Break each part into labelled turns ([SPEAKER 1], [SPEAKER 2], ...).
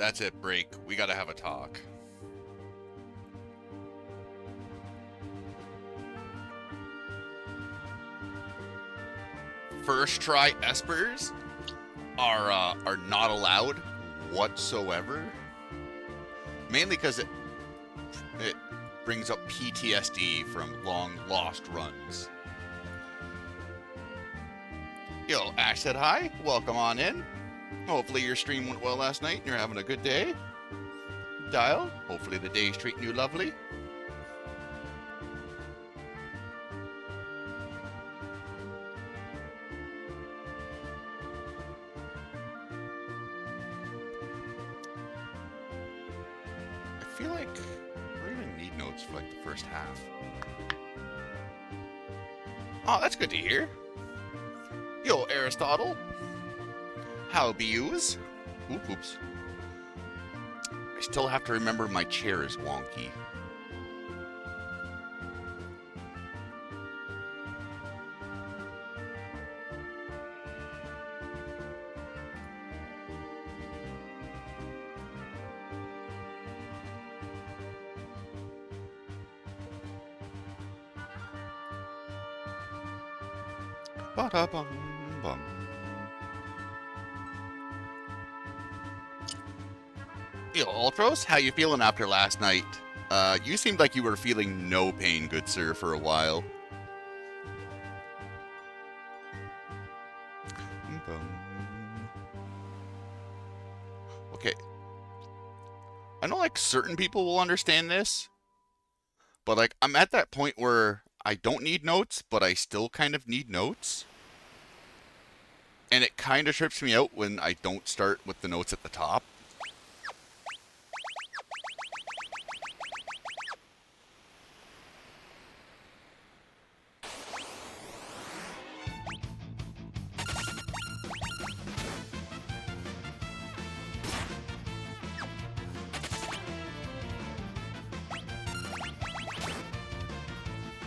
[SPEAKER 1] That's it, break. We gotta have a talk. First try espers are not allowed whatsoever. Mainly because it brings up PTSD from long lost runs. Yo, Ash said hi. Welcome on in. Hopefully your stream went well last night and you're having a good day. Dial, hopefully the day's treating you lovely. I feel like I don't even need notes for like the first half. Oh, that's good to hear. Yo, Aristotle. How be yous? Oops. I still have to remember my chair is wonky. Ba-da-bum-bum. Yo, Ultros, how you feeling after last night? You seemed like you were feeling no pain, good sir, for a while. Okay. I know, like, certain people will understand this, but, like, I'm at that point where I don't need notes, but I still kind of need notes. And it kind of trips me out when I don't start with the notes at the top.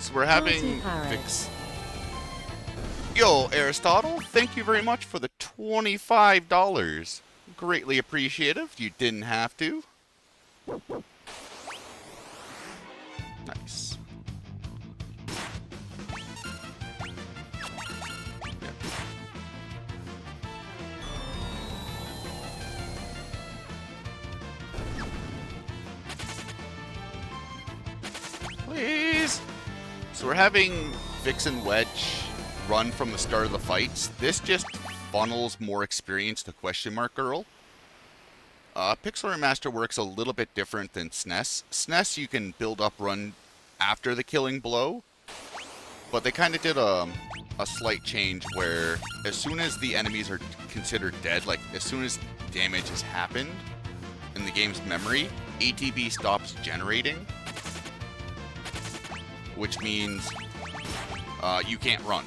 [SPEAKER 1] So we're having fix. Yo, Aristotle, thank you very much for the $25. Greatly appreciative. You didn't have to. Nice. Yeah. Please. So we're having Vixen Wedge run from the start of the fights. This just funnels more experience to Question Mark Girl. Pixel Remaster works a little bit different than SNES. SNES you can build up run after the killing blow, but they kind of did a slight change where as soon as the enemies are considered dead, like as soon as damage has happened in the game's memory, ATB stops generating, which means you can't run.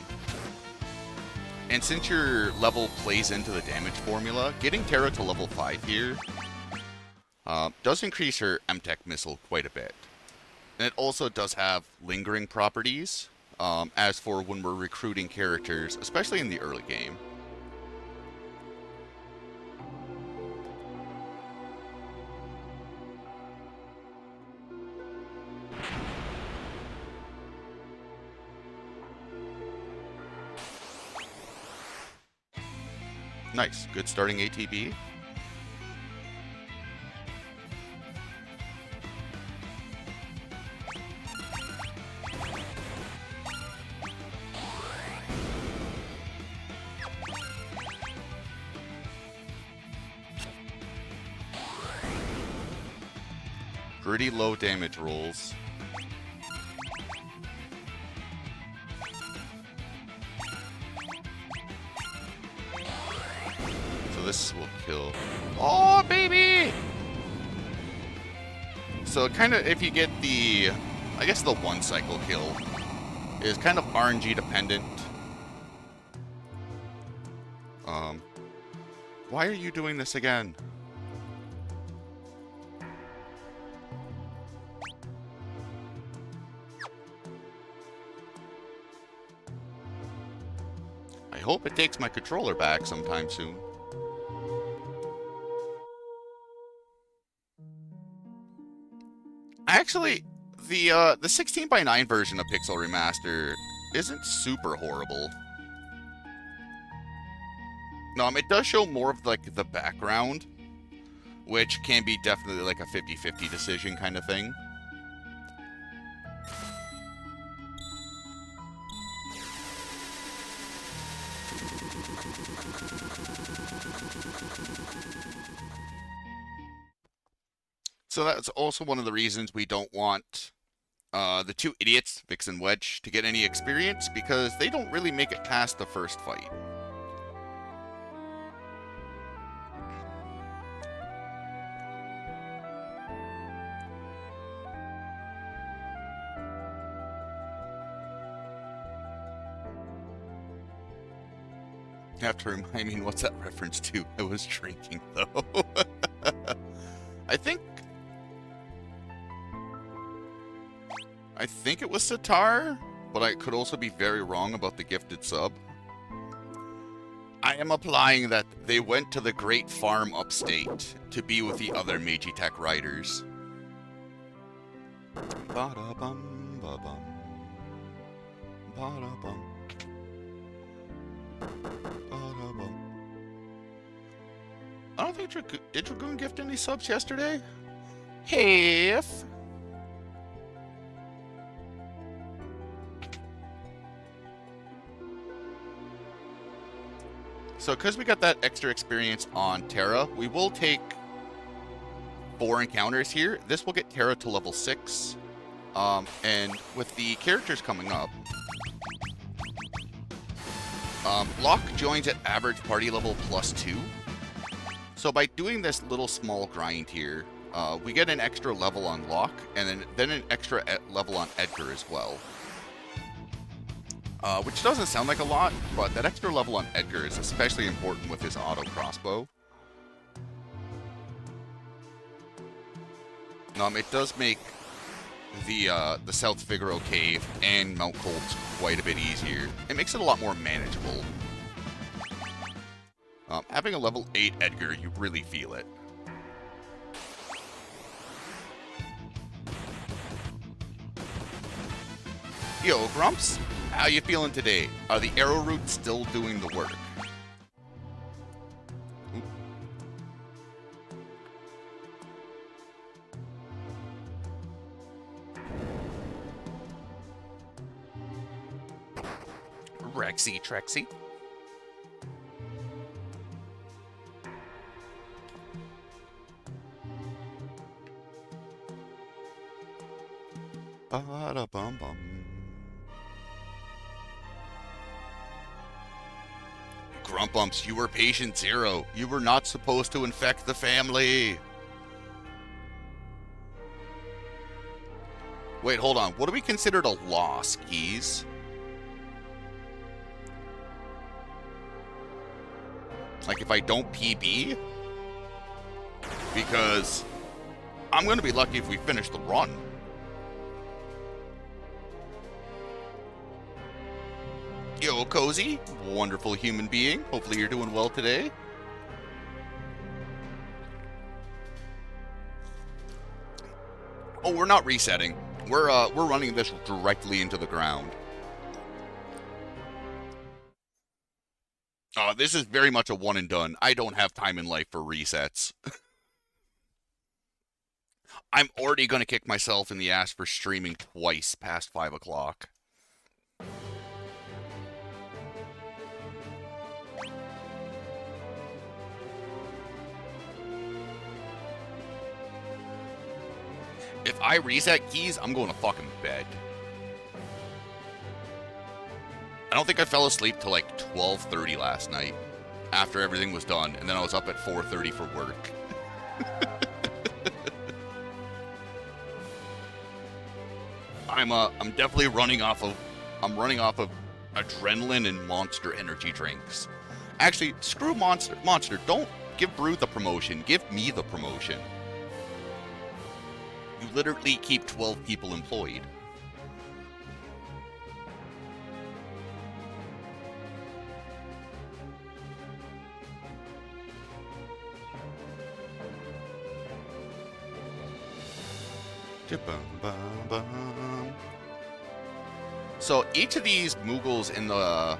[SPEAKER 1] And since your level plays into the damage formula, getting Terra to level 5 here does increase her MTech missile quite a bit. And it also does have lingering properties, as for when we're recruiting characters, especially in the early game. Nice, good starting ATB. Pretty low damage rolls. So this will kill. Oh, baby! So kind of, if you get the, I guess the one cycle kill is kind of RNG dependent. Why are you doing this again? I hope it takes my controller back sometime soon. Actually, the 16 by 9 version of Pixel Remaster isn't super horrible. No, it does show more of like the background, which can be definitely like a 50-50 decision kind of thing. So that's also one of the reasons we don't want the two idiots, Vix and Wedge, to get any experience, because they don't really make it past the first fight. You have to remind me, what's that reference to? I was drinking, though. I think it was Sitar, but I could also be very wrong about the gifted sub. I am applying that they went to the great farm upstate to be with the other Magitech riders. Ba-da-bum, ba-bum. Ba-da-bum. Ba-da-bum. I don't think did Dragoon gift any subs yesterday? Half. So because we got that extra experience on Terra, we will take 4 encounters here. This will get Terra to level 6. And with the characters coming up, Locke joins at average party level +2. So by doing this little small grind here, we get an extra level on Locke, and then an extra level on Edgar as well. Which doesn't sound like a lot, but that extra level on Edgar is especially important with his auto crossbow. It does make the South Figaro Cave and Mount Colts quite a bit easier. It makes it a lot more manageable. Having a level 8 Edgar, you really feel it. Yo, Grumps, how you feeling today? Are the arrow roots still doing the work? Rexy Trexy. Ba-da-bum-bum. Grumpumps, you were patient 0. You were not supposed to infect the family. Wait, hold on. What do we consider a loss, Keys? Like if I don't PB? Because I'm going to be lucky if we finish the run. Yo, Cozy, wonderful human being. Hopefully you're doing well today. Oh, we're not resetting. We're running this directly into the ground. This is very much a one and done. I don't have time in life for resets. I'm already going to kick myself in the ass for streaming twice past 5 o'clock. If I reset, Keys, I'm going to fucking bed. I don't think I fell asleep till like 12:30 last night after everything was done, and then I was up at 4:30 for work. I'm definitely running off of adrenaline and Monster energy drinks. Actually, screw Monster, don't give Brew the promotion. Give me the promotion. You literally keep 12 people employed. Bum. So each of these Moogles in the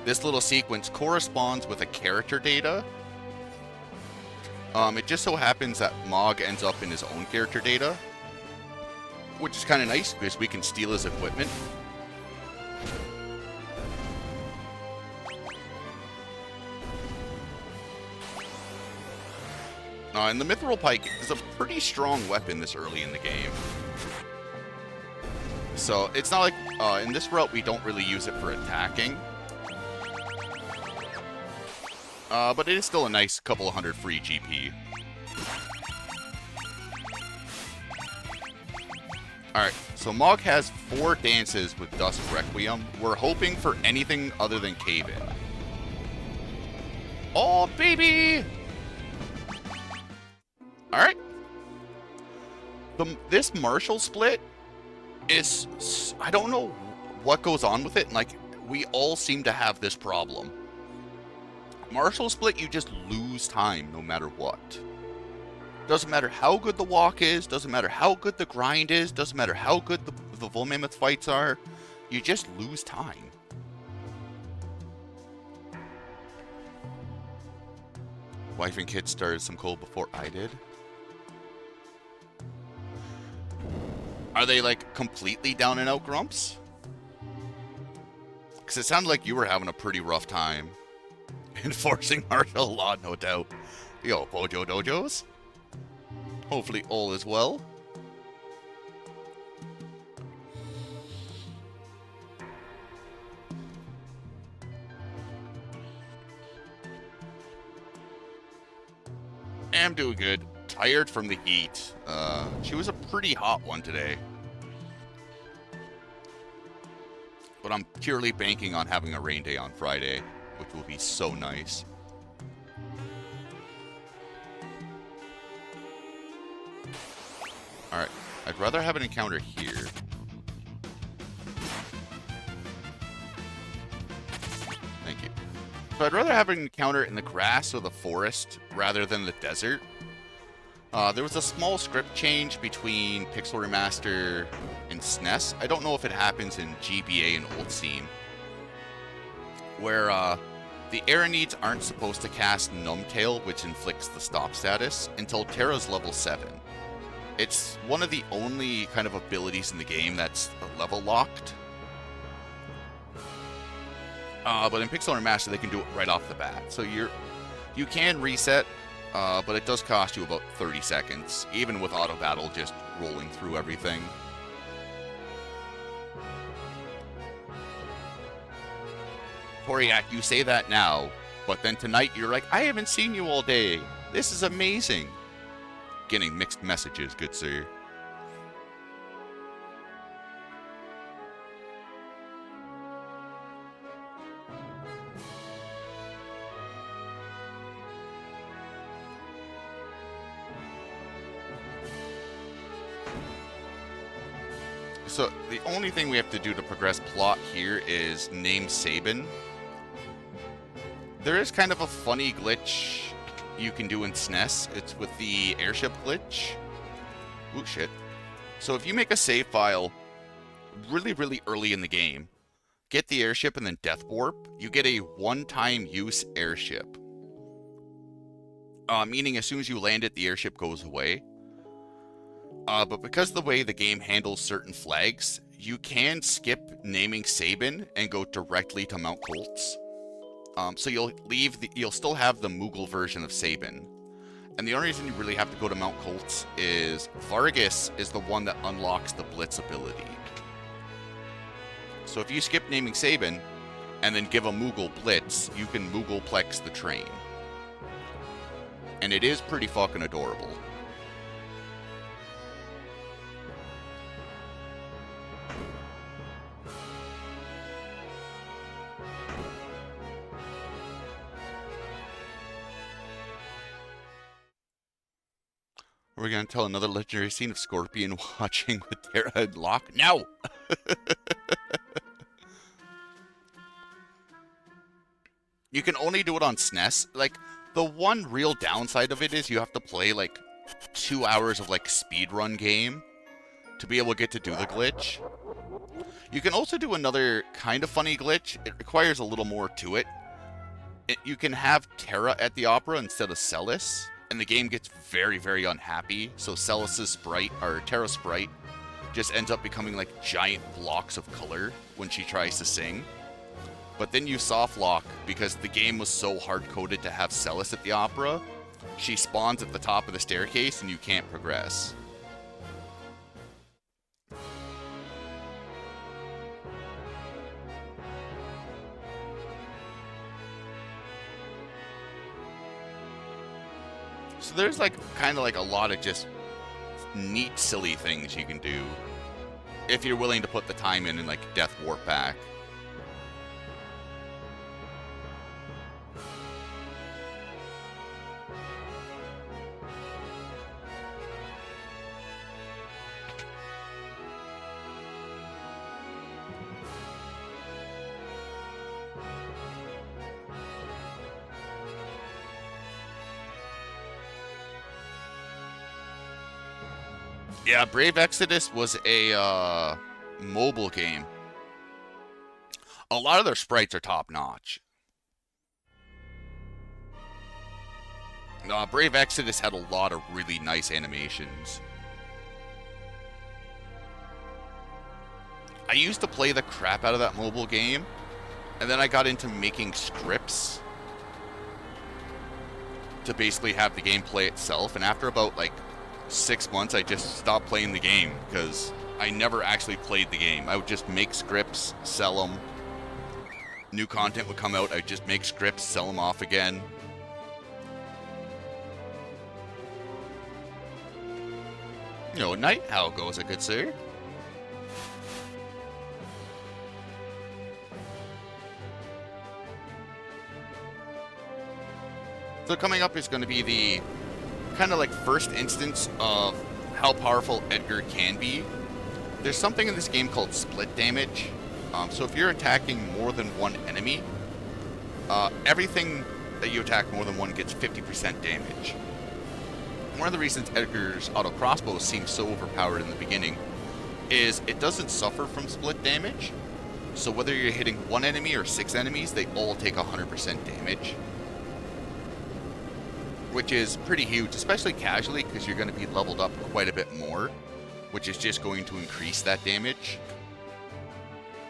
[SPEAKER 1] this little sequence corresponds with a character data. It just so happens that Mog ends up in his own character data, which is kind of nice because we can steal his equipment. And the Mithril Pike is a pretty strong weapon this early in the game. So it's not like in this route we don't really use it for attacking. But it is still a nice couple of hundred free GP. Alright, so Mog has 4 dances with Dusk Requiem. We're hoping for anything other than Cave-In. Oh, baby! Alright. This Marshall split is... I don't know what goes on with it. Like, we all seem to have this problem. Marshall split, you just lose time no matter what. Doesn't matter how good the walk is, doesn't matter how good the grind is, doesn't matter how good the Bull Mammoth fights are, you just lose time. Wife and kids started some cold before I did. Are they like completely down and out grumps? Because it sounded like you were having a pretty rough time. Enforcing martial law, no doubt. Yo, Bojo Dojos. Hopefully all is well. I'm doing good. Tired from the heat. She was a pretty hot one today. But I'm purely banking on having a rain day on Friday, which will be so nice. Alright, I'd rather have an encounter here. Thank you. So I'd rather have an encounter in the grass or the forest rather than the desert. There was a small script change between Pixel Remaster and SNES. I don't know if it happens in GBA and Old Steam, where the Aranids aren't supposed to cast Numtail, which inflicts the stop status, until Terra's level 7. It's one of the only kind of abilities in the game that's level locked. But in Pixel Remaster, they can do it right off the bat. So you can reset, but it does cost you about 30 seconds, even with auto battle just rolling through everything. Toriak, you say that now, but then tonight you're like, I haven't seen you all day. This is amazing. Getting mixed messages, good sir. So the only thing we have to do to progress plot here is name Sabin. There is kind of a funny glitch you can do in SNES. It's with the airship glitch. Ooh, shit. So if you make a save file really, really early in the game, get the airship and then Death Warp, you get a one-time use airship. Meaning as soon as you land it, the airship goes away. But because of the way the game handles certain flags, you can skip naming Sabin and go directly to Mount Colts. So you'll still have the Moogle version of Sabin. And the only reason you really have to go to Mount Colts is Vargas is the one that unlocks the Blitz ability. So if you skip naming Sabin and then give a Moogle Blitz, you can Moogleplex the train. And it is pretty fucking adorable. Are we going to tell another legendary scene of Scorpion watching with Terra and Locke? No! You can only do it on SNES. Like, the one real downside of it is you have to play, like, 2 hours of like speedrun game to be able to get to do the glitch. You can also do another kind of funny glitch. It requires a little more to it. You can have Terra at the opera instead of Celis, and the game gets very, very unhappy. So Celis's sprite, or Terra's sprite, just ends up becoming like giant blocks of color when she tries to sing. But then you soft lock because the game was so hard-coded to have Celis at the opera. She spawns at the top of the staircase and you can't progress. So there's like kind of like a lot of just neat, silly things you can do if you're willing to put the time in like Death Warp Pack. Yeah, Brave Exodus was a mobile game. A lot of their sprites are top-notch. Brave Exodus had a lot of really nice animations. I used to play the crap out of that mobile game, and then I got into making scripts to basically have the game play itself, and after about like 6 months, I just stopped playing the game because I never actually played the game. I would just make scripts, sell them. New content would come out, I'd just make scripts, sell them off again. You know, night, how it goes, good sir. So coming up is going to be the kind of like first instance of how powerful Edgar can be. There's something in this game called split damage. So if you're attacking more than one enemy, everything that you attack more than one gets 50% damage. One of the reasons Edgar's auto crossbow seems so overpowered in the beginning is it doesn't suffer from split damage. So whether you're hitting one enemy or 6 enemies, they all take 100% damage. Which is pretty huge, especially casually, because you're going to be leveled up quite a bit more, which is just going to increase that damage.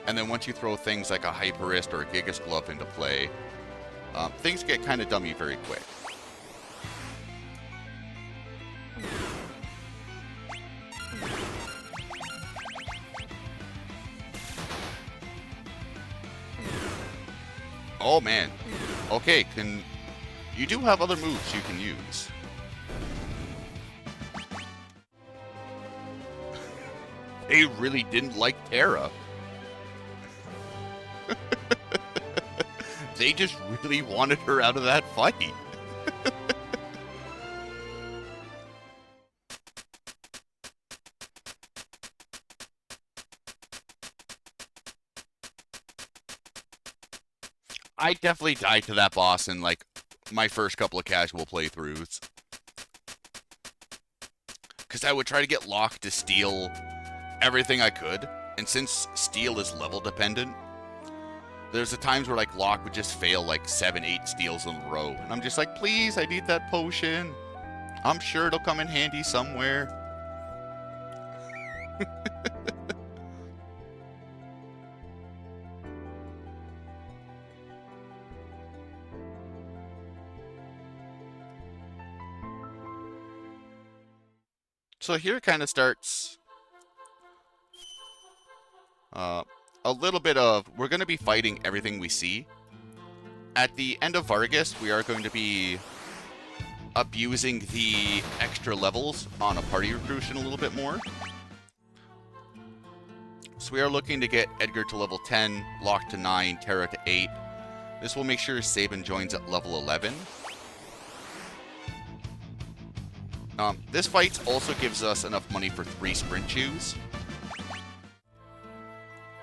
[SPEAKER 1] And then once you throw things like a Hyperist or a Gigas Glove into play, things get kind of dummy very quick. Oh man. Okay, you do have other moves you can use. They really didn't like Terra. They just really wanted her out of that fight. I definitely died to that boss in like my first couple of casual playthroughs. Because I would try to get Locke to steal everything I could. And since steal is level dependent, there's the times where like Locke would just fail like 7, 8 steals in a row. And I'm just like, please, I need that potion. I'm sure it'll come in handy somewhere. So here kind of starts a little bit of, we're going to be fighting everything we see. At the end of Vargas, we are going to be abusing the extra levels on a party recruitment a little bit more. So we are looking to get Edgar to level 10, Locke to 9, Terra to 8. This will make sure Sabin joins at level 11. This fight also gives us enough money for 3 sprint shoes.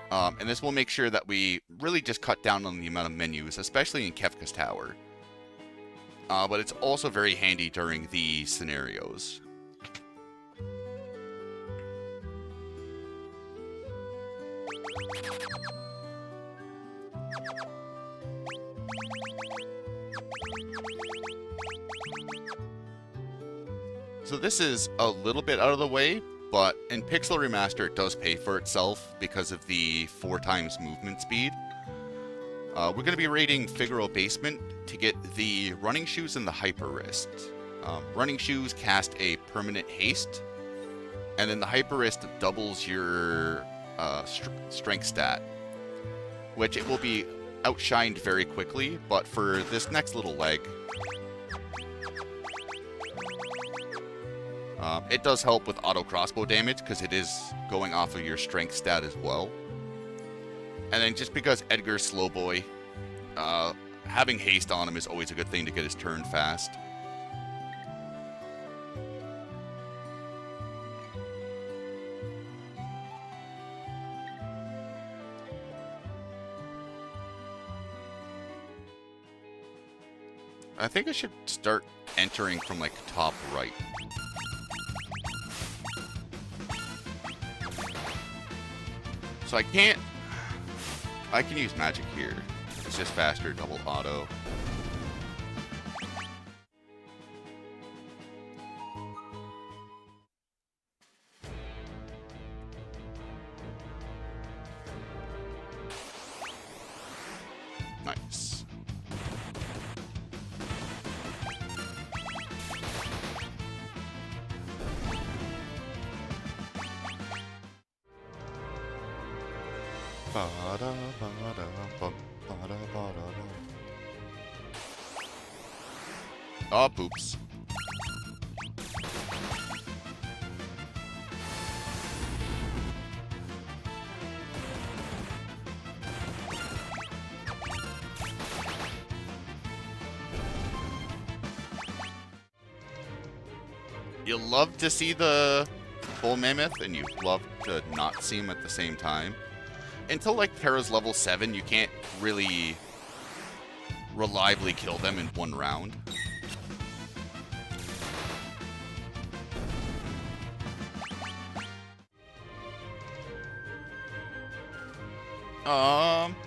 [SPEAKER 1] And this will make sure that we really just cut down on the amount of menus, especially in Kefka's Tower. But it's also very handy during the scenarios. So this is a little bit out of the way, but in Pixel Remaster it does pay for itself because of the 4 times movement speed. We're going to be raiding Figaro Basement to get the Running Shoes and the Hyper Wrist. Running Shoes cast a permanent haste, and then the Hyper Wrist doubles your strength stat, which it will be outshined very quickly, but for this next little leg, it does help with auto crossbow damage because it is going off of your strength stat as well. And then just because Edgar's slow boy, having haste on him is always a good thing to get his turn fast. I think I should start entering from like top right. So I can use magic here. It's just faster, double auto. Nice. Oh, poops. You love to see the bull mammoth, and you love to not see him at the same time. Until like Terra's level 7, you can't really reliably kill them in one round.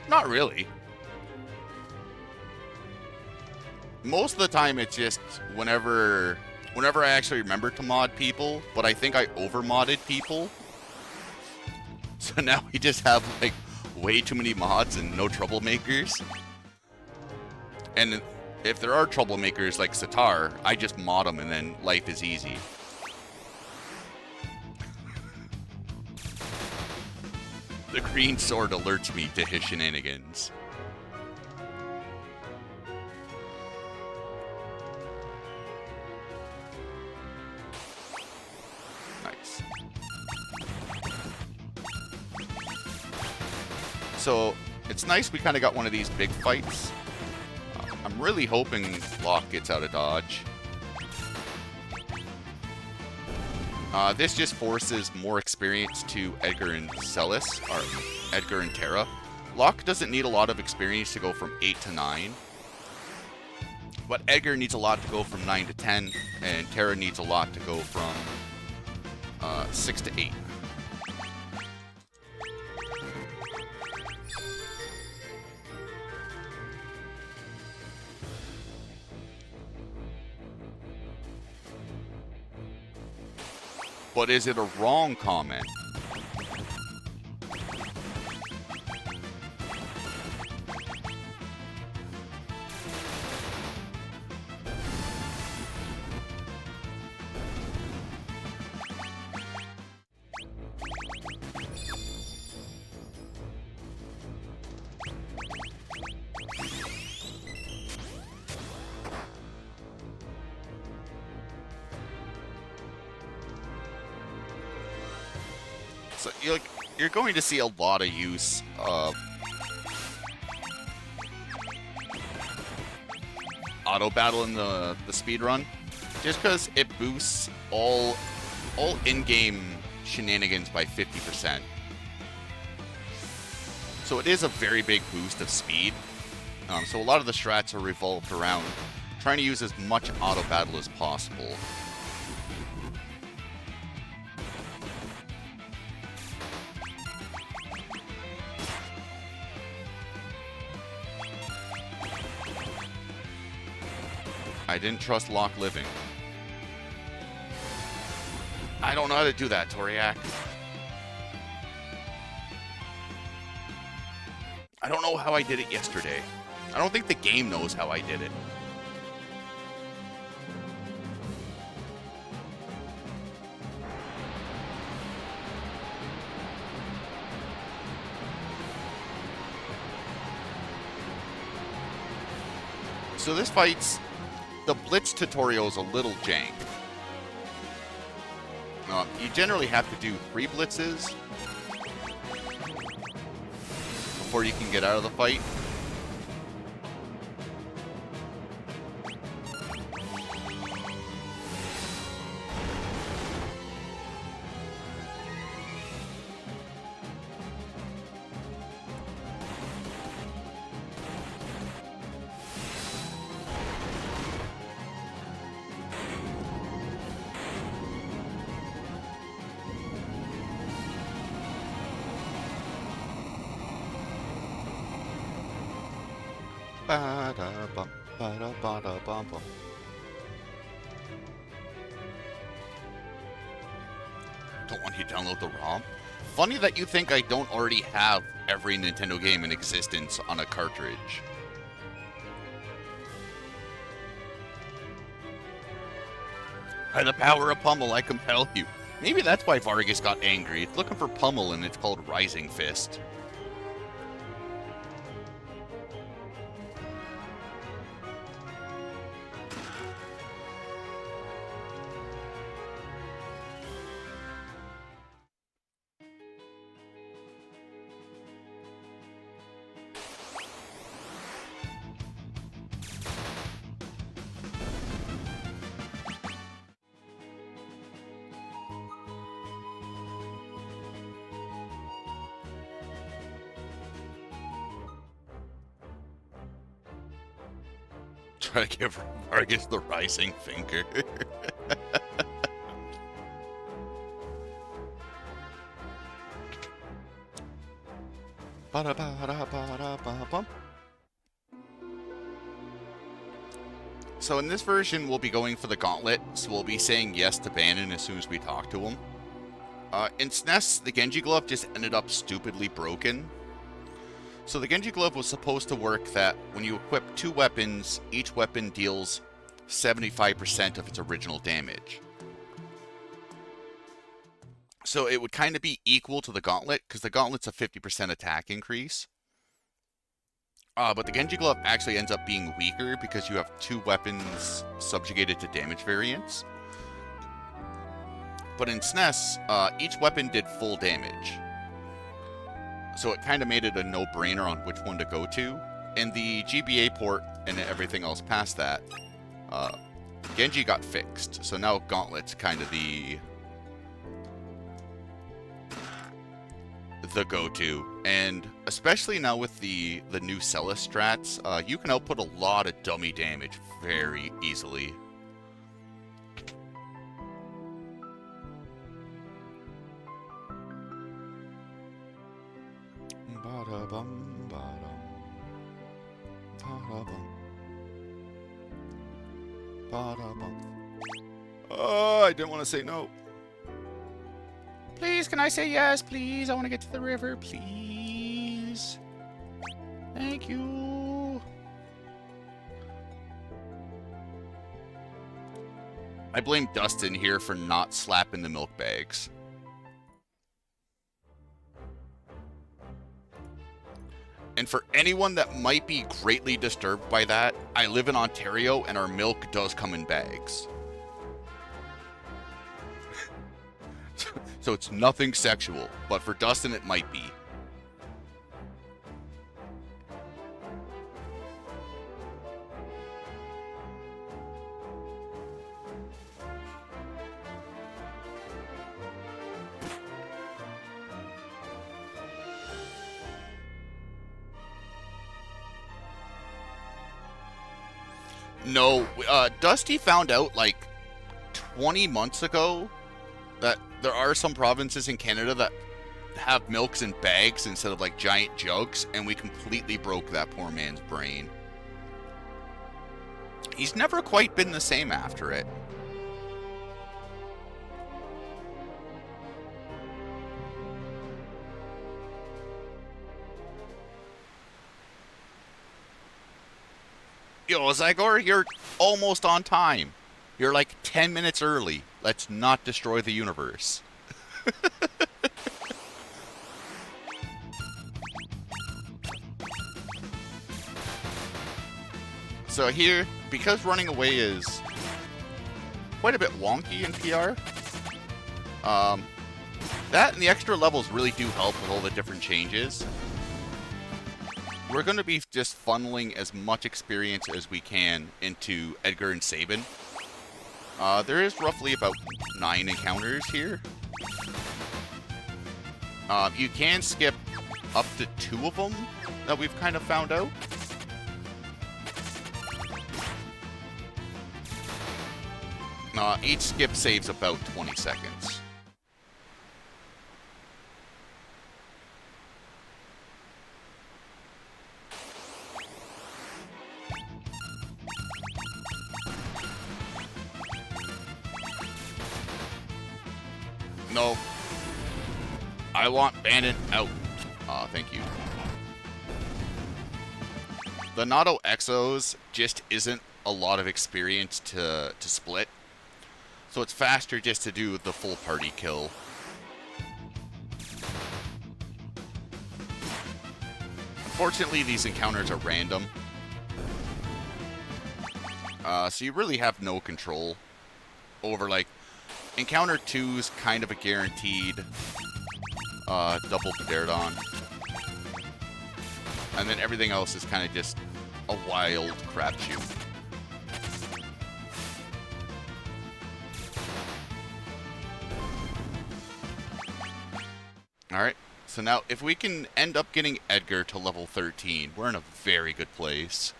[SPEAKER 1] Not really. Most of the time it's just whenever I actually remember to mod people, but I think I over-modded people. So now we just have like way too many mods and no troublemakers. And if there are troublemakers like Sitar, I just mod them and then life is easy. The green sword alerts me to his shenanigans. Nice. So, it's nice we kind of got one of these big fights. I'm really hoping Locke gets out of dodge. This just forces more experience to Edgar and Celis, or Edgar and Terra. Locke doesn't need a lot of experience to go from 8 to 9. But Edgar needs a lot to go from 9 to 10, and Terra needs a lot to go from 6 to 8. But is it a wrong comment? So you're going to see a lot of use of auto battle in the speed run, just because it boosts all in-game shenanigans by 50%. So it is a very big boost of speed. So a lot of the strats are revolved around trying to use as much auto battle as possible. I didn't trust Lock Living. I don't know how to do that, Toriak. I don't know how I did it yesterday. I don't think the game knows how I did it. So this fight's... The Blitz tutorial is a little jank. You generally have to do 3 blitzes before you can get out of the fight. Don't want you to download the ROM. Funny that you think I don't already have every Nintendo game in existence on a cartridge. By the power of Pummel, I compel you. Maybe that's why Vargas got angry. It's looking for Pummel and it's called Rising Fist. Try to give Vargas the rising finger. So in this version, we'll be going for the gauntlet, so we'll be saying yes to Bannon as soon as we talk to him. In SNES, the Genji Glove just ended up stupidly broken. So the Genji Glove was supposed to work that when you equip 2 weapons, each weapon deals 75% of its original damage. So it would kind of be equal to the Gauntlet, because the Gauntlet's a 50% attack increase. But the Genji Glove actually ends up being weaker because you have 2 weapons subjugated to damage variance. But in SNES, each weapon did full damage. So it kind of made it a no-brainer on which one to go to. And the GBA port and everything else past that, Genji got fixed. So now Gauntlet's kind of the go-to. And especially now with the new Celis strats, you can output a lot of dummy damage very easily. Oh, I didn't want to say no. Please, can I say yes, please? I want to get to the river, please. Thank you. I blame Dustin here for not slapping the milk bags. And for anyone that might be greatly disturbed by that, I live in Ontario and our milk does come in bags. So it's nothing sexual, but for Dustin it might be. No, Dusty found out like 20 months ago that there are some provinces in Canada that have milks in bags instead of like giant jugs, and we completely broke that poor man's brain. He's never quite been the same after it. Yo, Zygor, you're almost on time. You're like 10 minutes early. Let's not destroy the universe. So here, because running away is quite a bit wonky in PR, that and the extra levels really do help with all the different changes. We're going to be just funneling as much experience as we can into Edgar and Sabin. There is roughly about 9 encounters here. You can skip up to 2 of them that we've kind of found out. Each skip saves about 20 seconds. No. I want Bandit out. Thank you. The Nato Exos just isn't a lot of experience to split. So it's faster just to do the full party kill. Unfortunately, these encounters are random. So you really have no control over, like, Encounter 2 is kind of a guaranteed double Pterodon. And then everything else is kind of just a wild crapshoot. Alright, so now if we can end up getting Edgar to level 13, we're in a very good place.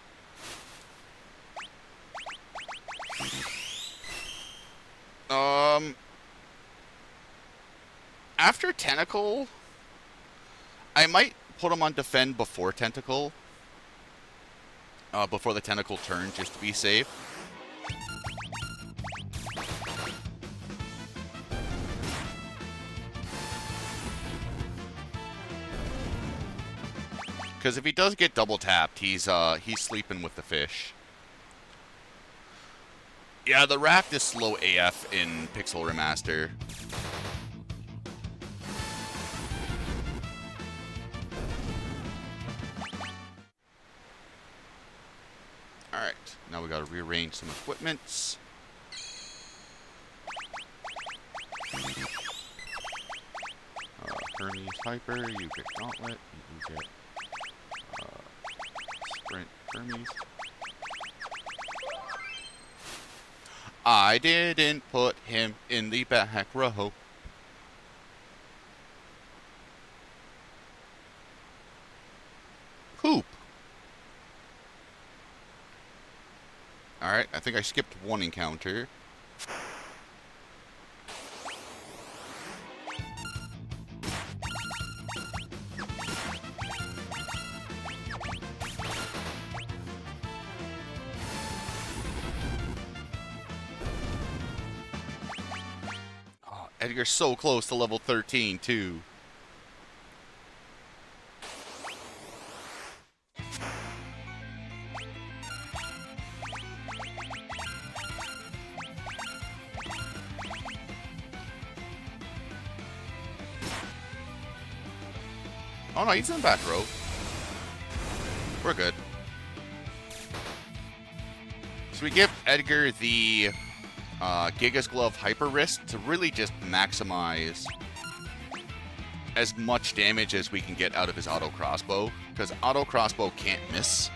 [SPEAKER 1] After Tentacle, I might put him on Defend before Tentacle. Before the Tentacle turn, just to be safe. Because if he does get double tapped, he's sleeping with the fish. Yeah, the raft is slow AF in Pixel Remaster. Alright, now we gotta rearrange some equipments. Hermes Hyper, you get Gauntlet, you get Sprint Hermes. I didn't put him in the back row. Poop. Alright, I think I skipped one encounter. Oh, Edgar's so close to level 13, too. Oh no, he's in the back row. We're good. So we give Edgar the Giga's Glove Hyper Wrist to really just maximize as much damage as we can get out of his auto crossbow, because auto crossbow can't miss.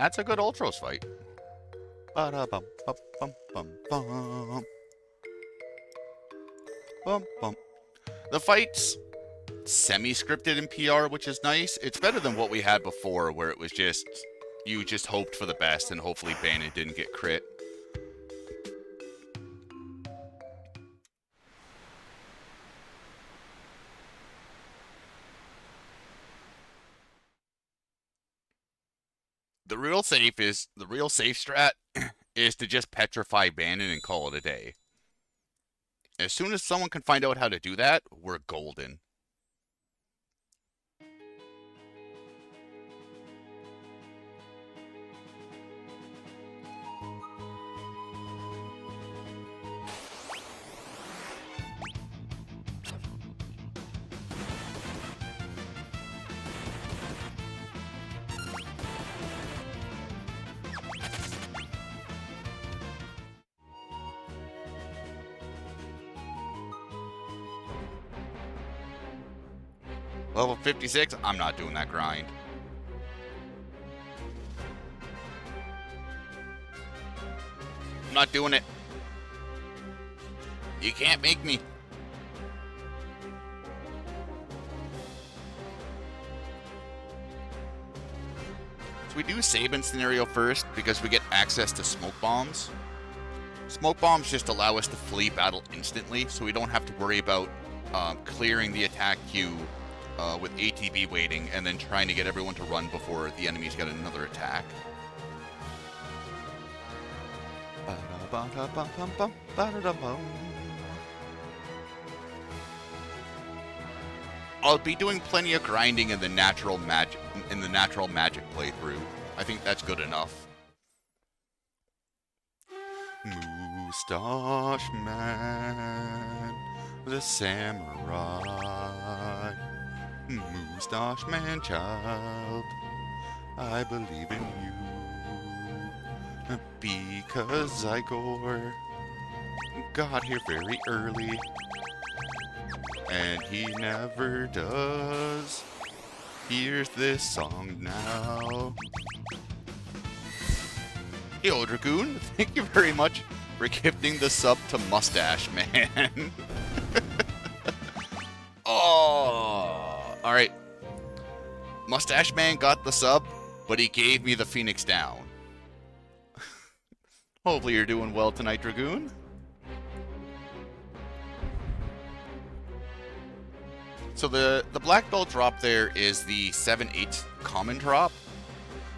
[SPEAKER 1] that's a good Ultros fight. Ba-da-bum, bum, bum, bum, bum. Bum, bum. The fight's semi-scripted in PR, which is nice. It's better than what we had before, where it was just, you just hoped for the best and hopefully Bannon didn't get crit. The real safe strat is to just petrify Bannon and call it a day. As soon as someone can find out how to do that, we're golden. Level 56, I'm not doing that grind. I'm not doing it. You can't make me. So we do Sabin scenario first because we get access to smoke bombs. Smoke bombs just allow us to flee battle instantly, so we don't have to worry about clearing the attack queue with ATB waiting and then trying to get everyone to run before the enemies get another attack. I'll be doing plenty of grinding in the natural magic playthrough. I think that's good enough. Moustache Man, the samurai. Moustache Man child, I believe in you. Because Igor got here very early. And he never does. Here's this song now. Yo, Dragoon, thank you very much for gifting the sub to Mustache Man. Oh, alright. Mustache Man got the sub, but he gave me the Phoenix down. Hopefully you're doing well tonight, Dragoon. So the black belt drop there is the 7/8 common drop.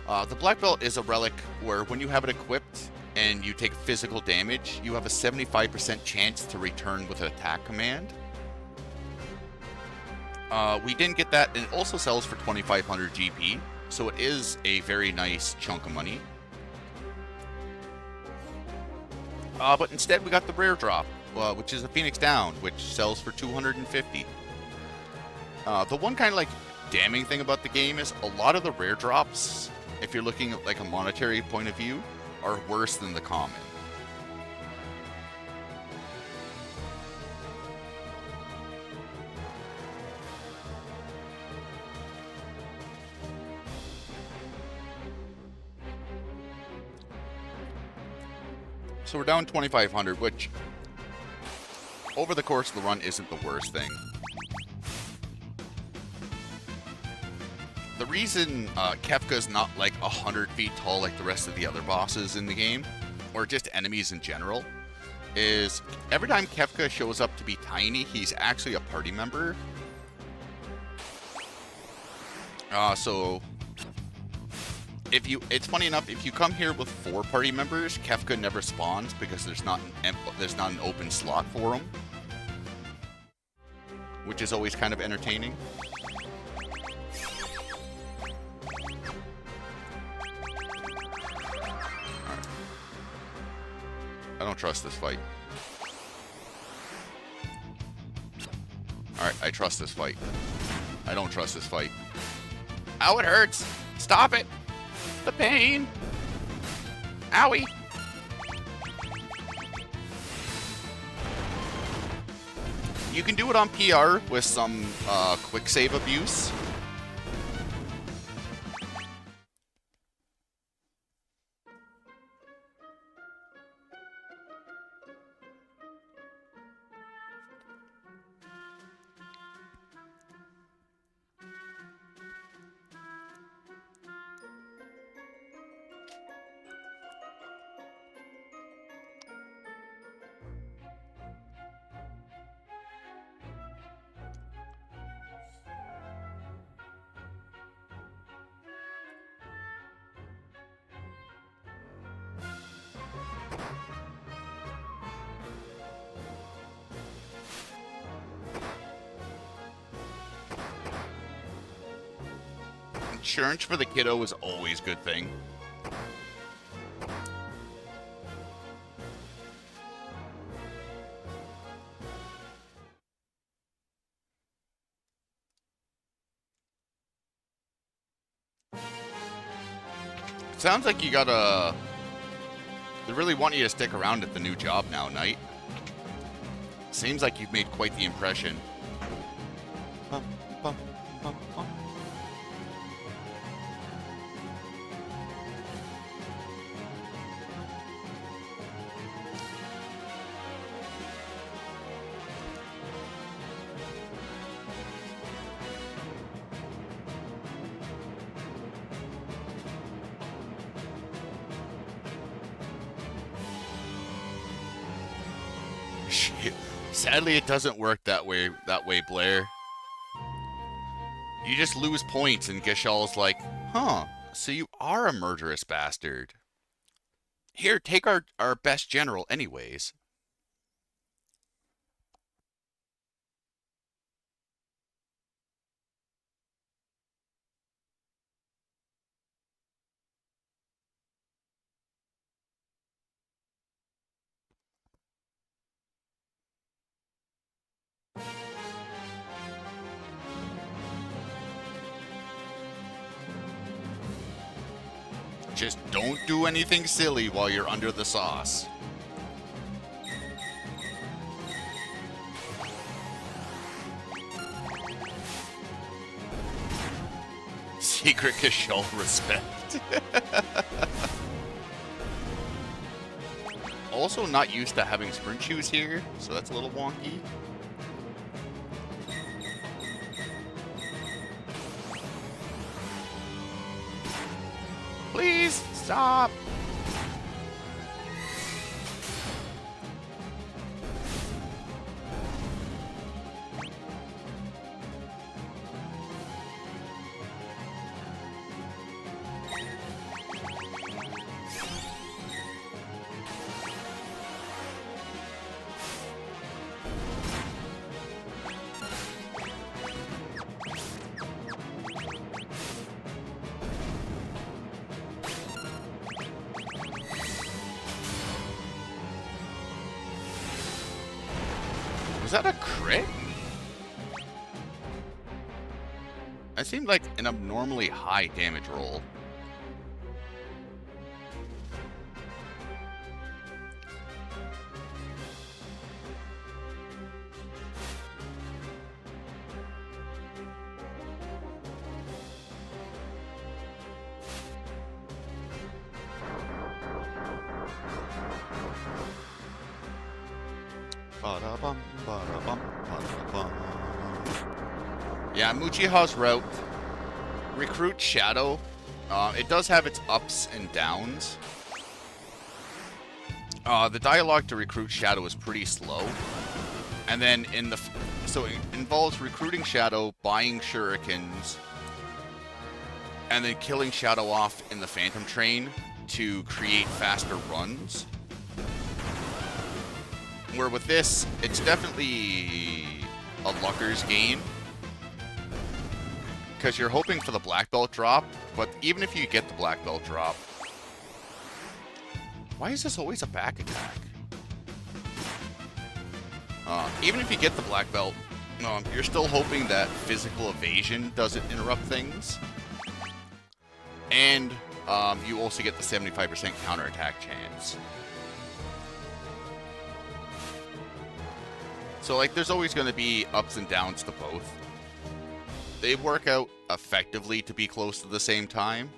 [SPEAKER 1] The black belt is a relic where when you have it equipped and you take physical damage, you have a 75% chance to return with an attack command. We didn't get that, and it also sells for 2,500 GP, so it is a very nice chunk of money. But instead we got the rare drop, which is a Phoenix Down, which sells for 250. The one kind of like damning thing about the game is a lot of the rare drops, if you're looking at like a monetary point of view, are worse than the common. So we're down 2,500, which over the course of the run isn't the worst thing. The reason Kefka's not like 100 feet tall like the rest of the other bosses in the game, or just enemies in general, is every time Kefka shows up to be tiny, he's actually a party member. So it's funny enough, if you come here with 4 party members, Kefka never spawns because there's not an open slot for him, which is always kind of entertaining. I don't trust this fight. Alright, I trust this fight. I don't trust this fight. Ow, it hurts! Stop it! The pain! Owie! You can do it on PR with some quick save abuse. Insurance for the kiddo is always a good thing. Sounds like you gotta... They really want you to stick around at the new job now, Knight. Seems like you've made quite the impression. Bum, bum, bum, bum. Shit. Sadly, it doesn't work that way, Blair. You just lose points, and Gishal's like, huh, so you are a murderous bastard. Here, take our best general anyways. Just don't do anything silly while you're under the sauce. Secret Kishal respect. Also not used to having sprint shoes here, so that's a little wonky. Please stop. Was that a crit? That seemed like an abnormally high damage roll. Ba-da-bum, ba-da-bum, ba-da-bum. Yeah, Mujiha's route. Recruit Shadow. It does have its ups and downs. The dialogue to Recruit Shadow is pretty slow. And then so it involves recruiting Shadow, buying shurikens, and then killing Shadow off in the Phantom Train to create faster runs. Where with this, it's definitely a lucker's game. Because you're hoping for the black belt drop, but even if you get the black belt drop... Why is this always a back attack? Even if you get the black belt, you're still hoping that physical evasion doesn't interrupt things. And you also get the 75% counterattack chance. So, like, there's always going to be ups and downs to both. They work out effectively to be close to the same time.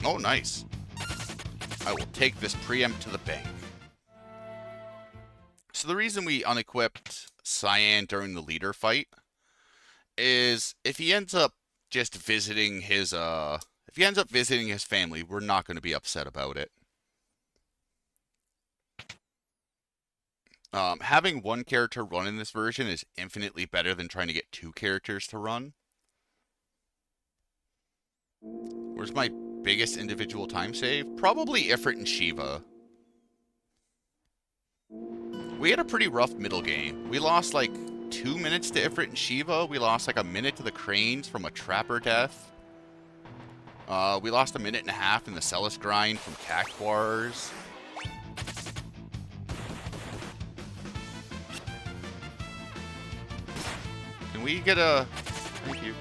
[SPEAKER 1] Oh, nice. I will take this preempt to the bank. So the reason we unequipped Cyan during the leader fight is if he ends up just visiting his If he ends up visiting his family, we're not going to be upset about it. Having one character run in this version is infinitely better than trying to get two characters to run. Where's my biggest individual time save? Probably Ifrit and Shiva. We had a pretty rough middle game. We lost like 2 minutes to Ifrit and Shiva. We lost like a minute to the Cranes from a Trapper death. We lost a minute and a half in the Celis grind from Cactuars. Can we get a... Thank you.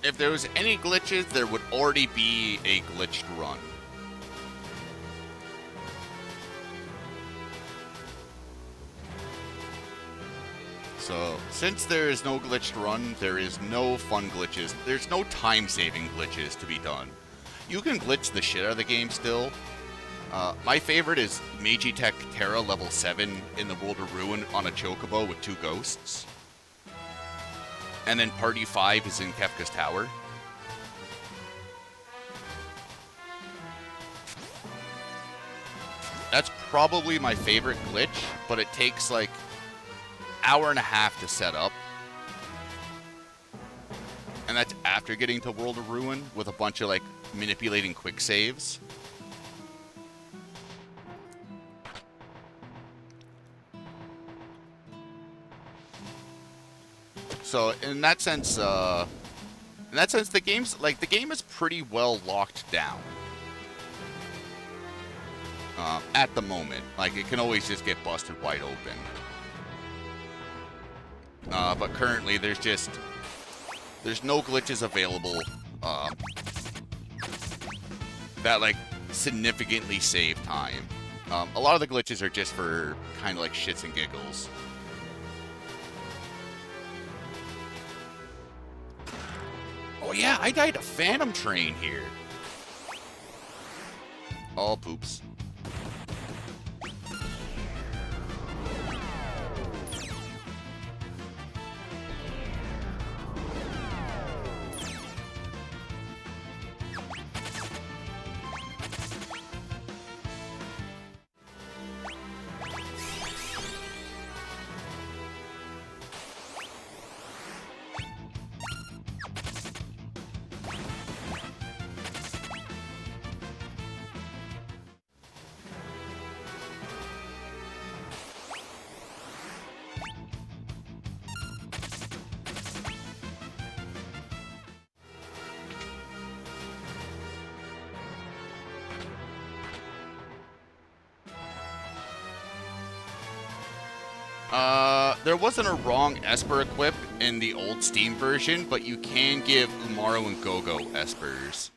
[SPEAKER 1] If there was any glitches, there would already be a glitched run. So, since there is no glitched run, there is no fun glitches. There's no time-saving glitches to be done. You can glitch the shit out of the game still. My favorite is Magitech Terra level 7 in the World of Ruin on a Chocobo with 2 ghosts. And then Party 5 is in Kefka's Tower. That's probably my favorite glitch, but it takes like hour and a half to set up. And that's after getting to World of Ruin with a bunch of like manipulating quick saves. So in that sense, the game is pretty well locked down at the moment. Like it can always just get busted wide open. But currently, there's no glitches available that like significantly save time. A lot of the glitches are just for kind of like shits and giggles. Oh yeah, I died a Phantom Train here. Oh, poops. There wasn't a wrong Esper equip in the old Steam version, but you can give Umaru and Gogo Espers.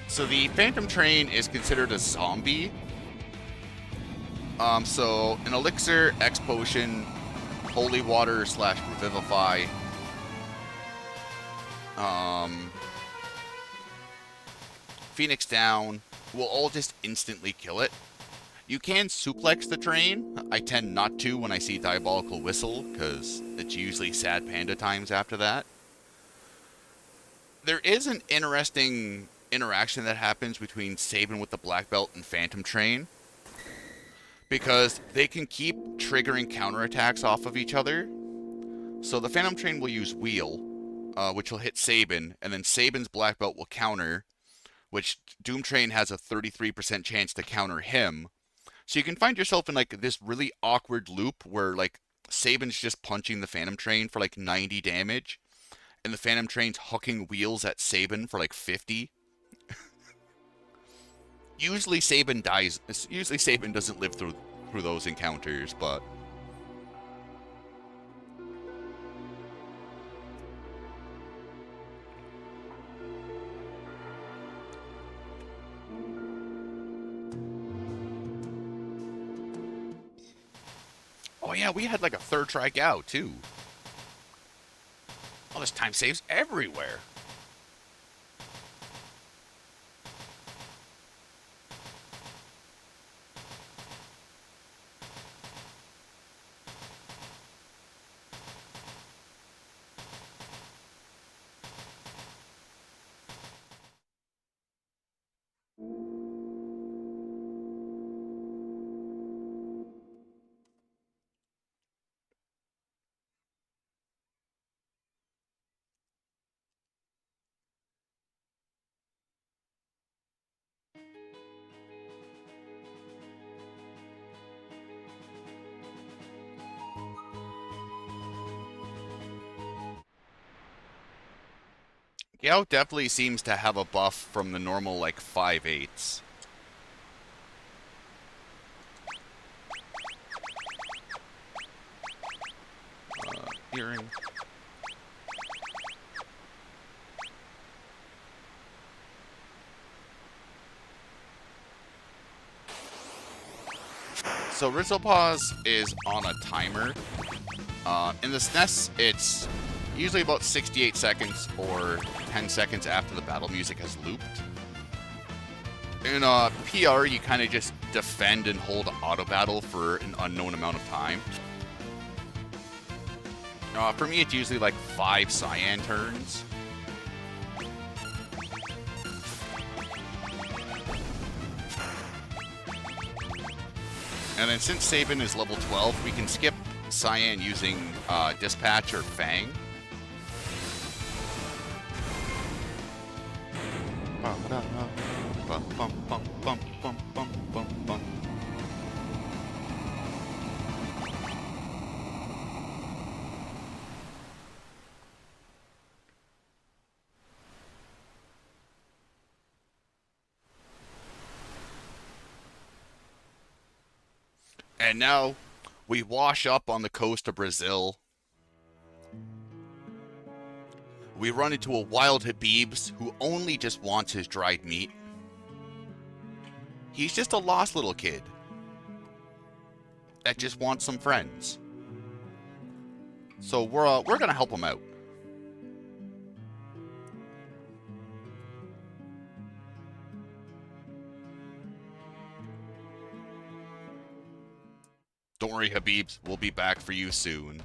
[SPEAKER 1] So the Phantom Train is considered a zombie. So an elixir, X potion, holy water / revivify. Phoenix down will all just instantly kill it. You can suplex the train. I tend not to when I see Diabolical Whistle, because it's usually sad panda times after that. There is an interesting interaction that happens between Sabin with the Black Belt and Phantom Train, because they can keep triggering counterattacks off of each other. So the Phantom Train will use Wheel, which will hit Sabin, and then Sabin's black belt will counter, which Doom Train has a 33% chance to counter him. So you can find yourself in like this really awkward loop where like Sabin's just punching the Phantom Train for like 90 damage, and the Phantom Train's hucking wheels at Sabin for like 50. Usually Sabin dies. Usually Sabin doesn't live through those encounters, but oh yeah, we had like a third try Gao too. All this time saves everywhere. Gao definitely seems to have a buff from the normal like 5/8. Earring. So Rizzlepaws is on a timer. In the SNES, it's usually about 68 seconds or 10 seconds after the battle music has looped. In PR, you kind of just defend and hold auto battle for an unknown amount of time. For me, it's usually like 5 Cyan turns. And then since Sabin is level 12, we can skip Cyan using Dispatch or Fang. And now we wash up on the coast of Brazil. We run into a wild Habibs who only just wants his dried meat. He's just a lost little kid that just wants some friends. So we're gonna help him out. Don't worry, Habibs. We'll be back for you soon.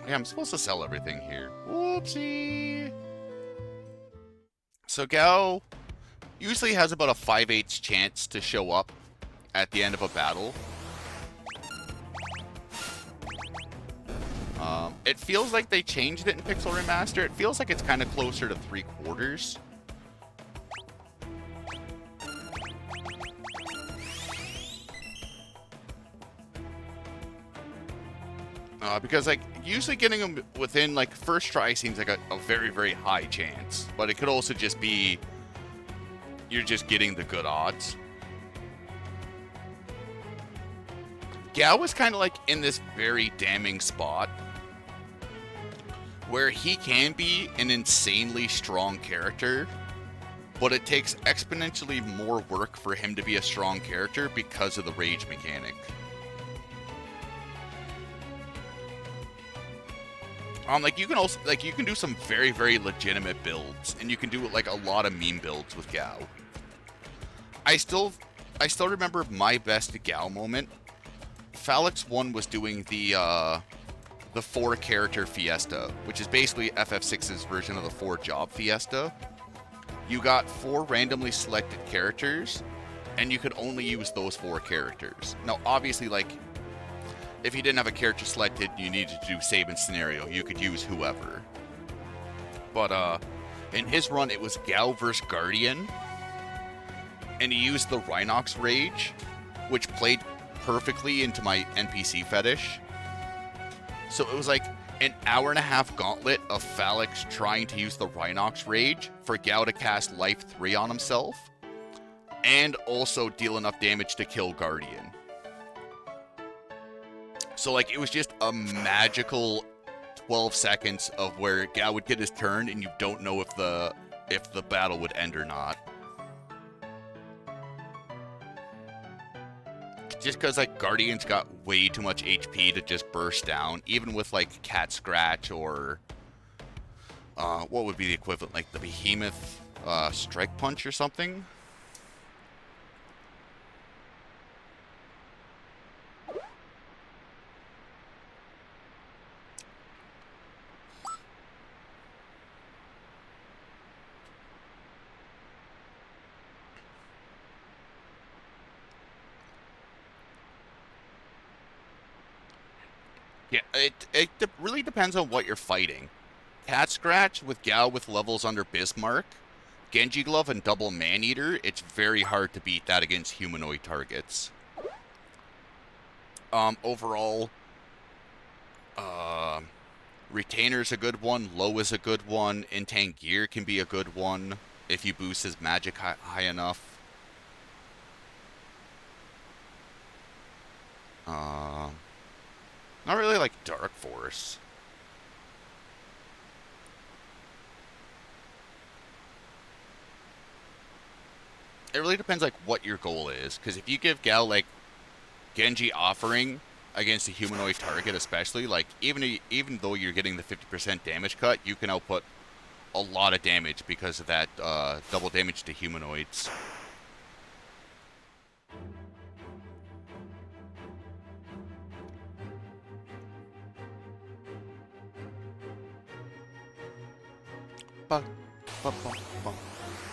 [SPEAKER 1] Yeah, I'm supposed to sell everything here. Whoopsie. So Gao usually has about a 5/8 chance to show up at the end of a battle. It feels like they changed it in Pixel Remaster. It feels like it's kind of closer to 3/4. Because like usually getting them within like first try seems like a very, very high chance, but it could also just be you're just getting the good odds. Gao was kind of like in this very damning spot where he can be an insanely strong character, but it takes exponentially more work for him to be a strong character because of the rage mechanic. Like you can also like you can do some very, very legitimate builds, and you can do like a lot of meme builds with Gao. I still remember my best Gao moment. Phalix 1 was doing the the 4-character Fiesta, which is basically FF6's version of the 4-job Fiesta. You got 4 randomly selected characters, and you could only use those 4 characters. Now, obviously, like, if you didn't have a character selected, you needed to do save and scenario. You could use whoever. But, in his run, it was Gao versus Guardian, and he used the Rhinox Rage, which played perfectly into my NPC fetish. So it was like an hour-and-a-half gauntlet of Phalix trying to use the Rhinox Rage for Gao to cast Life 3 on himself, and also deal enough damage to kill Guardian. So, like, it was just a magical 12 seconds of where Gao would get his turn, and you don't know if the battle would end or not. Just because, like, Guardian's got way too much HP to just burst down, even with, like, Cat Scratch or, what would be the equivalent, like the Behemoth Strike Punch or something? Yeah, it really depends on what you're fighting. Cat Scratch with Gao with levels under Bismarck, Genji Glove and Double Man-Eater, it's very hard to beat that against humanoid targets. Overall, Retainer's a good one, Low is a good one, Intank Gear can be a good one if you boost his magic high enough. Not really like Dark Force. It really depends like what your goal is, because if you give Gao like Genji Offering against a humanoid target, especially, like even though you're getting the 50% damage cut, you can output a lot of damage because of that double damage to humanoids.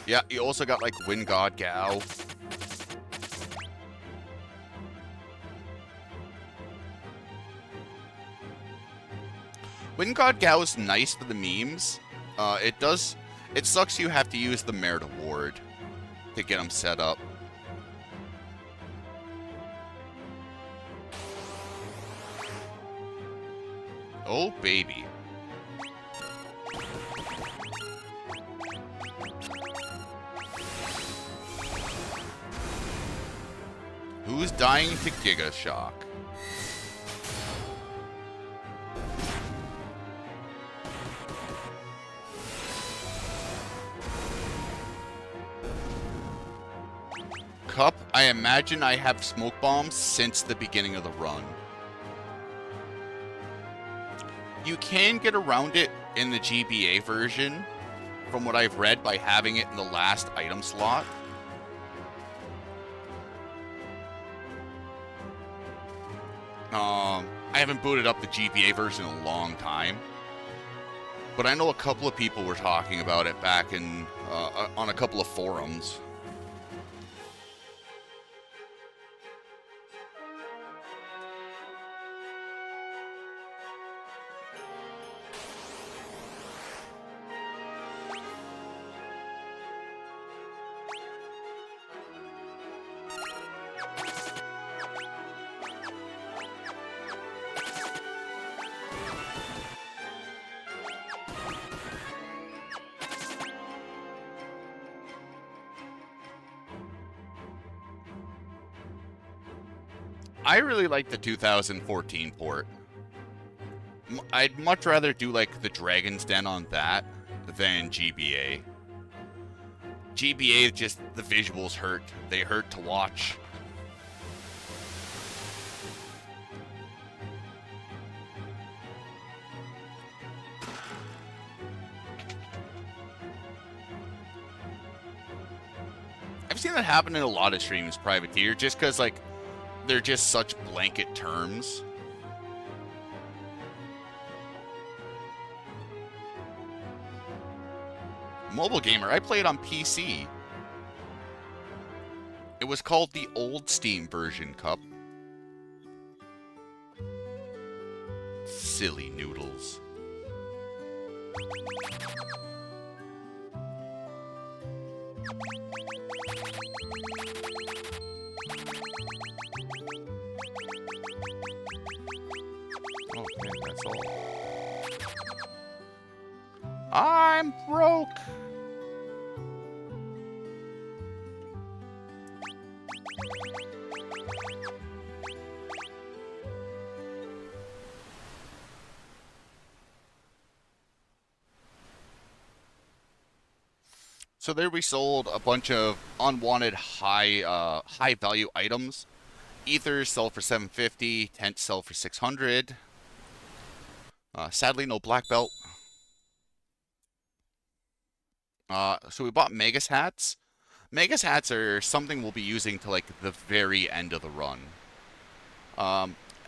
[SPEAKER 1] Yeah, you also got like Wind God Gao. Wind God Gao is nice for the memes. It sucks you have to use the Merit Award to get them set up. Oh, baby. Who's dying to Giga Shock? Cup, I imagine I have smoke bombs since the beginning of the run. You can get around it in the GBA version, from what I've read, by having it in the last item slot. I haven't booted up the GBA version in a long time, but I know a couple of people were talking about it back in on a couple of forums. I really like the 2014 port. I'd much rather do like the Dragon's Den on that than GBA. GBA, just the visuals hurt. They hurt to watch. I've seen that happen in a lot of streams, Privateer, just because like they're just such blanket terms. Mobile gamer. I played on PC. It was called the old Steam version, Cup. Silly noodles. Okay, that's all. I'm broke. So there we sold a bunch of unwanted high value items. Ethers sell for 750, tents sell for 600. Sadly, no black belt. So we bought Magus hats. Magus hats are something we'll be using to like the very end of the run.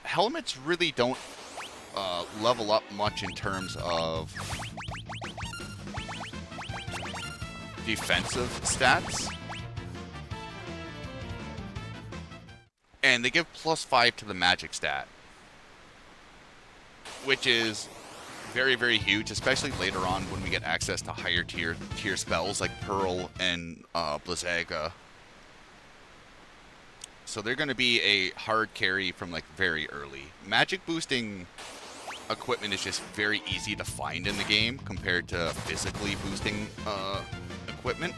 [SPEAKER 1] Helmets really don't level up much in terms of defensive stats. And they give +5 to the magic stat, which is very, very huge, especially later on when we get access to higher tier spells like Pearl and Blizzaga. So they're going to be a hard carry from like very early. Magic boosting equipment is just very easy to find in the game compared to physically boosting equipment.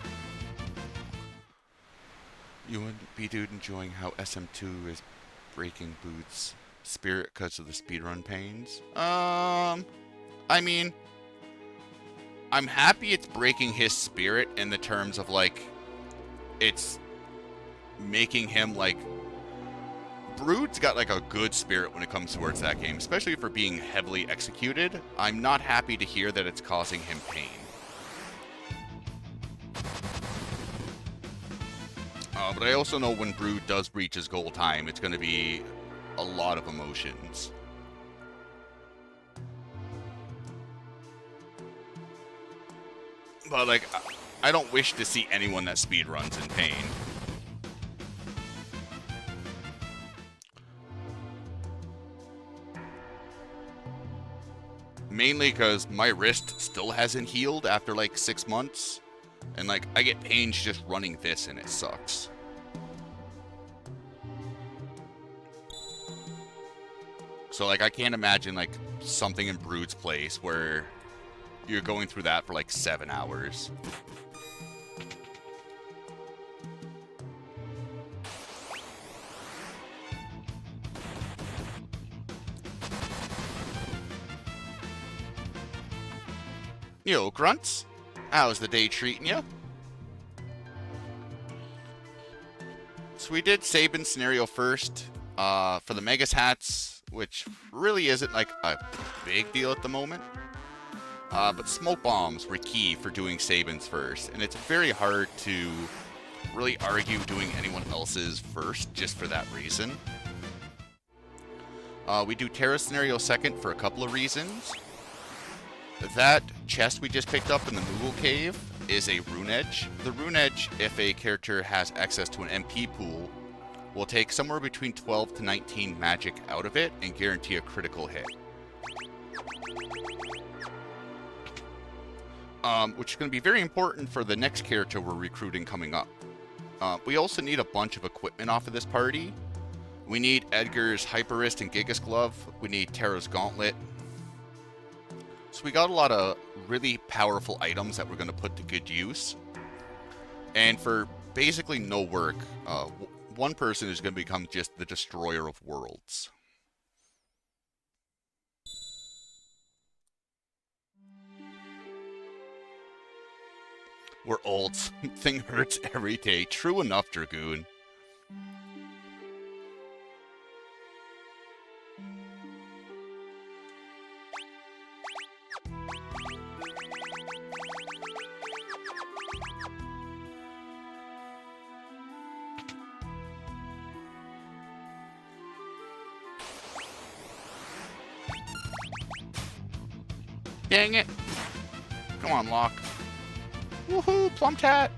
[SPEAKER 1] You wouldn't be dude enjoying how SM2 is breaking Boots' spirit because of the speedrun pains? I mean, I'm happy it's breaking his spirit in the terms of like, it's making him like, Brood's got like a good spirit when it comes towards that game, especially for being heavily executed. I'm not happy to hear that it's causing him pain. But I also know when Brood does reach his goal time, it's going to be a lot of emotions. But, like, I don't wish to see anyone that speedruns in pain. Mainly because my wrist still hasn't healed after, like, 6 months. And, like, I get pains just running this, and it sucks. So, like, I can't imagine, like, something in Brood's place where you're going through that for, like, 7 hours. Yo, Grunts. How's the day treating you? So we did Sabin's scenario first for the Megas hats, which really isn't like a big deal at the moment. But smoke bombs were key for doing Sabin's first, and it's very hard to really argue doing anyone else's first just for that reason. We do Terra scenario second for a couple of reasons. That chest we just picked up in the Moogle Cave is a Rune Edge. The Rune Edge, if a character has access to an MP pool, will take somewhere between 12 to 19 magic out of it and guarantee a critical hit. Which is going to be very important for the next character we're recruiting coming up. We also need a bunch of equipment off of this party. We need Edgar's Hyperist and Gigas Glove. We need Terra's Gauntlet. So we got a lot of really powerful items that we're going to put to good use. And for basically no work, one person is going to become just the destroyer of worlds. We're old. Something hurts every day. True enough, Dragoon. Dang it. Come on, Locke. Woohoo, Plum Tat!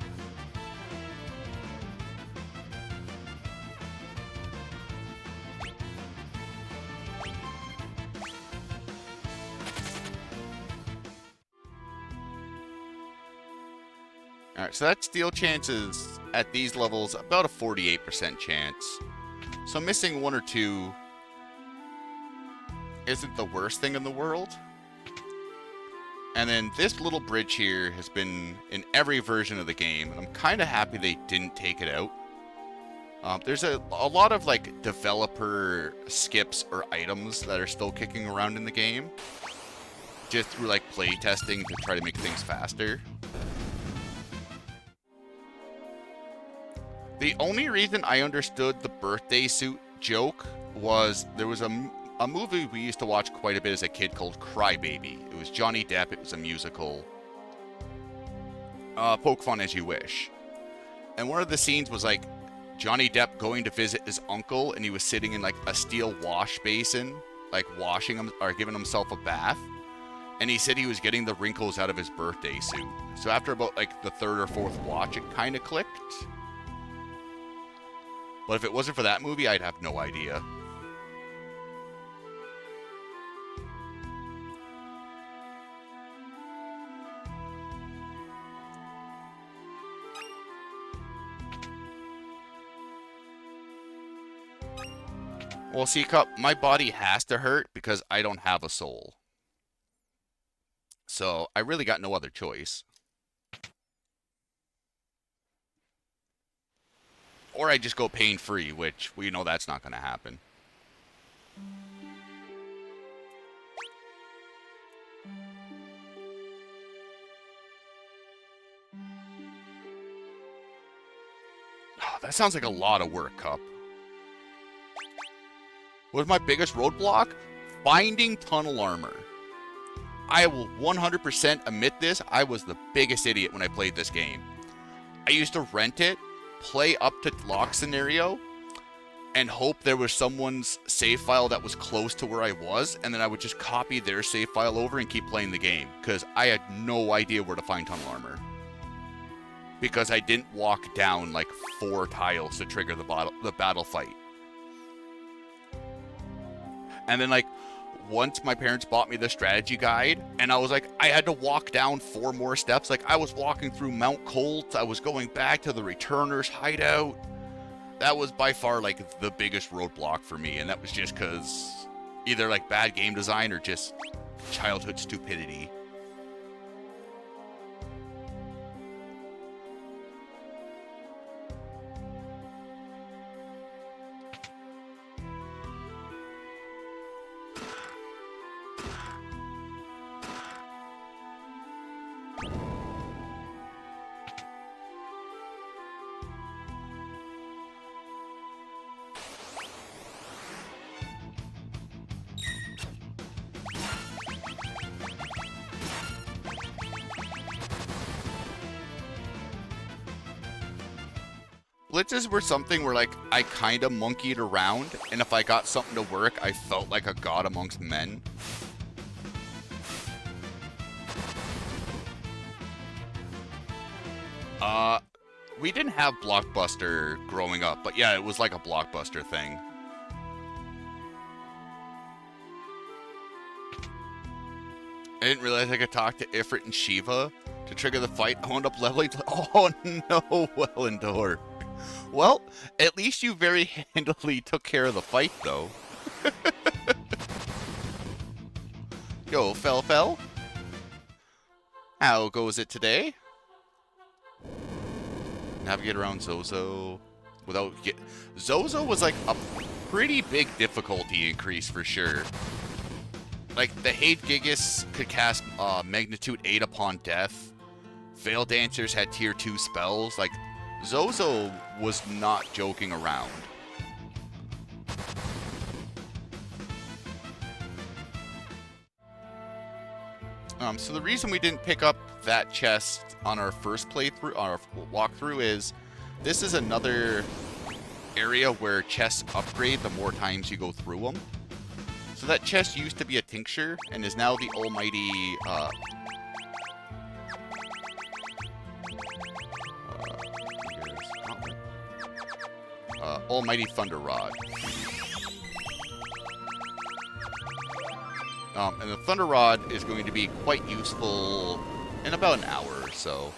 [SPEAKER 1] Alright, so that steal chance is, at these levels, about a 48% chance. So missing one or two isn't the worst thing in the world. And then this little bridge here has been in every version of the game, and I'm kind of happy they didn't take it out. There's a lot of like developer skips or items that are still kicking around in the game, just through like play testing to try to make things faster. The only reason I understood the birthday suit joke was there was a movie we used to watch quite a bit as a kid called Crybaby. It was Johnny Depp. It was a musical. Poke fun as you wish. And one of the scenes was like Johnny Depp going to visit his uncle, and he was sitting in like a steel wash basin, like washing him or giving himself a bath. And he said he was getting the wrinkles out of his birthday suit. So after about like the third or fourth watch, it kind of clicked. But if it wasn't for that movie, I'd have no idea. Well, see, Cup, my body has to hurt because I don't have a soul. So I really got no other choice. Or I just go pain-free, which we know that's not going to happen. Oh, that sounds like a lot of work, Cup. What was my biggest roadblock? Finding tunnel armor. I will 100% admit this. I was the biggest idiot when I played this game. I used to rent it, play up to lock scenario, and hope there was someone's save file that was close to where I was, and then I would just copy their save file over and keep playing the game, because I had no idea where to find tunnel armor. Because I didn't walk down like 4 tiles to trigger the battle fight. And then like, once my parents bought me the strategy guide, and I was like, I had to walk down 4 more steps. Like, I was walking through Mount Colt, I was going back to the Returners hideout. That was by far like the biggest roadblock for me, and that was just because either like bad game design or just childhood stupidity. Blitzes were something where like I kind of monkeyed around, and if I got something to work, I felt like a god amongst men. We didn't have Blockbuster growing up, but yeah, it was like a Blockbuster thing. I didn't realize I could talk to Ifrit and Shiva to trigger the fight. I wound up leveling to... Oh no, Wellendor. Well, at least you very handily took care of the fight, though. Yo, Fel. How goes it today? Navigate around Zozo without get... Zozo was like a pretty big difficulty increase for sure. Like, the Hate Gigas could cast Magnitude 8 upon death. Veil Dancers had Tier 2 spells. Like, Zozo was not joking around. So the reason we didn't pick up that chest on our first playthrough, our walkthrough, is this is another area where chests upgrade the more times you go through them. So that chest used to be a tincture and is now the almighty Almighty Thunder Rod. And the Thunder Rod is going to be quite useful in about an hour or so.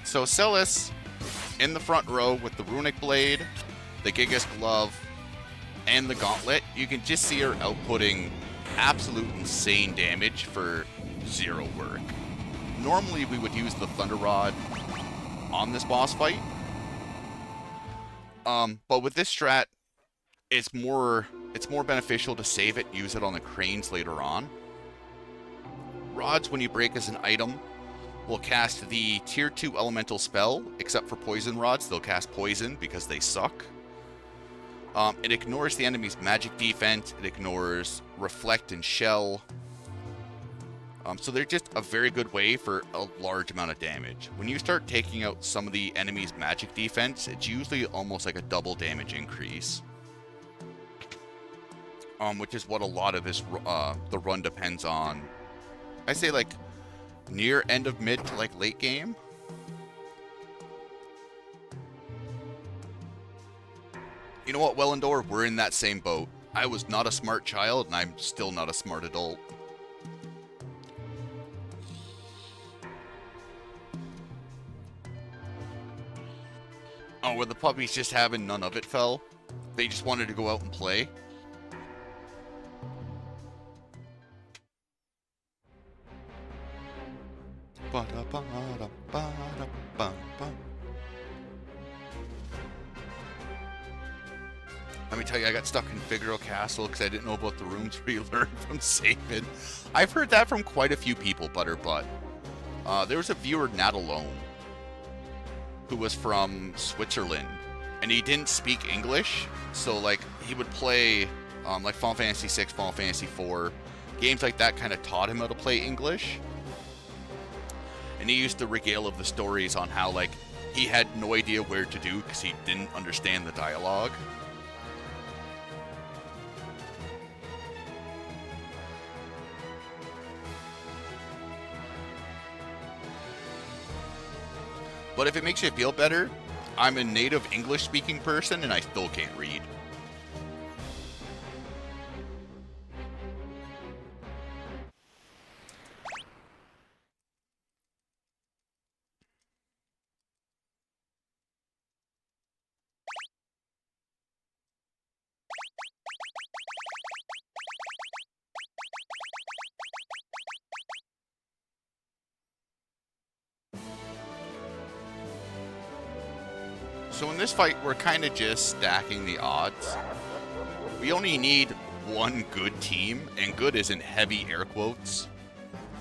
[SPEAKER 1] So Celis in the front row with the Runic Blade, the Gigas Glove, and the Gauntlet. You can just see her outputting absolute insane damage for 0 work. Normally we would use the Thunder Rod on this boss fight. But with this strat, it's more beneficial to save it, use it on the cranes later on. Rods, when you break as an item, will cast the tier 2 elemental spell, except for poison rods. They'll cast poison because they suck. It ignores the enemy's magic defense. It ignores reflect and shell. So they're just a very good way for a large amount of damage. When you start taking out some of the enemy's magic defense, it's usually almost like a double damage increase. Which is what a lot of this the run depends on. I say like near end of mid to like late game. You know what, Wellendor? We're in that same boat. I was not a smart child, and I'm still not a smart adult. Oh, were the puppies just having none of it, Fel? They just wanted to go out and play? Let me tell you, I got stuck in Figaro Castle because I didn't know about the rooms where you learn from saving. I've heard that from quite a few people, Butterbutt. There was a viewer, Nat Alone, who was from Switzerland, and he didn't speak English, so like he would play like Final Fantasy VI, Final Fantasy IV, games like that kind of taught him how to play English. And he used to regale of the stories on how like he had no idea where to do because he didn't understand the dialogue. But if it makes you feel better, I'm a native English-speaking person and I still can't read. So in this fight, we're kind of just stacking the odds. We only need one good team, and good is in heavy air quotes.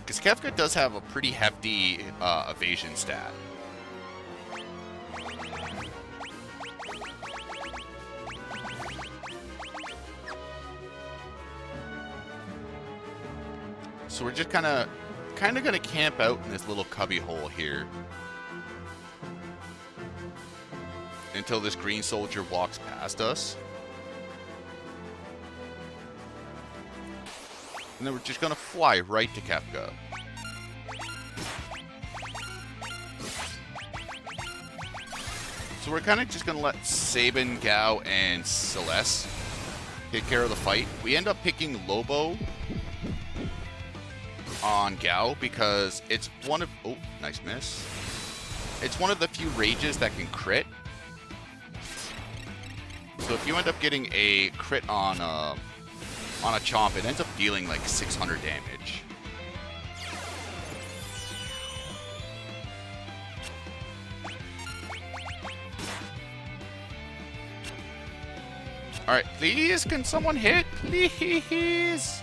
[SPEAKER 1] Because Kefka does have a pretty hefty evasion stat. So we're just kind of going to camp out in this little cubby hole here. Until this green soldier walks past us. And then we're just going to fly right to Kefka. So we're kind of just going to let Sabin, Gao, and Celeste take care of the fight. We end up picking Lobo on Gao because it's one of... Oh, nice miss. It's one of the few rages that can crit. So if you end up getting a crit on a chomp, it ends up dealing like 600 damage. Alright, please, can someone hit? Please!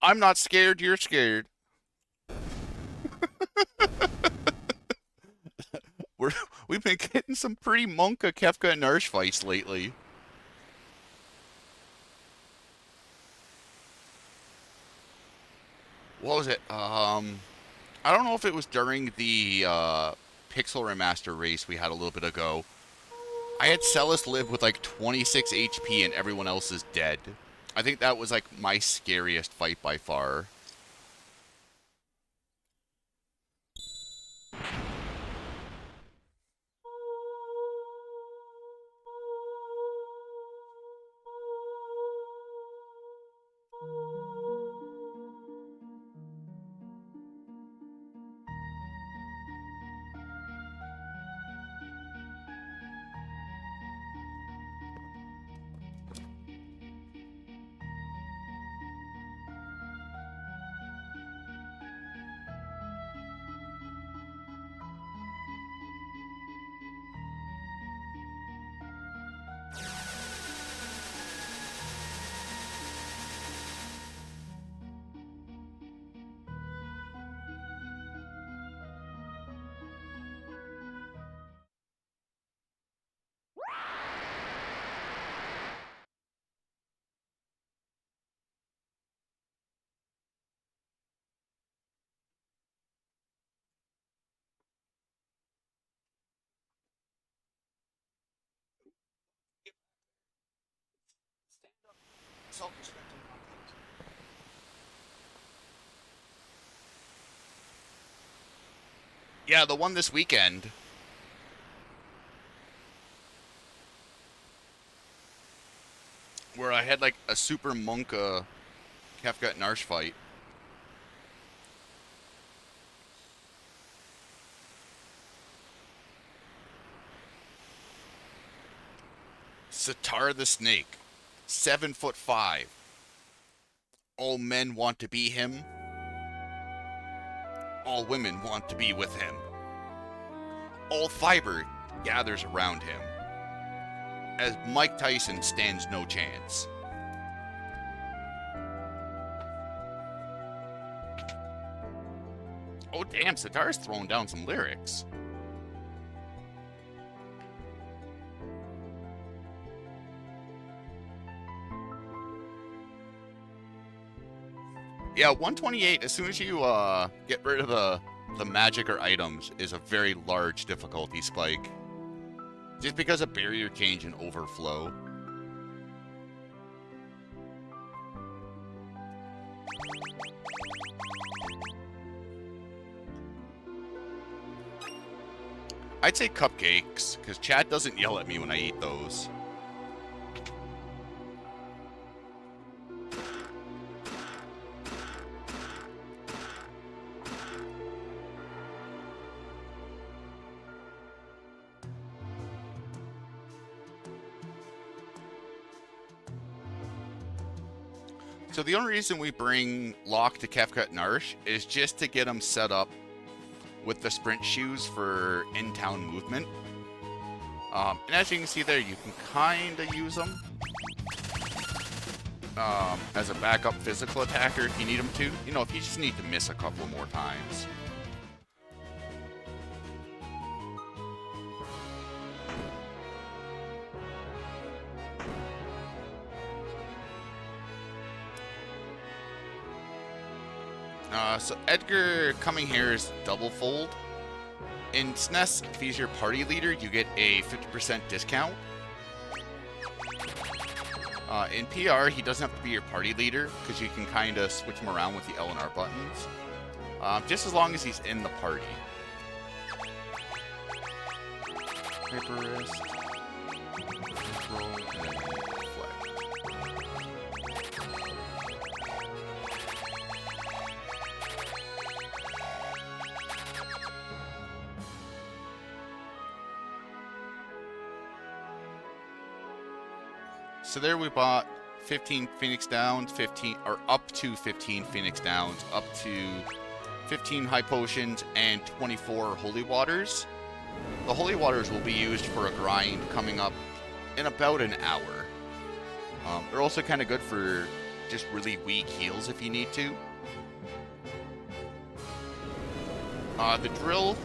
[SPEAKER 1] I'm not scared, you're scared. We've been getting some pretty Monka, Kefka, and Narsh fights lately. What was it? I don't know if it was during the Pixel Remaster race we had a little bit ago. I had Celis live with like 26 HP and everyone else is dead. I think that was like my scariest fight by far. Yeah, the one this weekend. Where I had like a super Monka Kefka and Narsh fight. Sitar the Snake, 7'5". All men want to be him. All women want to be with him. All fiber gathers around him. As Mike Tyson stands no chance. Oh damn, Sitar's throwing down some lyrics. Yeah, 128, as soon as you get rid of the magic or items, is a very large difficulty spike. Just because of barrier change and overflow. I'd say cupcakes, because Chad doesn't yell at me when I eat those. So the only reason we bring Locke to Kefka Narsh is just to get him set up with the sprint shoes for in-town movement. And as you can see there, you can kind of use them as a backup physical attacker if you need them to. You know, if you just need to miss a couple more times. So Edgar coming here is double fold. In SNES, if he's your party leader, you get a 50% discount. In PR, he doesn't have to be your party leader, because you can kind of switch him around with the L and R buttons. Just as long as he's in the party. Paper wrist. Control, and then deflect. So there we bought 15 Phoenix Downs, 15 or up to 15 Phoenix Downs, up to 15 High Potions, and 24 Holy Waters. The Holy Waters will be used for a grind coming up in about an hour. They're also kind of good for just really weak heals if you need to. The Drill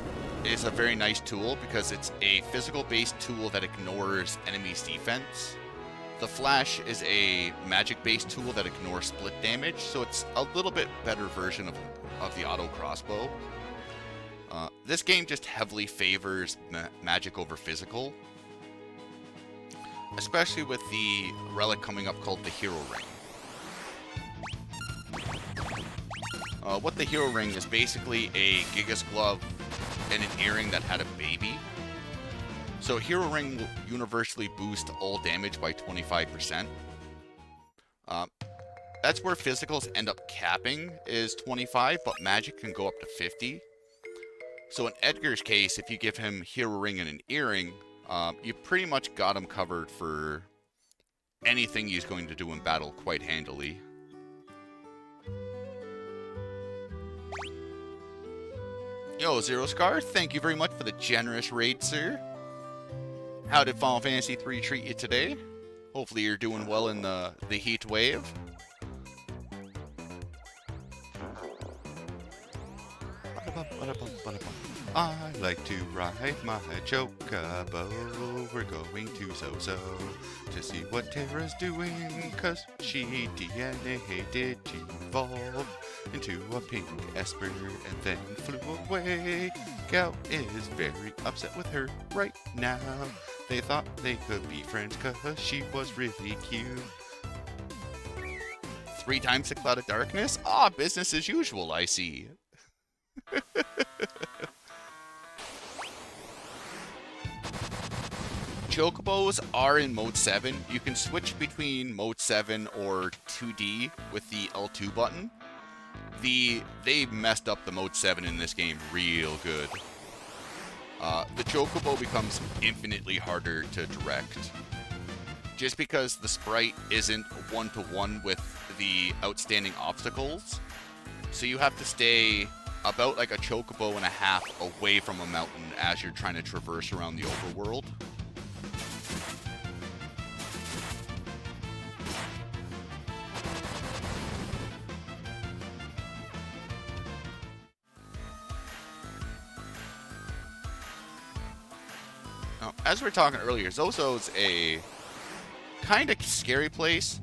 [SPEAKER 1] is a very nice tool because it's a physical-based tool that ignores enemies' defense. The Flash is a magic-based tool that ignores split damage, so it's a little bit better version of the auto crossbow. This game just heavily favors magic over physical, especially with the relic coming up called the Hero Ring. What the Hero Ring is basically a Gigas Glove and an earring that had a baby. So Hero Ring will universally boost all damage by 25%. That's where physicals end up capping is 25, but magic can go up to 50. So in Edgar's case, if you give him Hero Ring and an earring, you pretty much got him covered for anything he's going to do in battle quite handily. Yo, Zero Scar, thank you very much for the generous raid, sir. How did Final Fantasy III treat you today? Hopefully you're doing well in the heat wave. I like to ride my chocobo. We're going to Zozo to see what Terra's doing, cause she DNA-did evolve into a pink Esper and then flew away. Gal is very upset with her right now. They thought they could be friends cause she was really cute. 3 times the cloud of darkness? Ah, business as usual, I see. Chocobos are in Mode 7. You can switch between Mode 7 or 2D with the L2 button. They messed up the Mode 7 in this game real good. The Chocobo becomes infinitely harder to direct. Just because the sprite isn't one-to-one with the outstanding obstacles. So you have to stay about like a Chocobo and a half away from a mountain as you're trying to traverse around the overworld. Now, as we were talking earlier, Zozo's a kind of scary place.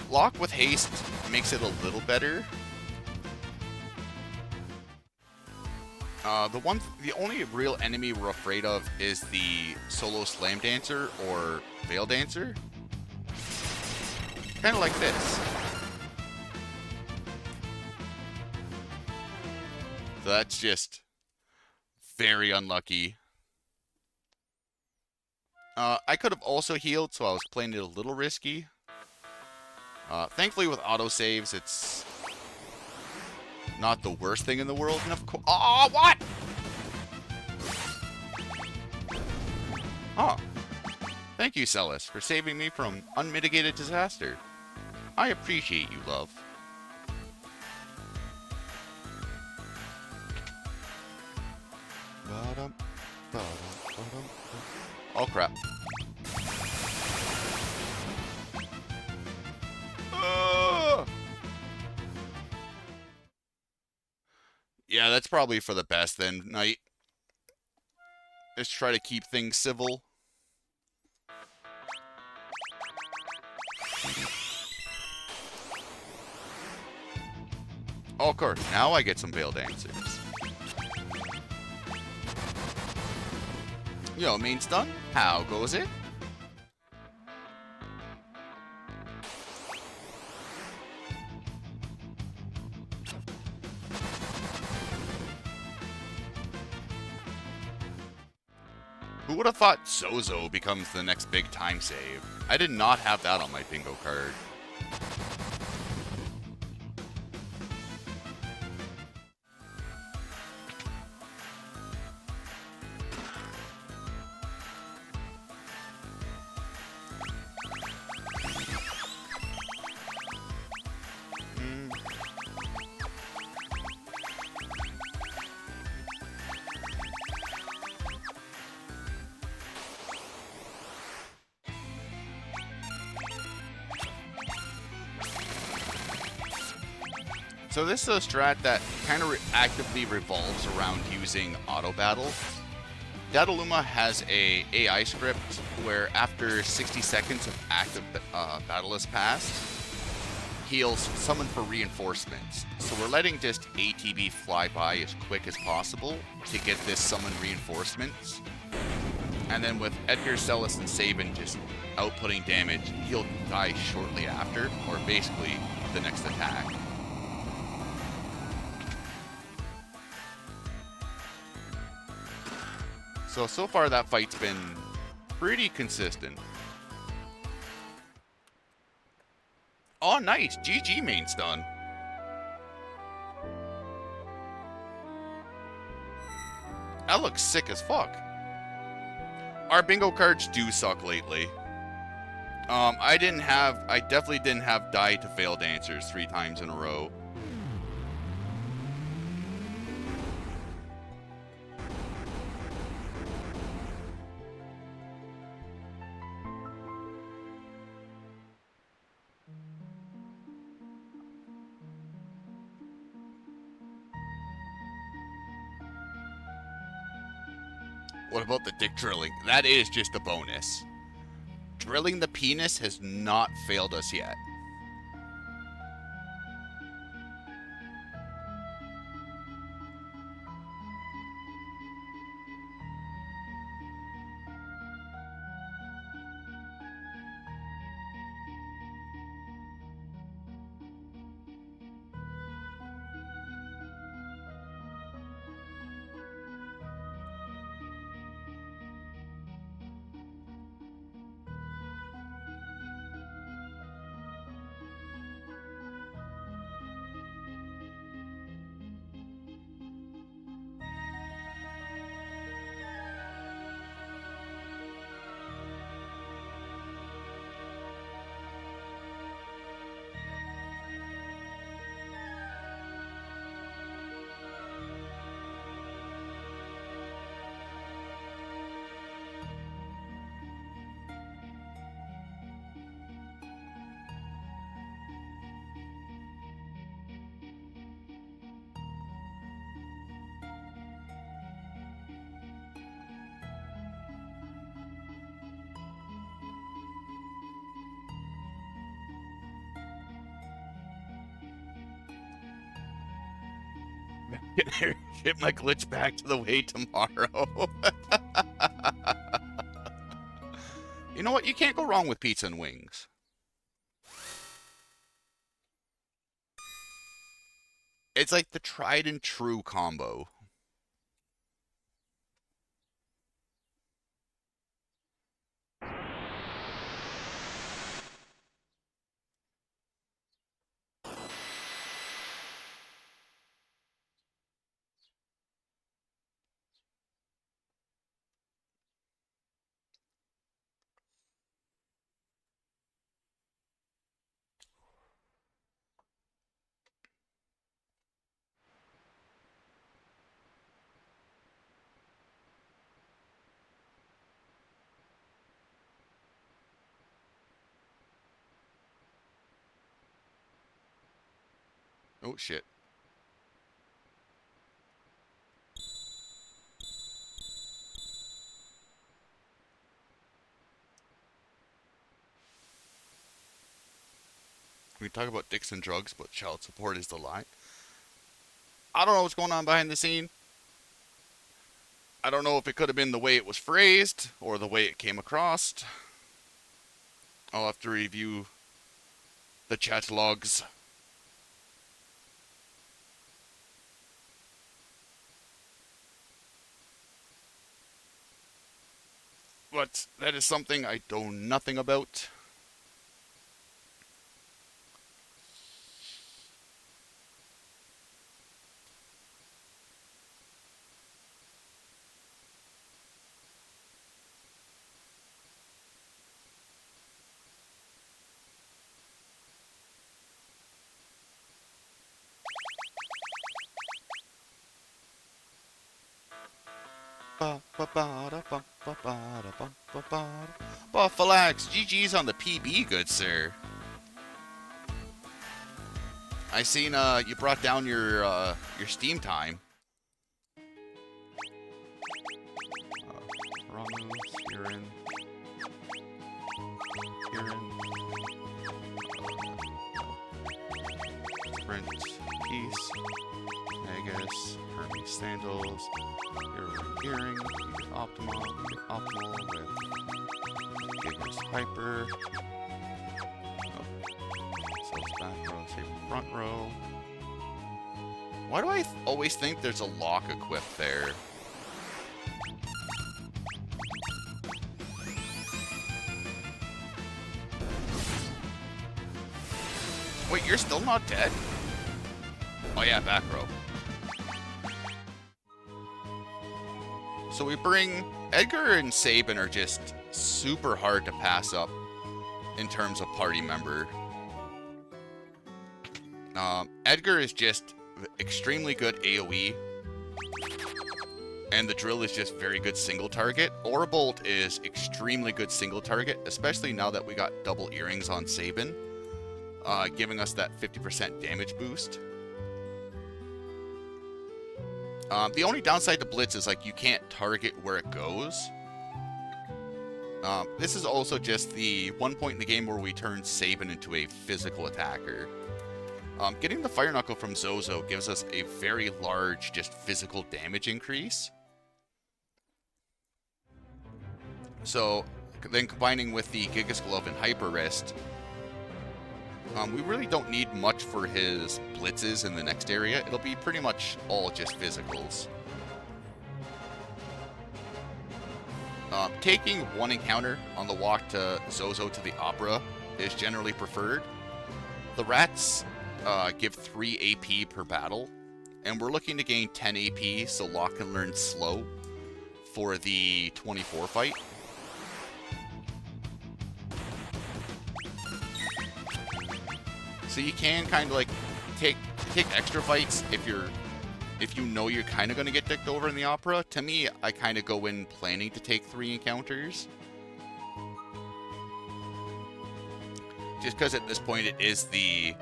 [SPEAKER 1] Lock with haste makes it a little better. The only real enemy we're afraid of is the solo slam dancer or veil dancer. Kind of like this. So that's just very unlucky. I could have also healed, so I was playing it a little risky. Thankfully with autosaves, it's not the worst thing in the world. And of course, oh, what? Oh, thank you, Celis, for saving me from unmitigated disaster. I appreciate you, love. Oh, crap. Yeah, that's probably for the best then, Knight. Let's try to keep things civil. Oh, of course. Now I get some veil dancers. Yo, main stun, how goes it? Who would have thought Zozo becomes the next big time save? I did not have that on my bingo card. So this is a strat that kind of actively revolves around using auto battle. Dataluma has a AI script where after 60 seconds of active battle has passed, he'll summon for reinforcements. So we're letting just ATB fly by as quick as possible to get this summon reinforcements. And then with Edgar, Celis, and Sabin just outputting damage, he'll die shortly after, or basically the next attack. So far that fight's been pretty consistent. Oh, nice. GG main's done. That looks sick as fuck. Our bingo cards do suck lately. I definitely didn't have die to failed answers 3 times in a row. What about the dick drilling? That is just a bonus. Drilling the penis has not failed us yet. Get my glitch back to the way tomorrow. You know what? You can't go wrong with pizza and wings. It's like the tried and true combo. Oh, shit. We talk about dicks and drugs, but child support is the lie. I don't know what's going on behind the scene. I don't know if it could have been the way it was phrased or the way it came across. I'll have to review the chat logs. But that is something I know nothing about. Buffalax, GG's on the PB, good sir. I seen you brought down your Steam time. Ramu, Siren, Sprint, Peace, Magus, Hermes Sandals, Earring, Optimal with Giggers Piper. Cells back row, save front row. Why do I always think there's a lock equipped there? you're still not dead? Oh yeah, back row. So we bring... Edgar and Sabin are just super hard to pass up in terms of party member. Edgar is just extremely good AoE. And the drill is just very good single target. Aurabolt is extremely good single target, especially now that we got double earrings on Sabin, giving us that 50% damage boost. The only downside to Blitz is like you can't target where it goes. This is also just the one point in the game where we turn Sabin into a physical attacker. Getting the Fire Knuckle from Zozo gives us a very large just physical damage increase. So then combining with the Gigas Glove and Hyper Wrist, we really don't need much for his blitzes in the next area. It'll be pretty much all just physicals. Taking one encounter on the walk to Zozo to the Opera is generally preferred. The rats give 3 AP per battle, and we're looking to gain 10 AP so Locke can learn slow for the 24 fight. So you can kind of like take extra fights if you know you're kind of going to get dicked over in the Opera. To me, I kind of go in planning to take 3 encounters. Just because at this point it is the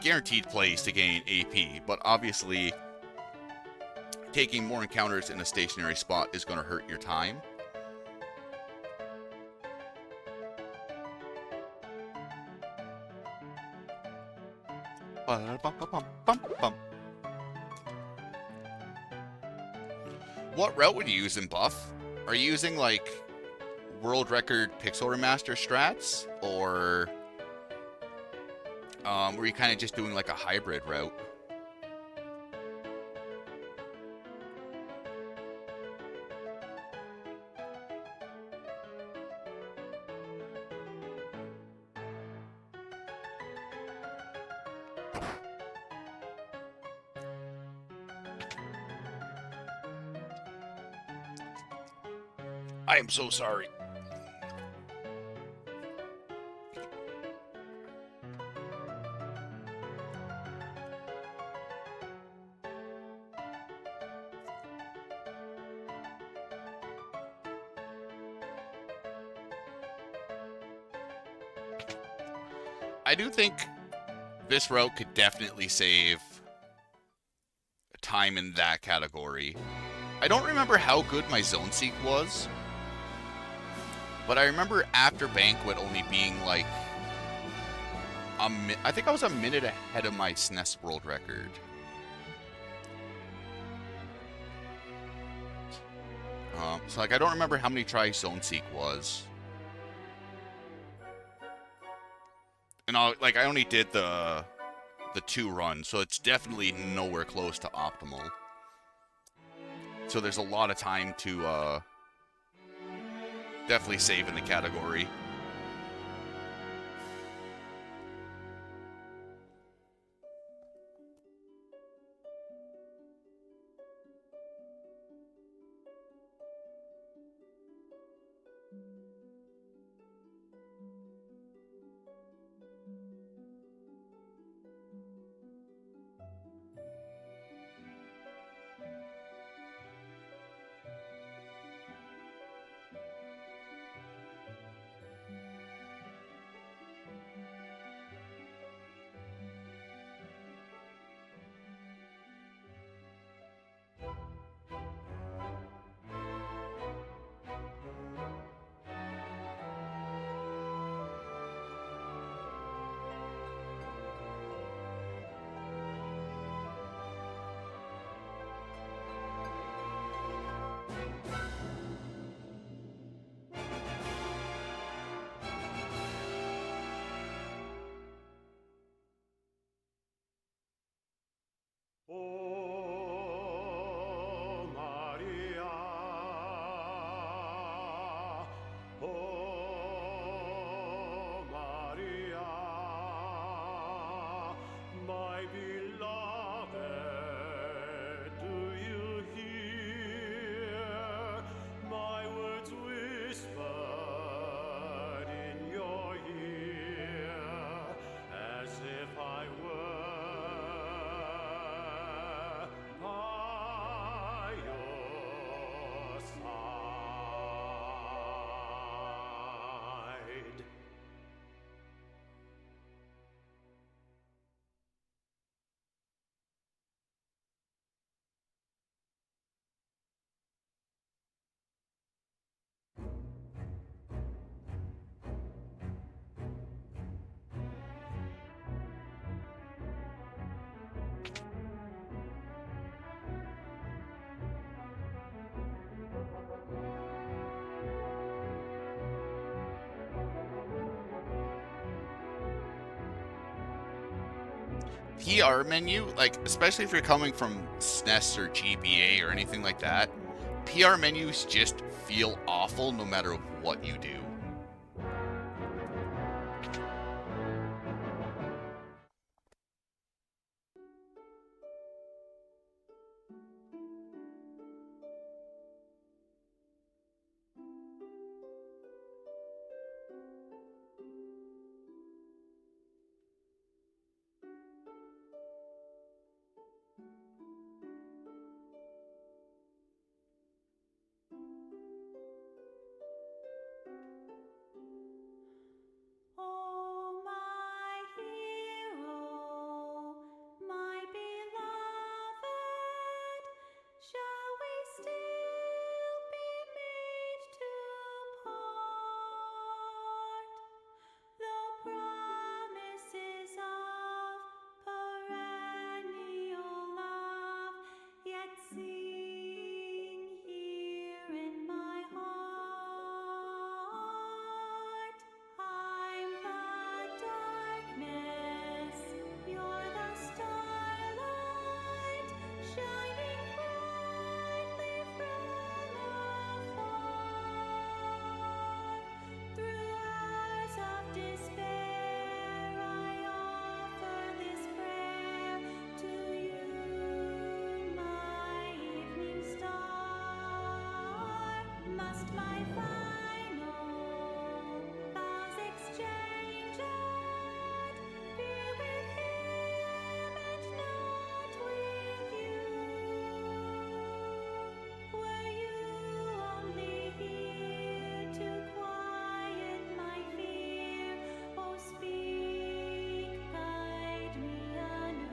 [SPEAKER 1] guaranteed place to gain AP, but obviously taking more encounters in a stationary spot is going to hurt your time. What route would you use in buff? Are you using like world record pixel remaster strats, or were you kind of just doing like a hybrid route? I am so sorry. I do think this route could definitely save time in that category. I don't remember how good my Zone Seek was, but I remember after Banquet only being like I think I was a minute ahead of my SNES world record. So like I don't remember how many tries Zone Seek was. And I only did the 2 runs, so it's definitely nowhere close to optimal. So there's a lot of time to definitely save in the category. PR menu, like, especially if you're coming from SNES or GBA or anything like that, PR menus just feel awful no matter what you do.
[SPEAKER 2] Oh, my hero, my beloved, shall we still be made to part? Though promises of perennial love yet sing here in my heart. I'm the darkness, you're the starlight, shining brightly from afar. Through hours of despair, I offer this prayer to you, my evening star. Must my final vows exchanged be with him and not with you? Were you only here to quiet my fear? Oh, speak, guide me anew.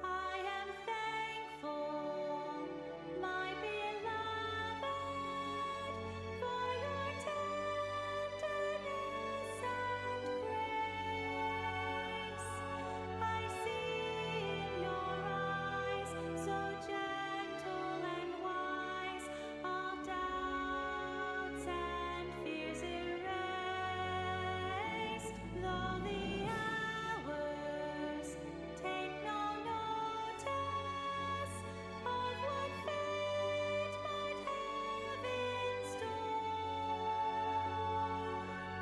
[SPEAKER 2] I am thankful, my beloved, for your tenderness and grace. I see in your eyes, so gentle and wise, all doubts and fears erased. Though the hours take no notice of what fate might have in store,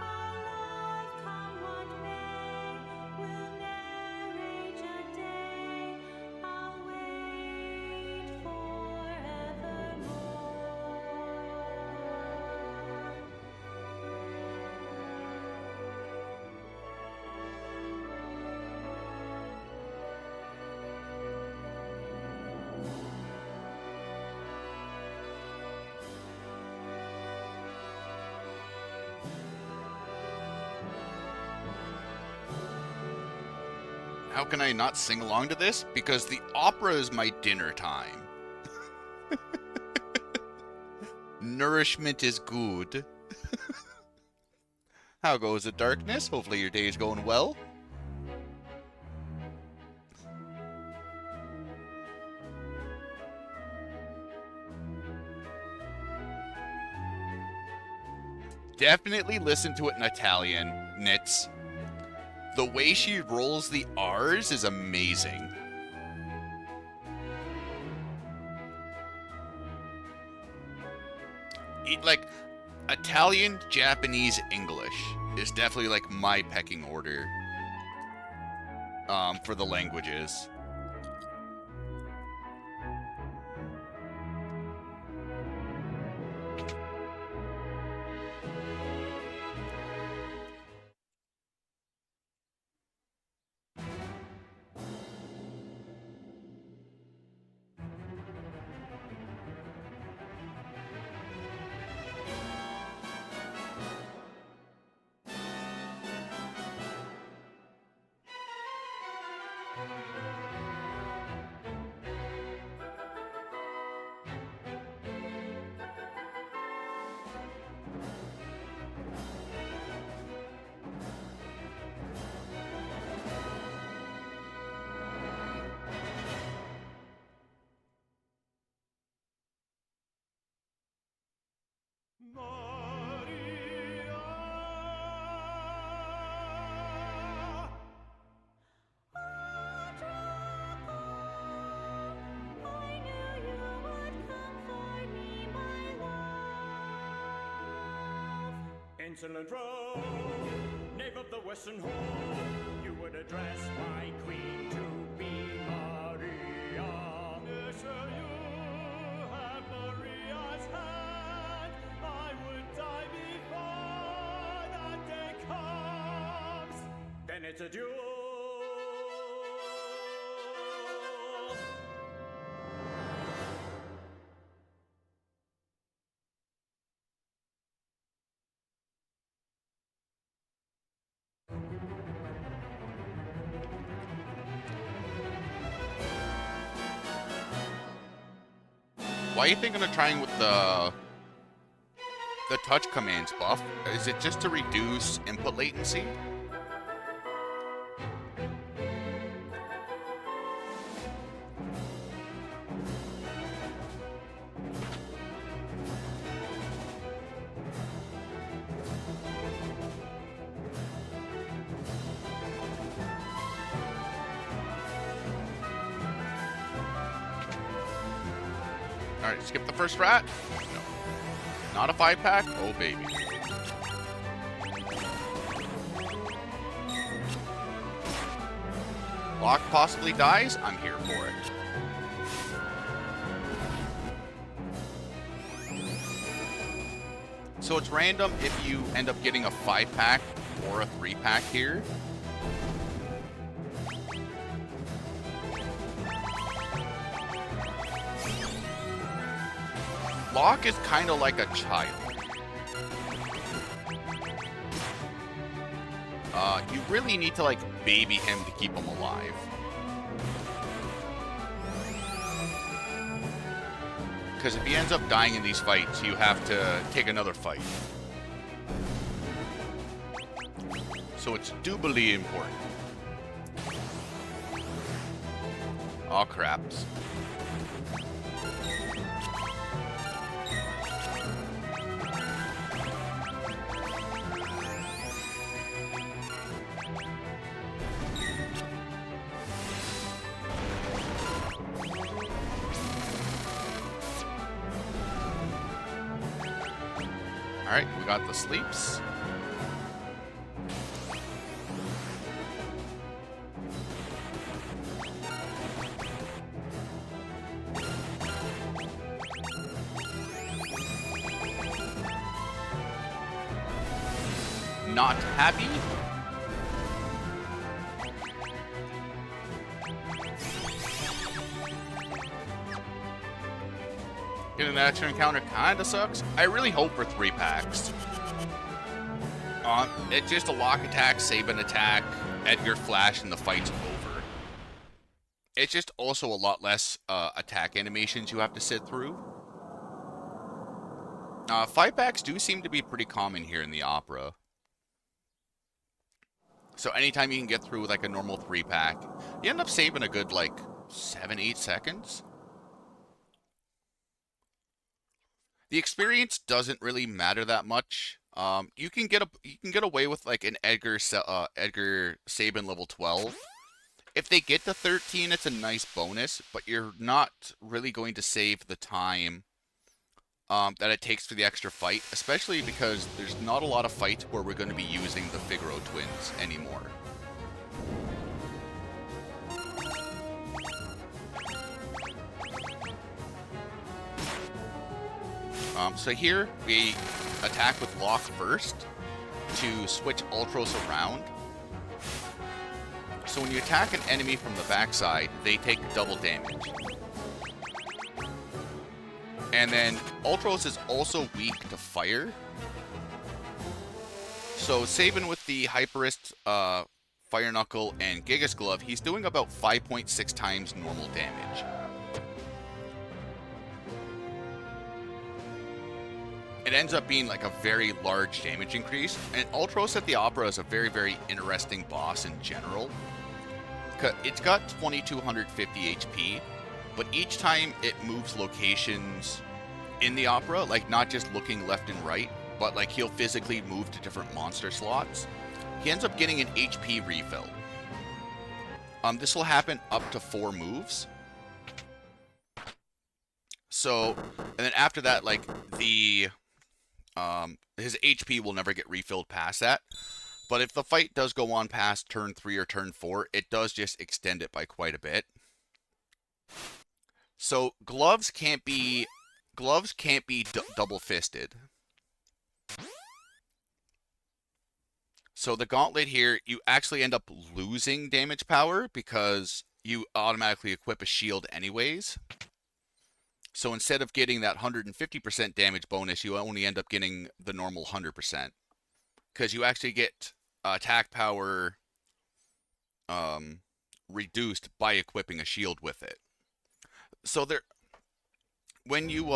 [SPEAKER 2] our love, come what may, will ne'er age a day. I'll wait forevermore.
[SPEAKER 1] How can I not sing along to this? Because the opera is my dinner time. Nourishment is good. How goes the darkness? Hopefully your day is going well. Definitely listen to it in Italian, Nits. The way she rolls the R's is amazing. Like, Italian, Japanese, English is definitely like my pecking order for the languages.
[SPEAKER 2] I knew you would come for me, my love.
[SPEAKER 3] Insolent rogue, knave of the western hall, you would address my queen to be Maria. Yes, sir, you have Maria's hand. I would die before that day comes. Then it's a duel.
[SPEAKER 1] Why are you thinking of trying with the touch commands buff? Is it just to reduce input latency? Alright, skip the first rat. No. Not a 5-pack? Oh, baby. Locke possibly dies? I'm here for it. So it's random if you end up getting a 5-pack or a 3-pack here. Locke is kind of like a child. You really need to, like, baby him to keep him alive. Because if he ends up dying in these fights, you have to take another fight. So it's doubly important. Aw, craps. Alright, we got the sleeps. Not happy. Getting an extra encounter kinda sucks. I really hope for 3-packs. It's just a Locke attack, Sabin attack, Edgar flash, and the fight's over. It's just also a lot less attack animations you have to sit through. 5-packs do seem to be pretty common here in the opera. So anytime you can get through like a normal 3-pack, you end up saving a good like 7-8 seconds. The experience doesn't really matter that much. You can get away with like an Edgar Sabin level 12. If they get to 13, it's a nice bonus, but you're not really going to save the time that it takes for the extra fight, especially because there's not a lot of fights where we're going to be using the Figaro twins anymore. So here, we attack with Locke first to switch Ultros around. So when you attack an enemy from the backside, they take double damage. And then Ultros is also weak to fire. So Sabin with the Hyperist Fire Knuckle, and Gigas Glove, he's doing about 5.6 times normal damage. It ends up being like a very large damage increase, and Ultros at the Opera is a very, very interesting boss in general. It's got 2250 HP, but each time it moves locations in the Opera, like not just looking left and right, but like he'll physically move to different monster slots, he ends up getting an HP refill. This will happen up to 4 moves. So, and then after that, like his HP will never get refilled past that. But if the fight does go on past turn 3 or turn 4, it does just extend it by quite a bit. So gloves can't be double-fisted. So the gauntlet here, you actually end up losing damage power because you automatically equip a shield anyways. So instead of getting that 150% damage bonus, you only end up getting the normal 100%. Because you actually get attack power reduced by equipping a shield with it. So there, when you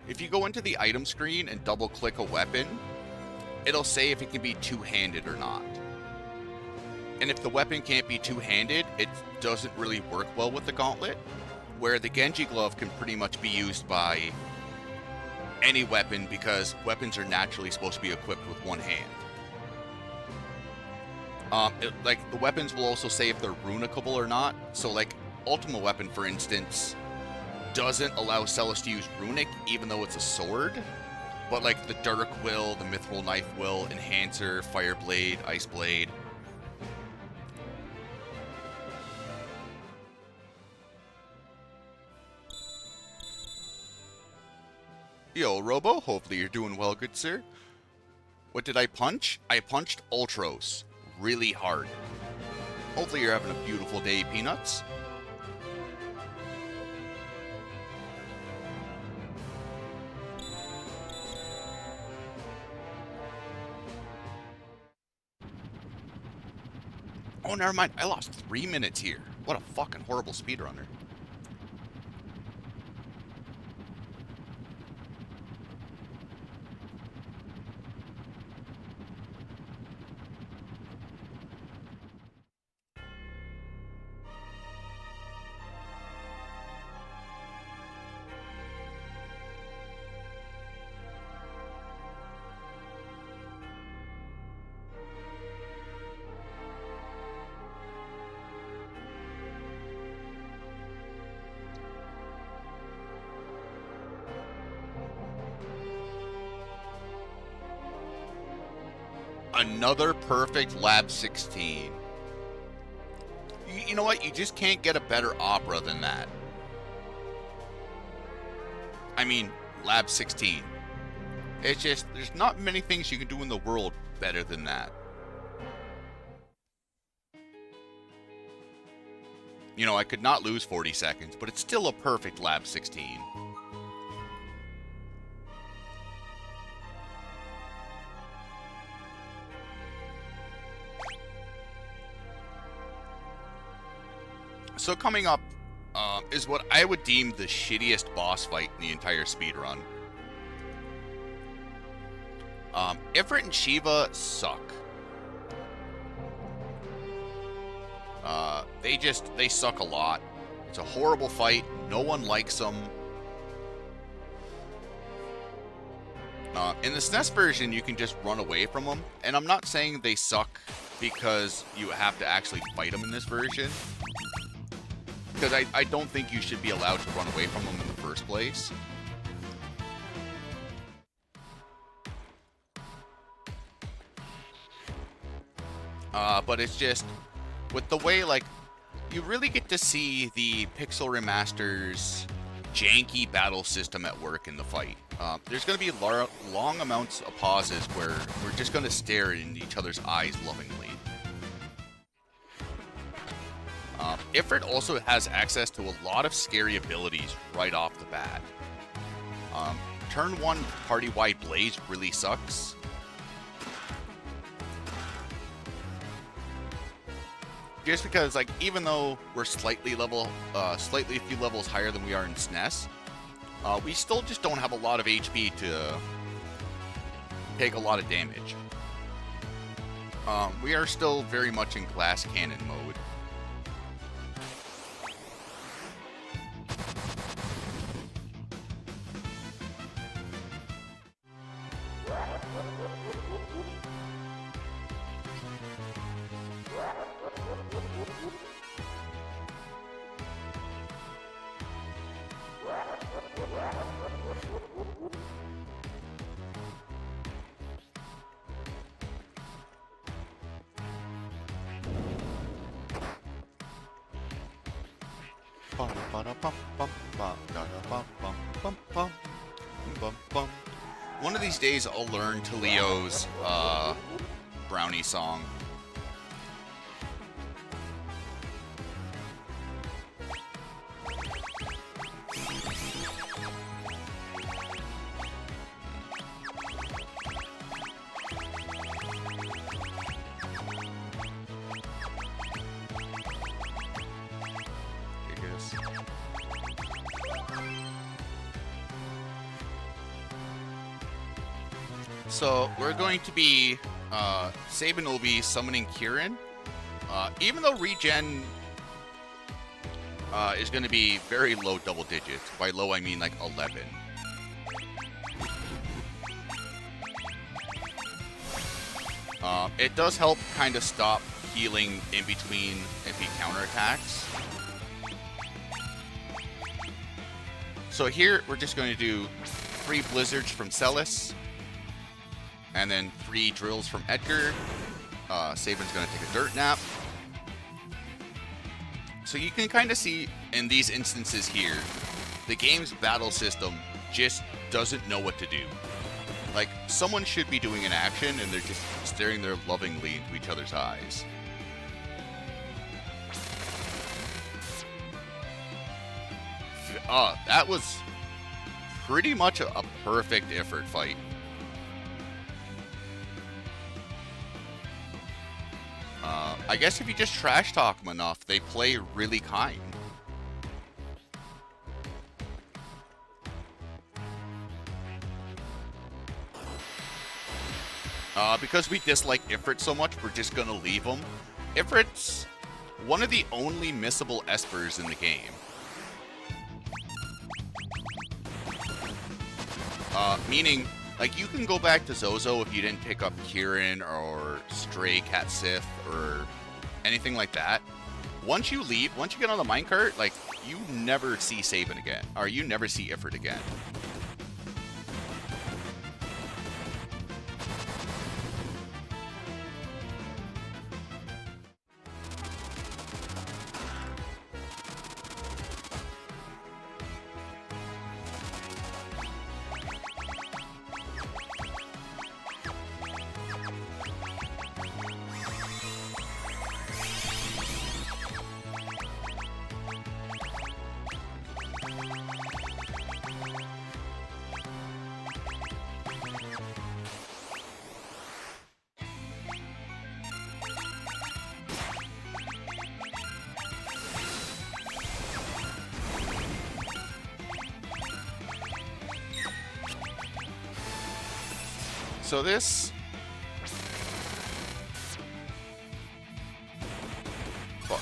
[SPEAKER 1] if you go into the item screen and double click a weapon, it'll say if it can be two-handed or not. And if the weapon can't be two-handed, it doesn't really work well with the gauntlet. Where the Genji glove can pretty much be used by any weapon because weapons are naturally supposed to be equipped with one hand. Like the weapons will also say if they're runicable or not. So like Ultima Weapon, for instance, doesn't allow Celes to use runic even though it's a sword. But like the Dirk will, the Mithril Knife will, Enhancer, Fire Blade, Ice Blade. Yo, Robo, hopefully you're doing well, good sir. What did I punch? I punched Ultros really hard. Hopefully you're having a beautiful day, Peanuts. Oh, never mind. I lost 3 minutes here. What a fucking horrible speedrunner. Another perfect Lab 16. You know what? You just can't get a better opera than that. I mean, Lab 16. It's just, there's not many things you can do in the world better than that. You know, I could not lose 40 seconds, but it's still a perfect Lab 16. So coming up is what I would deem the shittiest boss fight in the entire speedrun. Ifrit and Shiva suck. They suck a lot. It's a horrible fight. No one likes them. In the SNES version, you can just run away from them. And I'm not saying they suck because you have to actually fight them in this version. Because I don't think you should be allowed to run away from them in the first place. But it's just, with the way, like, you really get to see the Pixel Remaster's janky battle system at work in the fight. There's going to be long amounts of pauses where we're just going to stare in each other's eyes lovingly. Ifrit also has access to a lot of scary abilities right off the bat. Turn 1 party-wide blaze really sucks. just because, like, even though we're slightly a few levels higher than we are in SNES, we still just don't have a lot of HP to take a lot of damage. We are still very much in glass cannon mode. One of these days I'll learn to Leo's brownie song. So we're going to be, Sabin will be summoning Kieran. Even though regen is going to be very low double digits. By low, I mean like 11. It does help kind of stop healing in between if he counterattacks. So here, we're just going to do 3 Blizzards from Celis. And then 3 drills from Edgar. Sabin's going to take a dirt nap. So you can kind of see in these instances here, the game's battle system just doesn't know what to do. Like, someone should be doing an action and they're just staring there lovingly into each other's eyes. That was pretty much a perfect Ifrit fight. I guess if you just trash talk them enough, they play really kind. Because we dislike Ifrit so much, we're just gonna leave him. Ifrit's one of the only missable espers in the game. Meaning, like, you can go back to Zozo if you didn't pick up Kieran or Stray Cat Sith or anything like that. Once you leave, once you get on the minecart, like, you never see Sabin again. Or you never see Ifrit again. So this... Fuck.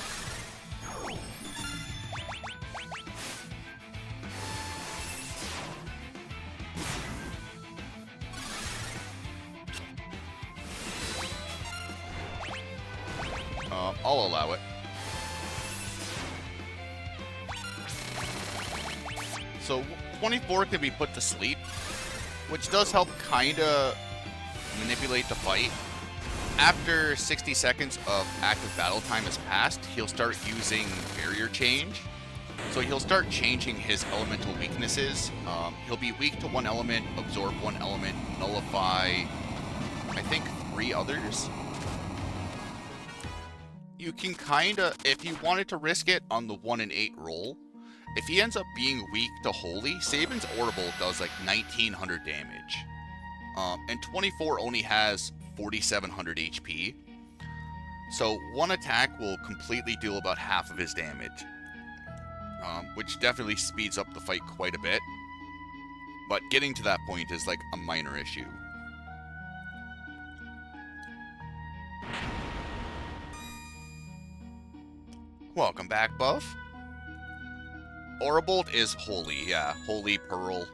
[SPEAKER 1] I'll allow it. So 24 can be put to sleep, which does help kinda manipulate the fight. After 60 seconds of active battle time has passed, he'll start using barrier change. So he'll start changing his elemental weaknesses. He'll be weak to one element, absorb one element, nullify, I think, 3 others. You can kinda, if you wanted to risk it on the 1 in 8 roll, if he ends up being weak to Holy, Sabin's Audible does like 1900 damage. And 24 only has 4700 HP. So one attack will completely deal about half of his damage, which definitely speeds up the fight quite a bit. But getting to that point is like a minor issue. Welcome back, Buff. Aurabolt is holy, yeah, holy pearl.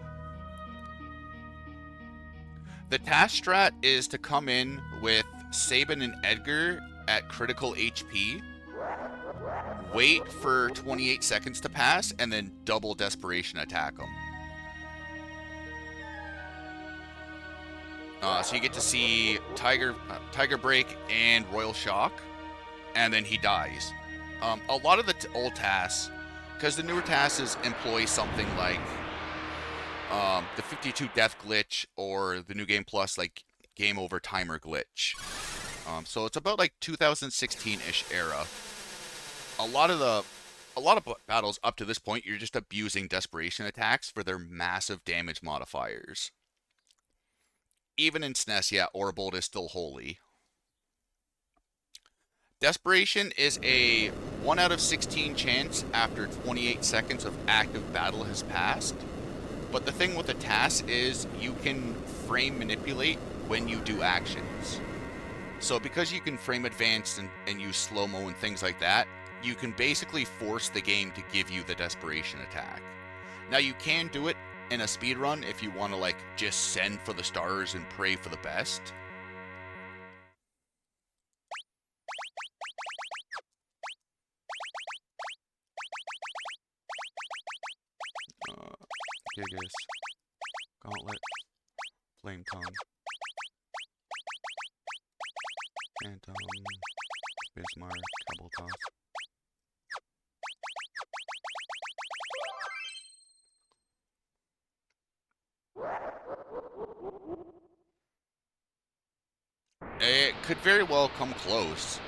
[SPEAKER 1] The task strat is to come in with Sabin and Edgar at critical HP, wait for 28 seconds to pass, and then double desperation attack them. So you get to see Tiger Break and Royal Shock, and then he dies. A lot of the old tasks, because the newer tasks employ something like the 52 death glitch or the new game plus like game over timer glitch. So it's about like 2016-ish era. A lot of battles up to this point, you're just abusing desperation attacks for their massive damage modifiers. Even in SNES, yeah, Aurabolt is still holy. Desperation is a 1 out of 16 chance after 28 seconds of active battle has passed. But the thing with the task is you can frame manipulate when you do actions. So because you can frame advance and use slow-mo and things like that, you can basically force the game to give you the desperation attack. Now you can do it in a speedrun if you want to like just send for the stars and pray for the best. Gigas, Gauntlet, Flame Tongue, Phantom, Bismarck, Double Toss. It could very well come close.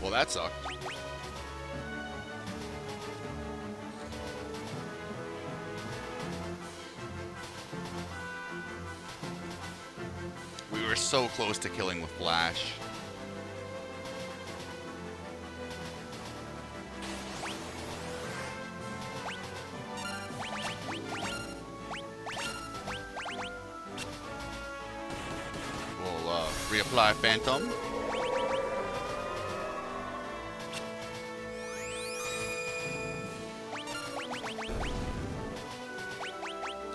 [SPEAKER 1] Well, that sucked. We were so close to killing with Flash. We'll reapply Phantom.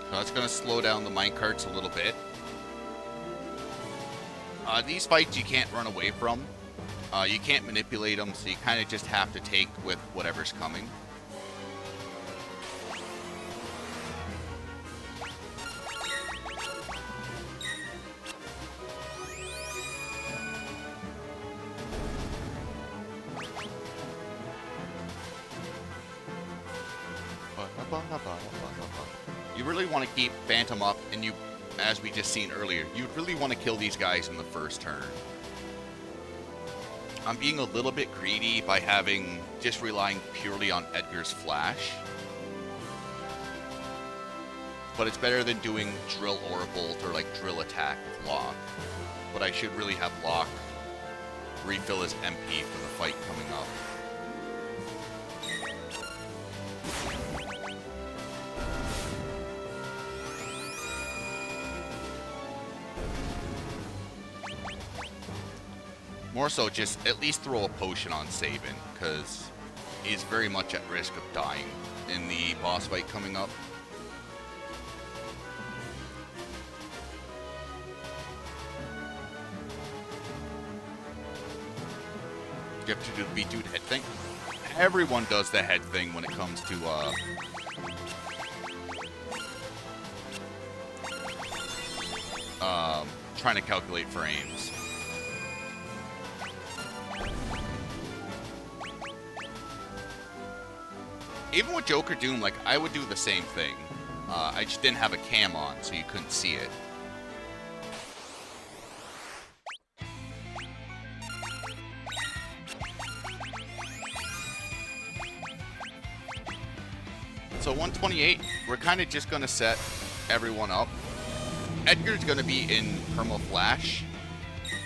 [SPEAKER 1] So that's going to slow down the minecarts a little bit. These fights you can't run away from. You can't manipulate them, so you kind of just have to take with whatever's coming. You really want to keep Phantom up, and you, as we just seen earlier, you'd really want to kill these guys in the first turn. I'm being a little bit greedy by just relying purely on Edgar's Flash. But it's better than doing Drill Aurabolt or like Drill Attack with Locke. But I should really have Locke refill his MP for the fight coming up. More so, just at least throw a potion on Sabin, because he's very much at risk of dying in the boss fight coming up. You have to do the beat dude head thing. Everyone does the head thing when it comes to trying to calculate frames. Even with Joker Doom, like, I would do the same thing. I just didn't have a cam on, so you couldn't see it. So 128, we're kind of just going to set everyone up. Edgar's going to be in Perma Flash.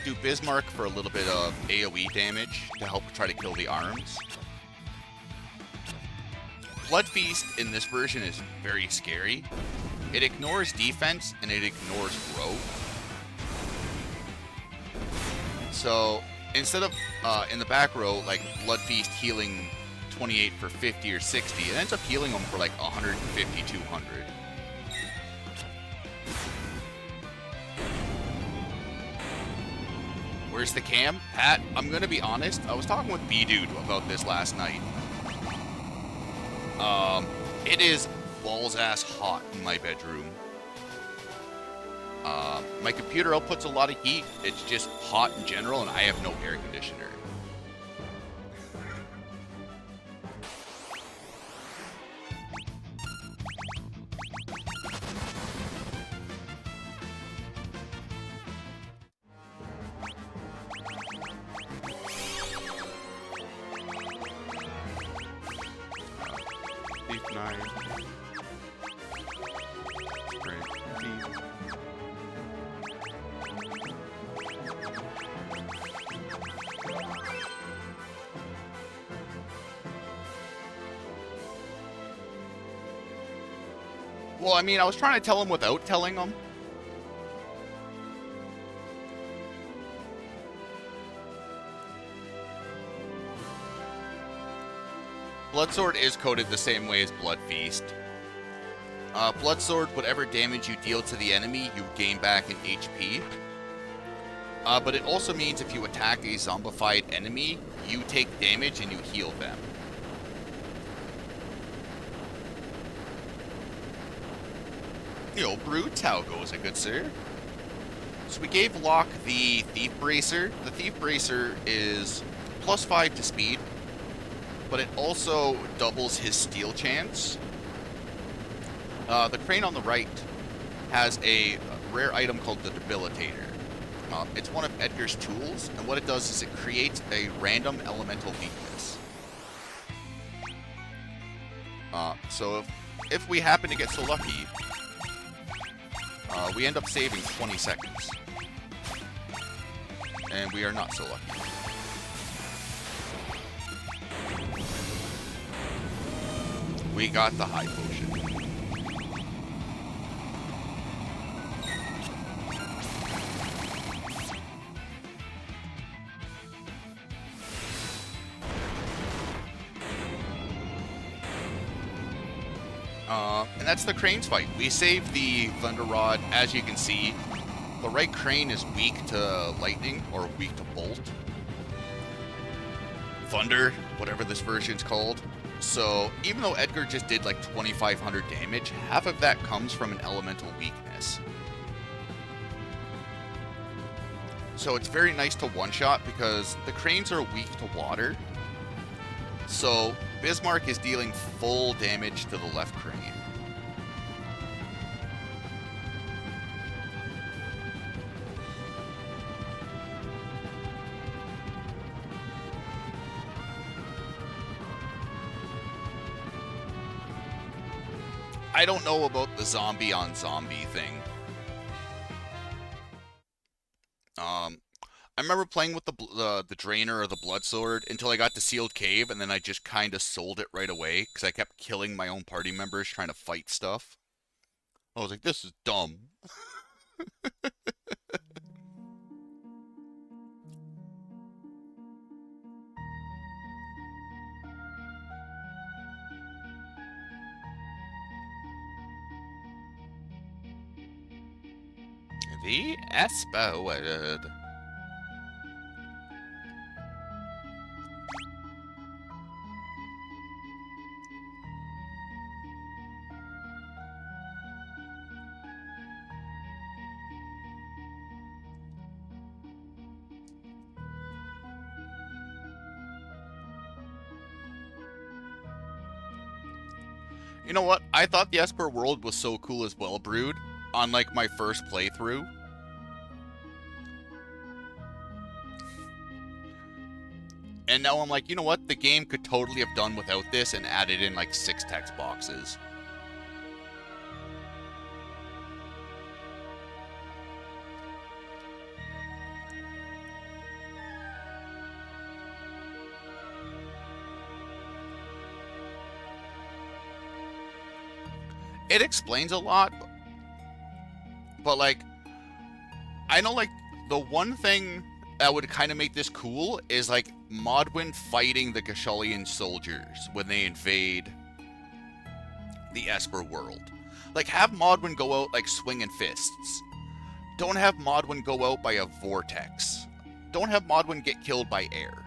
[SPEAKER 1] Do Bismarck for a little bit of AoE damage to help try to kill the arms. Blood Feast in this version is very scary. It ignores defense and it ignores growth. So instead of in the back row, like Blood Feast healing 28 for 50 or 60, it ends up healing them for like 150, 200. Where's the cam? Pat, I'm gonna be honest, I was talking with B-Dude about this last night. It is balls-ass hot in my bedroom. My computer outputs a lot of heat, it's just hot in general, and I have no air conditioner. Thief 9. Sprint. Thief. Well, I mean, I was trying to tell him without telling him. Bloodsword is coded the same way as Blood Feast. Bloodsword, whatever damage you deal to the enemy, you gain back in HP. But it also means if you attack a zombified enemy, you take damage and you heal them. Yo, Brutes, how goes it, good sir? So we gave Locke the Thief Bracer. The Thief Bracer is +5 to speed, but it also doubles his steal chance. The crane on the right has a rare item called the Debilitator. It's one of Edgar's tools, and what it does is it creates a random elemental weakness. So if we happen to get so lucky, we end up saving 20 seconds. And we are not so lucky. We got the high potion. And that's the cranes fight. We saved the Thunder Rod. As you can see, the right crane is weak to lightning, or weak to bolt. Thunder, whatever this version's called. So, even though Edgar just did like 2,500 damage, half of that comes from an elemental weakness. So it's very nice to one-shot because the cranes are weak to water. So, Bismarck is dealing full damage to the left crane. I don't know about the zombie on zombie thing. I remember playing with the Drainer or the Bloodsword until I got to Sealed Cave, and then I just kind of sold it right away because I kept killing my own party members trying to fight stuff. I was like, this is dumb. The Espoward. You know what? I thought the Esper world was so cool as well, Brood, on like my first playthrough. And now I'm like, you know what? The game could totally have done without this and added in like 6 text boxes. It explains a lot, but like, I know like the one thing that would kind of make this cool is like Modwin fighting the Gashalian soldiers when they invade the Esper world. Like, have Modwin go out like swinging fists. Don't have Modwin go out by a vortex. Don't have Modwin get killed by air.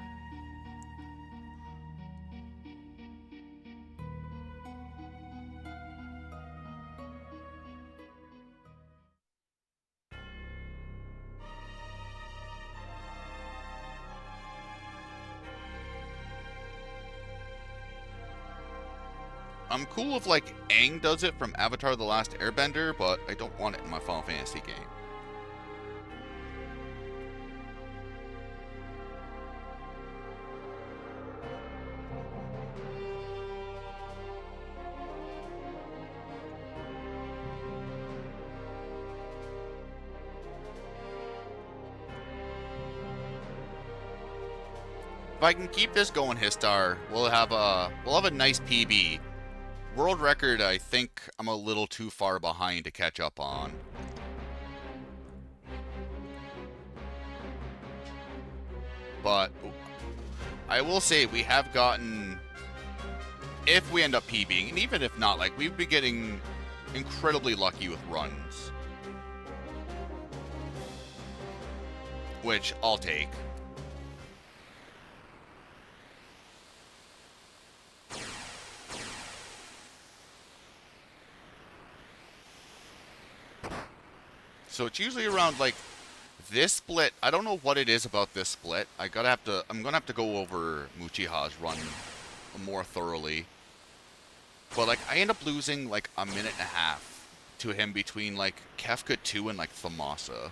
[SPEAKER 1] I'm cool if like Aang does it from Avatar: The Last Airbender, but I don't want it in my Final Fantasy game. If I can keep this going, Histar, we'll have a nice PB. World record, I think I'm a little too far behind to catch up on. But I will say we have gotten, if we end up PBing, and even if not, like, we've been getting incredibly lucky with runs. Which I'll take. So it's usually around like this split. I don't know what it is about this split. I'm gonna have to go over Muchiha's run more thoroughly. But like I end up losing like a minute and a half to him between like Kefka 2 and like Thamasa.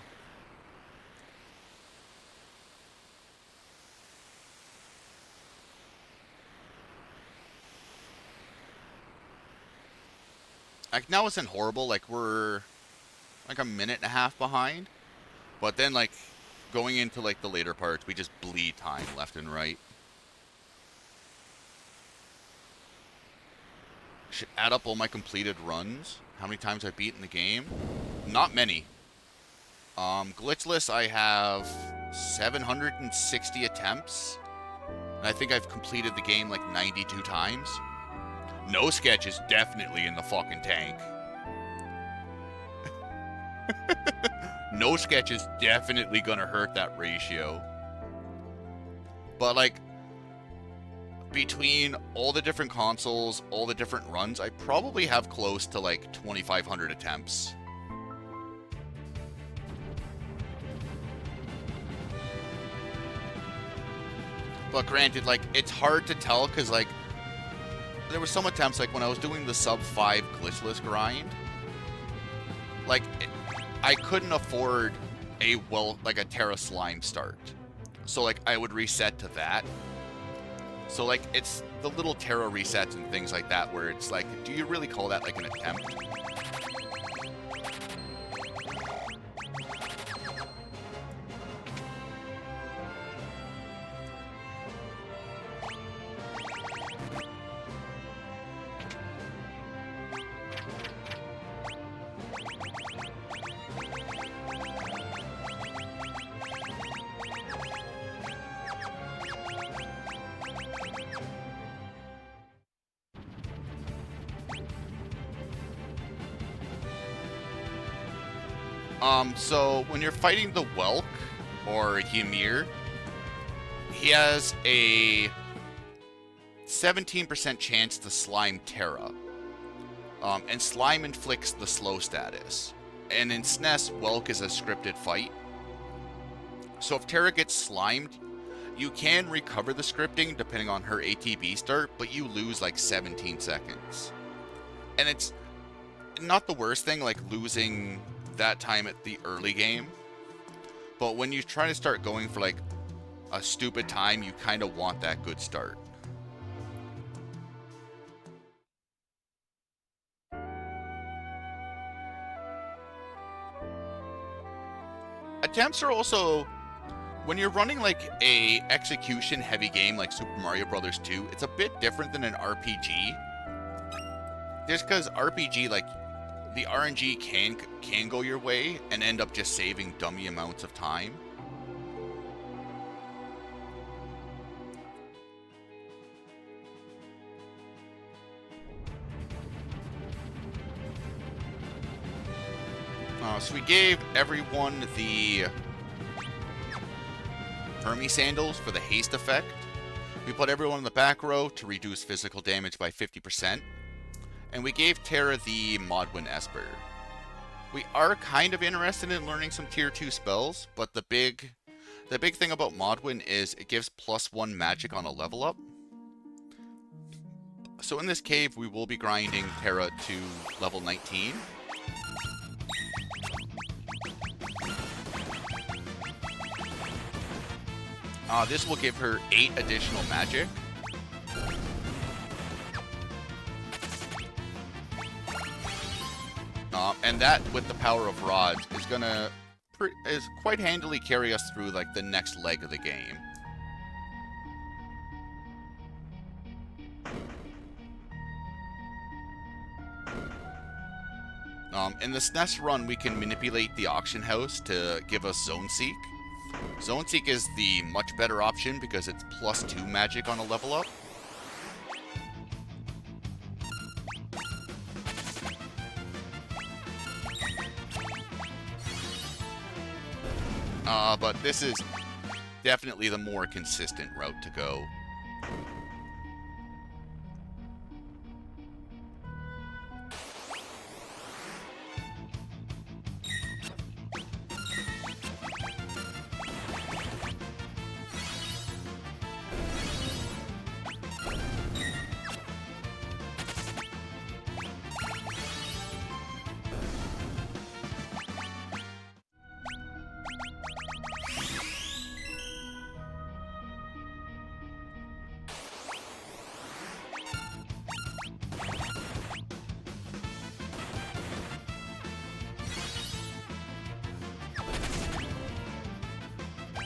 [SPEAKER 1] Like now isn't horrible. Like we're like a minute and a half behind, but then like going into like the later parts, we just bleed time left and right. Should add up all my completed runs. How many times I've beaten the game? Not many. Glitchless, I have 760 attempts, and I think I've completed the game like 92 times. No Sketch is definitely in the fucking tank. No Sketch is definitely gonna hurt that ratio. But like, between all the different consoles, all the different runs, I probably have close to like 2,500 attempts. But granted, like, it's hard to tell because like, there were some attempts like when I was doing the sub 5 glitchless grind, like, I couldn't afford a Terra Slime start. So like I would reset to that. So like it's the little Terra resets and things like that where it's like, do you really call that like an attempt? So when you're fighting the Welk or Ymir, he has a 17% chance to slime Terra. And slime inflicts the slow status. And in SNES, Welk is a scripted fight. So if Terra gets slimed, you can recover the scripting depending on her ATB start, but you lose like 17 seconds. And it's not the worst thing, like losing that time at the early game. But when you try to start going for like a stupid time, you kind of want that good start. Attempts are also, when you're running like a execution heavy game like Super Mario Bros. 2, it's a bit different than an RPG. Just because RPG, like, the RNG can go your way and end up just saving dummy amounts of time. So we gave everyone the Hermes sandals for the haste effect. We put everyone in the back row to reduce physical damage by 50%. And we gave Terra the Modwin Esper. We are kind of interested in learning some tier 2 spells, but the big thing about Modwin is it gives +1 magic on a level up. So in this cave, we will be grinding Terra to level 19. This will give her 8 additional magic. And that, with the power of rods, is quite handily carry us through like the next leg of the game. In the SNES run, we can manipulate the auction house to give us Zone Seek. Zone Seek is the much better option because it's +2 magic on a level up. But this is definitely the more consistent route to go.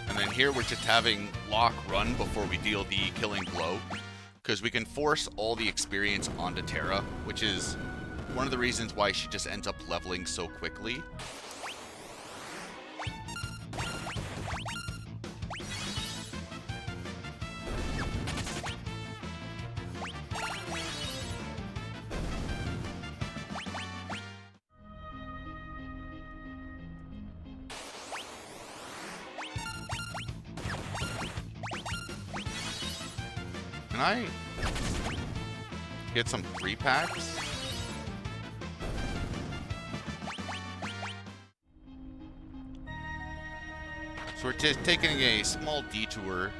[SPEAKER 1] And then here we're just having Locke run before we deal the killing blow, because we can force all the experience onto Terra, which is one of the reasons why she just ends up leveling so quickly. Can I get some free packs? So we're just taking a small detour.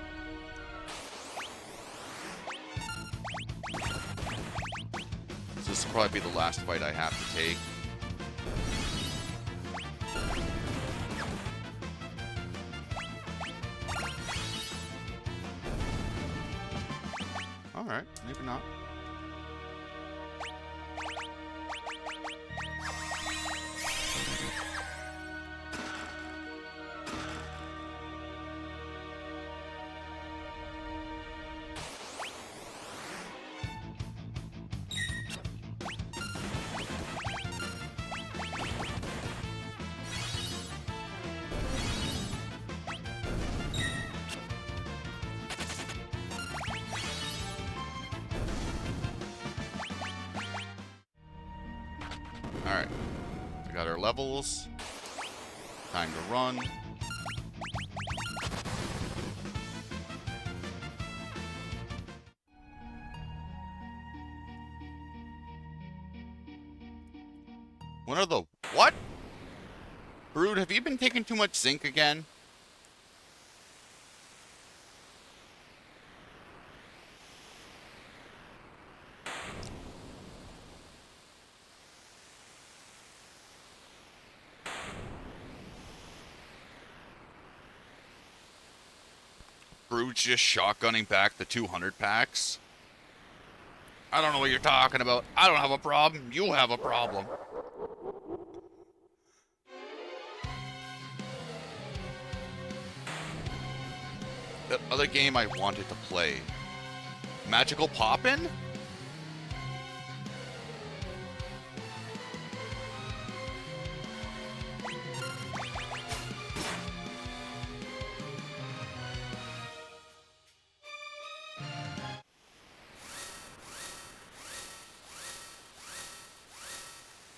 [SPEAKER 1] So this will probably be the last fight I have to take. Alright, maybe not. Alright. We got our levels. Time to run. One of the... What? Brood, have you been taking too much zinc again? Scrooge just shotgunning back the 200 packs. I don't know what you're talking about. I don't have a problem. You have a problem. The other game I wanted to play. Magical Poppin'?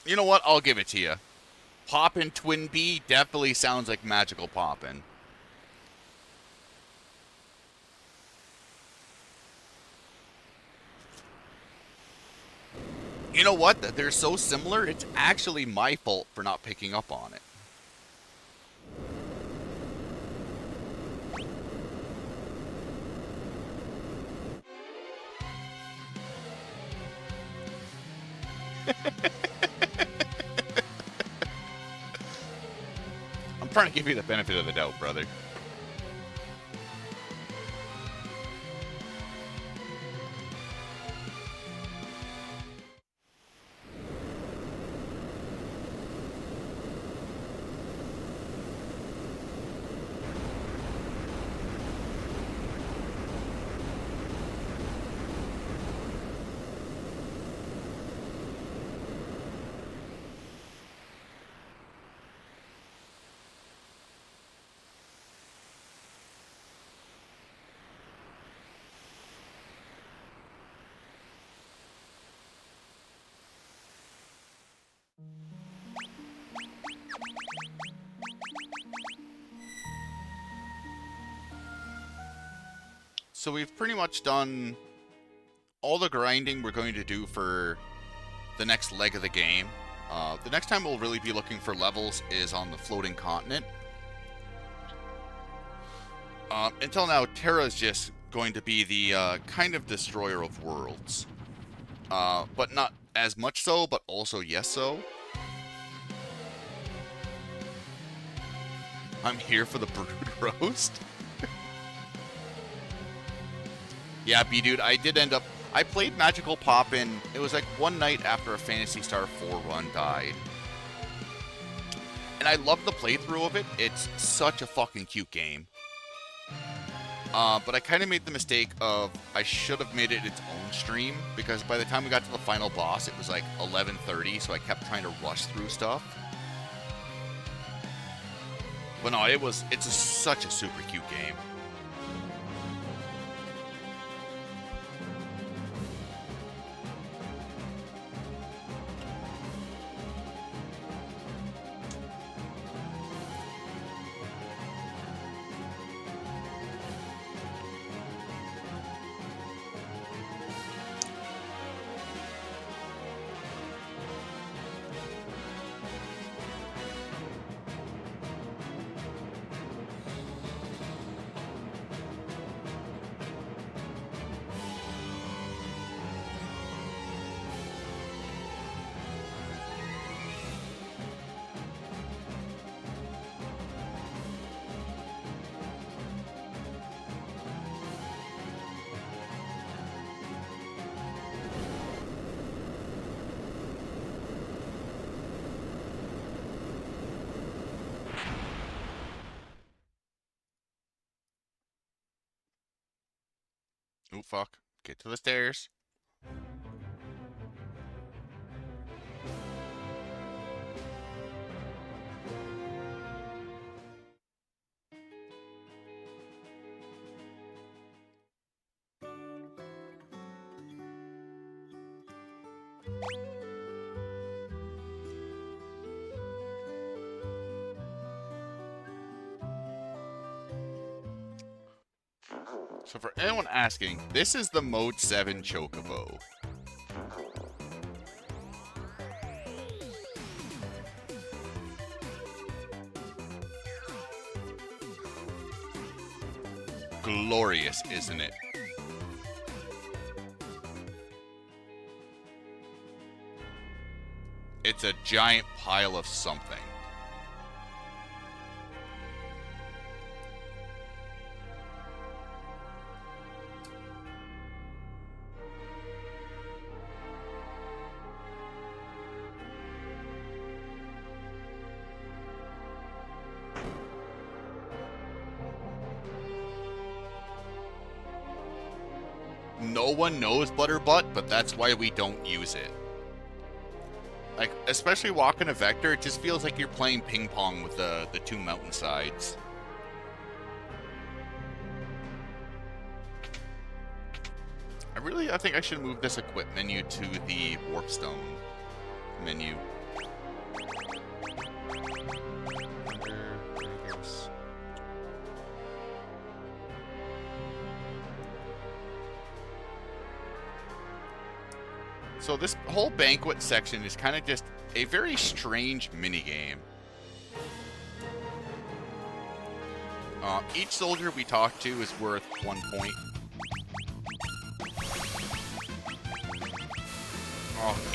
[SPEAKER 1] You know what? I'll give it to you. Poppin' Twin B definitely sounds like Magical Poppin'. You know what? They're so similar, it's actually my fault for not picking up on it. I'm trying to give you the benefit of the doubt, brother. So we've pretty much done all the grinding we're going to do for the next leg of the game. The next time we'll really be looking for levels is on the floating continent. Until now, Terra's just going to be the kind of destroyer of worlds. But not as much so, but also yes so. I'm here for the brood roast. Yeah, B-Dude, I did end up... I played Magical Poppin'. It was like one night after a Phantasy Star 4 run died. And I love the playthrough of it. It's such a fucking cute game. But I kind of made the mistake of... I should have made it its own stream. Because by the time we got to the final boss, it was like 11:30. So I kept trying to rush through stuff. But no, it's such a super cute game. Oh, fuck. Get to the stairs. So for anyone asking, this is the Mode 7 Chocobo. Glorious, isn't it? It's a giant pile of something. no one knows Butterbutt, but that's why we don't use it. Like, especially walking a vector, it just feels like you're playing ping pong with the two mountainsides. I think I should move this equip menu to the Warpstone menu. I guess. So this whole banquet section is kind of just a very strange minigame. Each soldier we talk to is worth 1 point.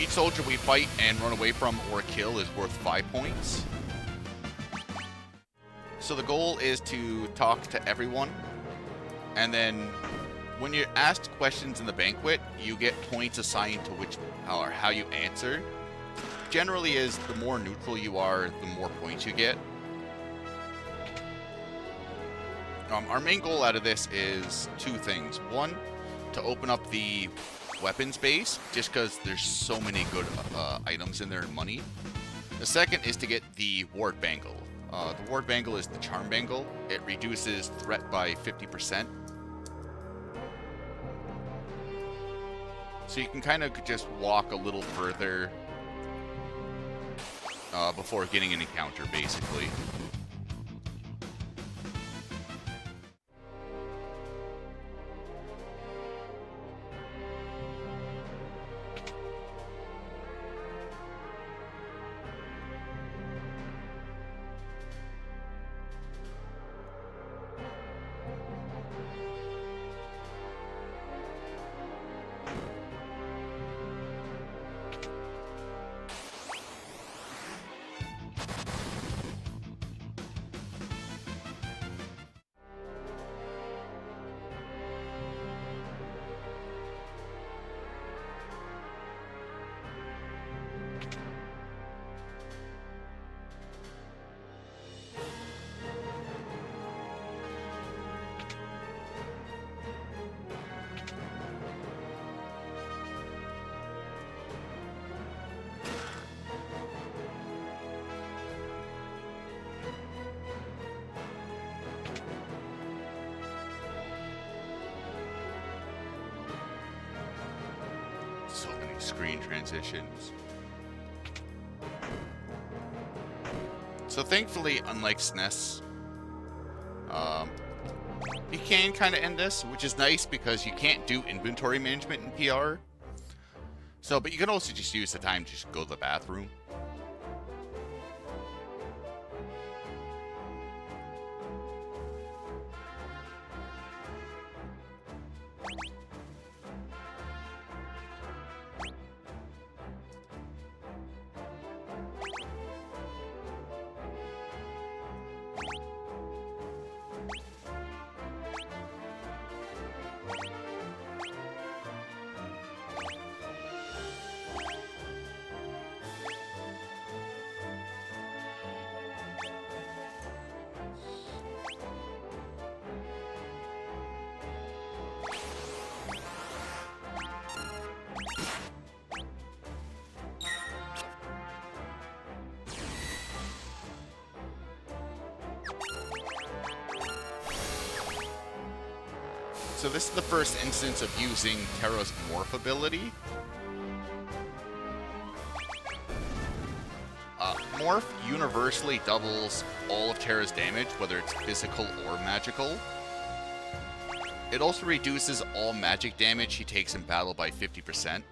[SPEAKER 1] Each soldier we fight and run away from or kill is worth 5 points. So the goal is to talk to everyone, and then when you're asked questions in the banquet, you get points assigned to which or how you answer. Generally is the more neutral you are, the more points you get. Our main goal out of this is two things. One, to open up the weapons base, just because there's so many good items in there and money. The second is to get the Ward Bangle. The Ward Bangle is the Charm Bangle. It reduces threat by 50%. So you can kind of just walk a little further before getting an encounter, basically. So many screen transitions. So thankfully, unlike SNES, you can kind of end this, which is nice because you can't do inventory management in PR. So, but you can also just use the time to just go to the bathroom. So this is the first instance of using Terra's Morph ability. Morph universally doubles all of Terra's damage, whether it's physical or magical. It also reduces all magic damage she takes in battle by 50%.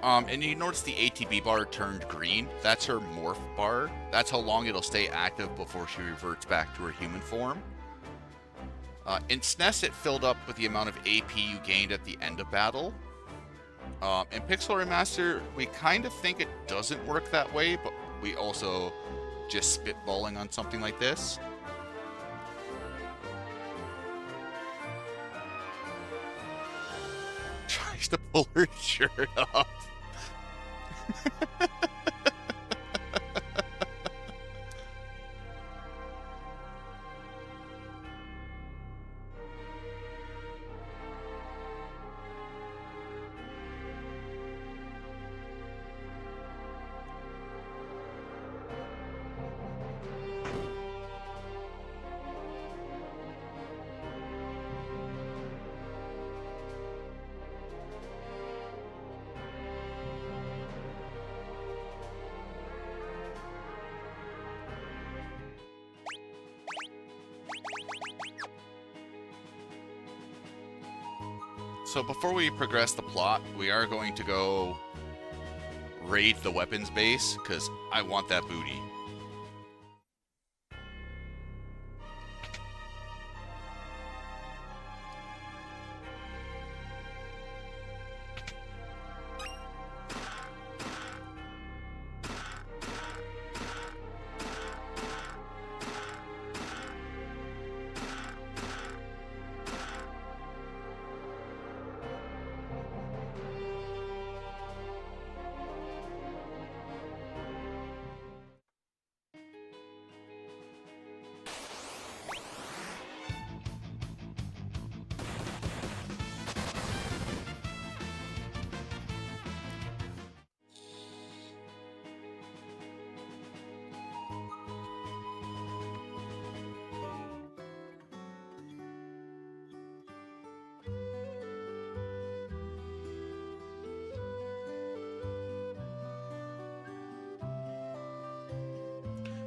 [SPEAKER 1] And you notice the ATB bar turned green. That's her Morph bar. That's how long it'll stay active before she reverts back to her human form. In SNES, it filled up with the amount of AP you gained at the end of battle. In Pixel Remaster, we kind of think it doesn't work that way, but we also just spitballing on something like this. Tries to pull her shirt off. So before we progress the plot, we are going to go raid the weapons base, because I want that booty.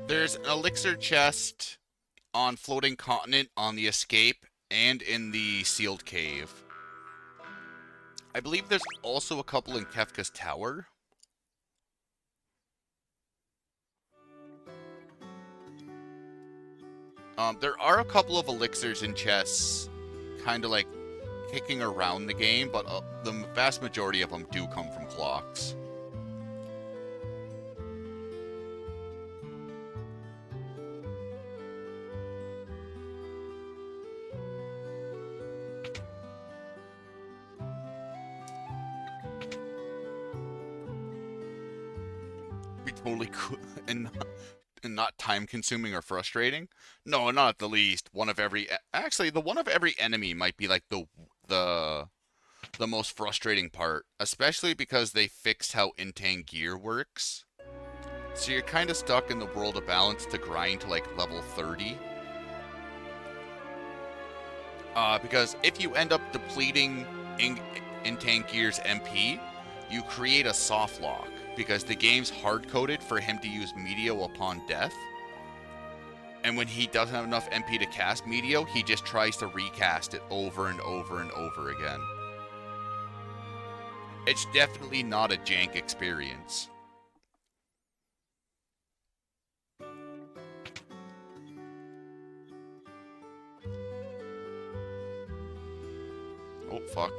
[SPEAKER 1] There's an elixir chest on Floating Continent, on the Escape, and in the Sealed Cave. I believe there's also a couple in Kefka's Tower. There are a couple of elixirs in chests, kind of like kicking around the game, but the vast majority of them do come from clocks. Be totally cool and not time consuming or frustrating. No, not at the least. One of every actually the one of every enemy might be like the the most frustrating part, especially because they fixed how Intang gear works. So you're kind of stuck in the world of balance to grind to like level 30. Because if you end up depleting Intang Gear's MP, you create a soft lock, because the game's hard-coded for him to use Meteo upon death. And when he doesn't have enough MP to cast Meteo, he just tries to recast it over and over and over again. It's definitely not a jank experience. Oh, fuck.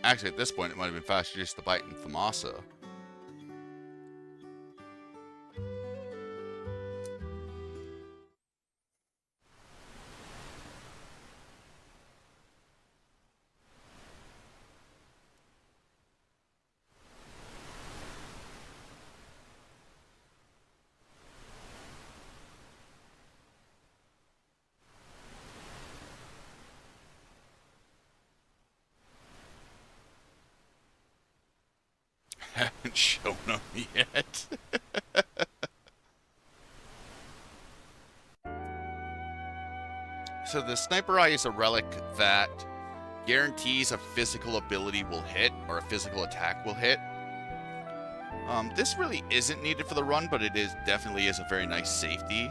[SPEAKER 1] Actually, at this point, it might have been faster just to bite in Thamasa. Haven't shown them yet. So the Sniper Eye is a relic that guarantees a physical ability will hit, or a physical attack will hit. This really isn't needed for the run, but it is definitely is a very nice safety.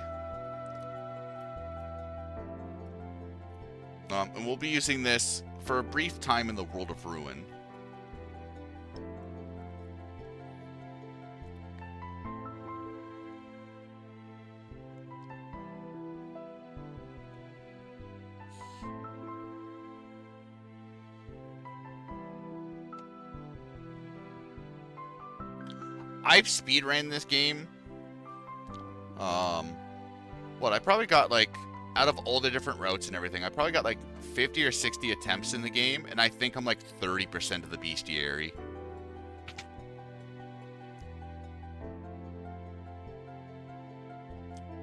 [SPEAKER 1] And we'll be using this for a brief time in the World of Ruin. I've speedran this game. I probably got like, out of all the different routes and everything, I probably got like 50 or 60 attempts in the game, and I think I'm like 30% of the bestiary.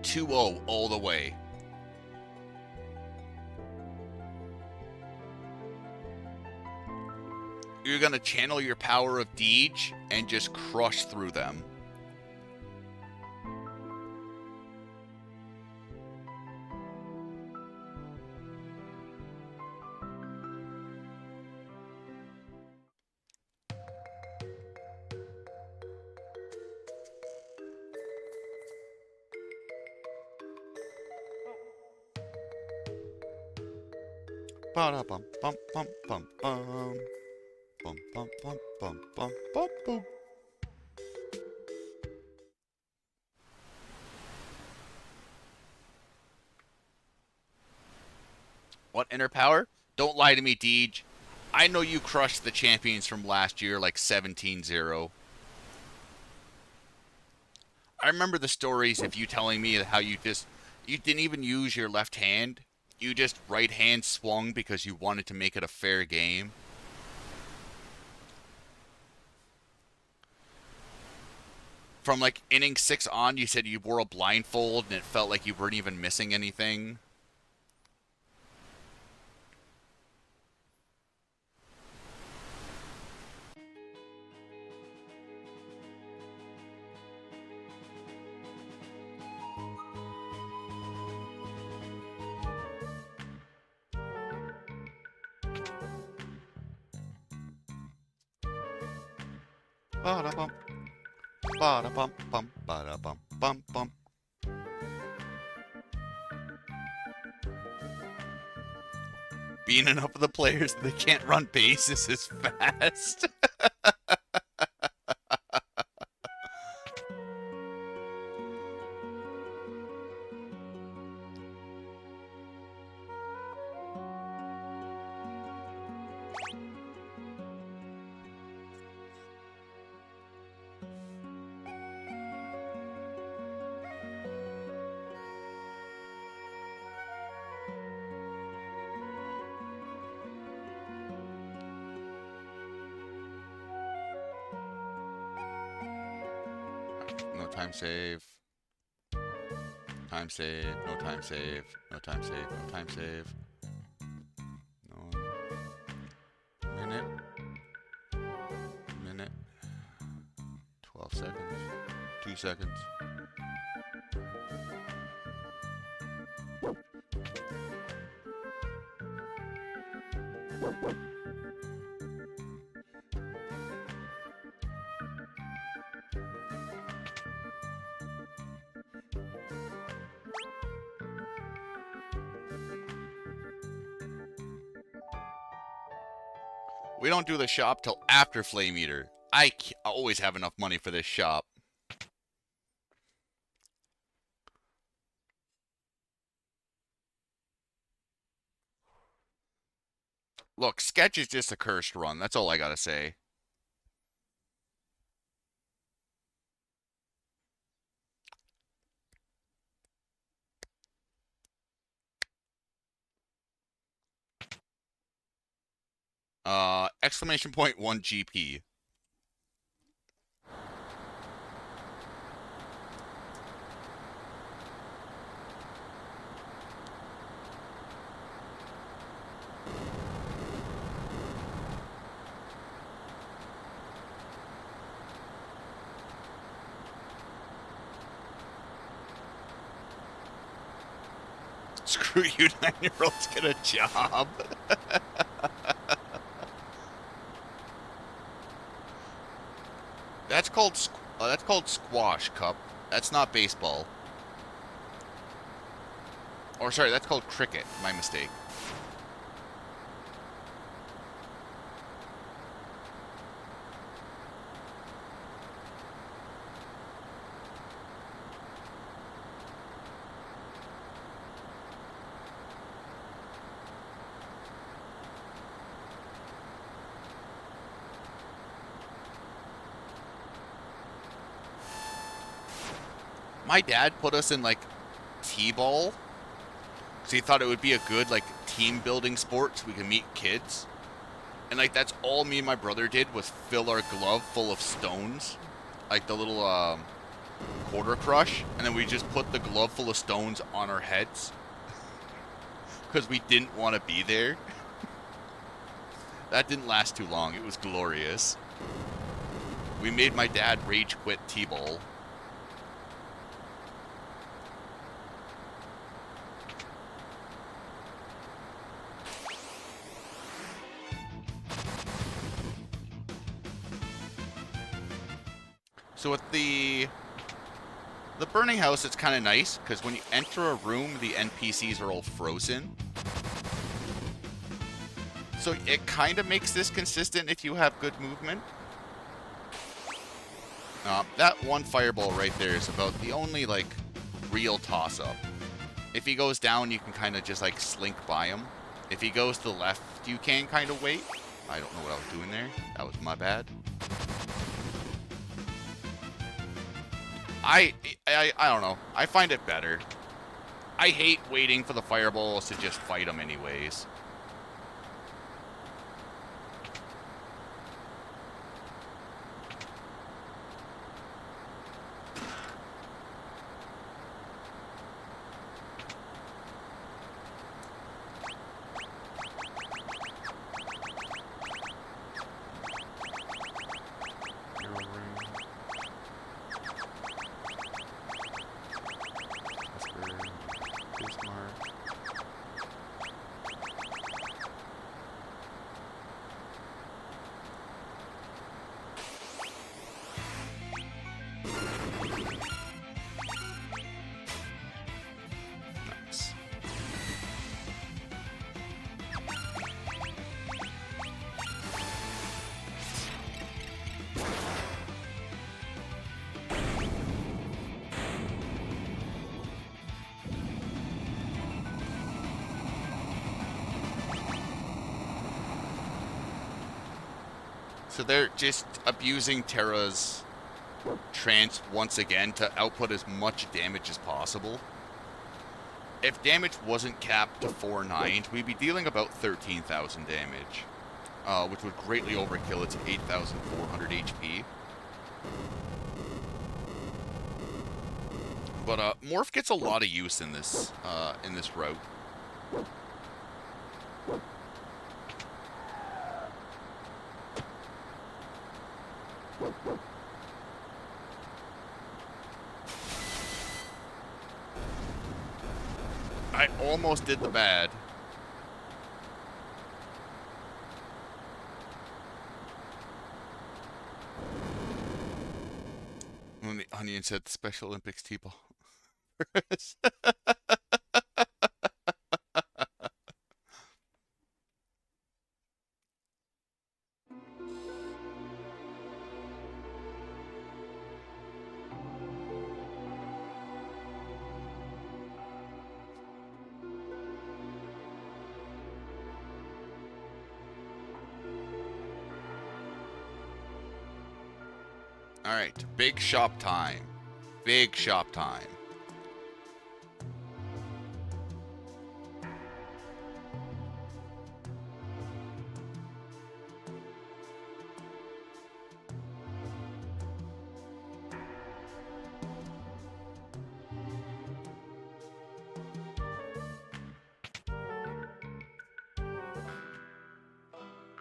[SPEAKER 1] "2-0 all the way. You're gonna channel your power of Deej and just crush through them. Ba da bum bum bum bum bum. Bum bum bum bum bum bum boom. What inner power? Don't lie to me, Deej. I know you crushed the champions from last year like 17-0. I remember the stories of you telling me how you didn't even use your left hand. You just right hand swung because you wanted to make it a fair game. From like inning 6 on, you said you wore a blindfold and it felt like you weren't even missing anything. Ba-da-bum. Ba-da-bum bum ba-da-bum bum bum. Being enough of the players that they can't run bases as fast. No time save. Time save. No time save. No time save. No time save. No. Minute. Minute. 12 seconds. 2 seconds. We don't do the shop till after Flame Eater. I always have enough money for this shop. Look, Sketch is just a cursed run. That's all I gotta say. Exclamation point 1 GP. Screw you, 9-year-olds, get a job. That's called squash, Cup. That's not baseball. Or sorry, that's called cricket. My mistake. My dad put us in like t-ball, so he thought it would be a good like team building sport so we can meet kids. And like that's all me and my brother did was fill our glove full of stones, like the little quarter crush, and then we just put the glove full of stones on our heads because we didn't want to be there. That didn't last too long. It was glorious. We made my dad rage quit t-ball. So with the burning house, it's kind of nice because when you enter a room, the NPCs are all frozen. So it kind of makes this consistent if you have good movement. That one fireball right there is about the only, like, real toss-up. If he goes down, you can kind of just, like, slink by him. If he goes to the left, you can kind of wait. I don't know what I was doing there. That was my bad. I don't know. I find it better. I hate waiting for the fireballs to just fight them anyways. So they're just abusing Terra's trance once again to output as much damage as possible. If damage wasn't capped to 4/9, we'd be dealing about 13,000 damage, which would greatly overkill its 8,400 HP. But Morph gets a lot of use in this route. I almost did the bad. When the Onion said Special Olympics T-ball. Alright, big shop time. Big shop time.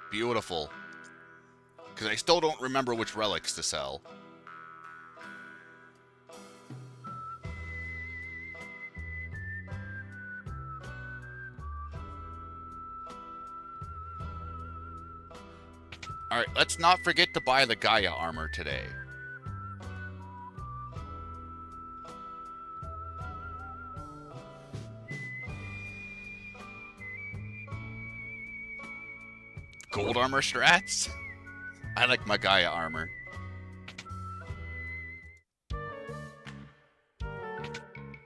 [SPEAKER 1] Beautiful. Because I still don't remember which relics to sell. Alright, let's not forget to buy the Gaia armor today. Gold armor strats? I like my Gaia armor.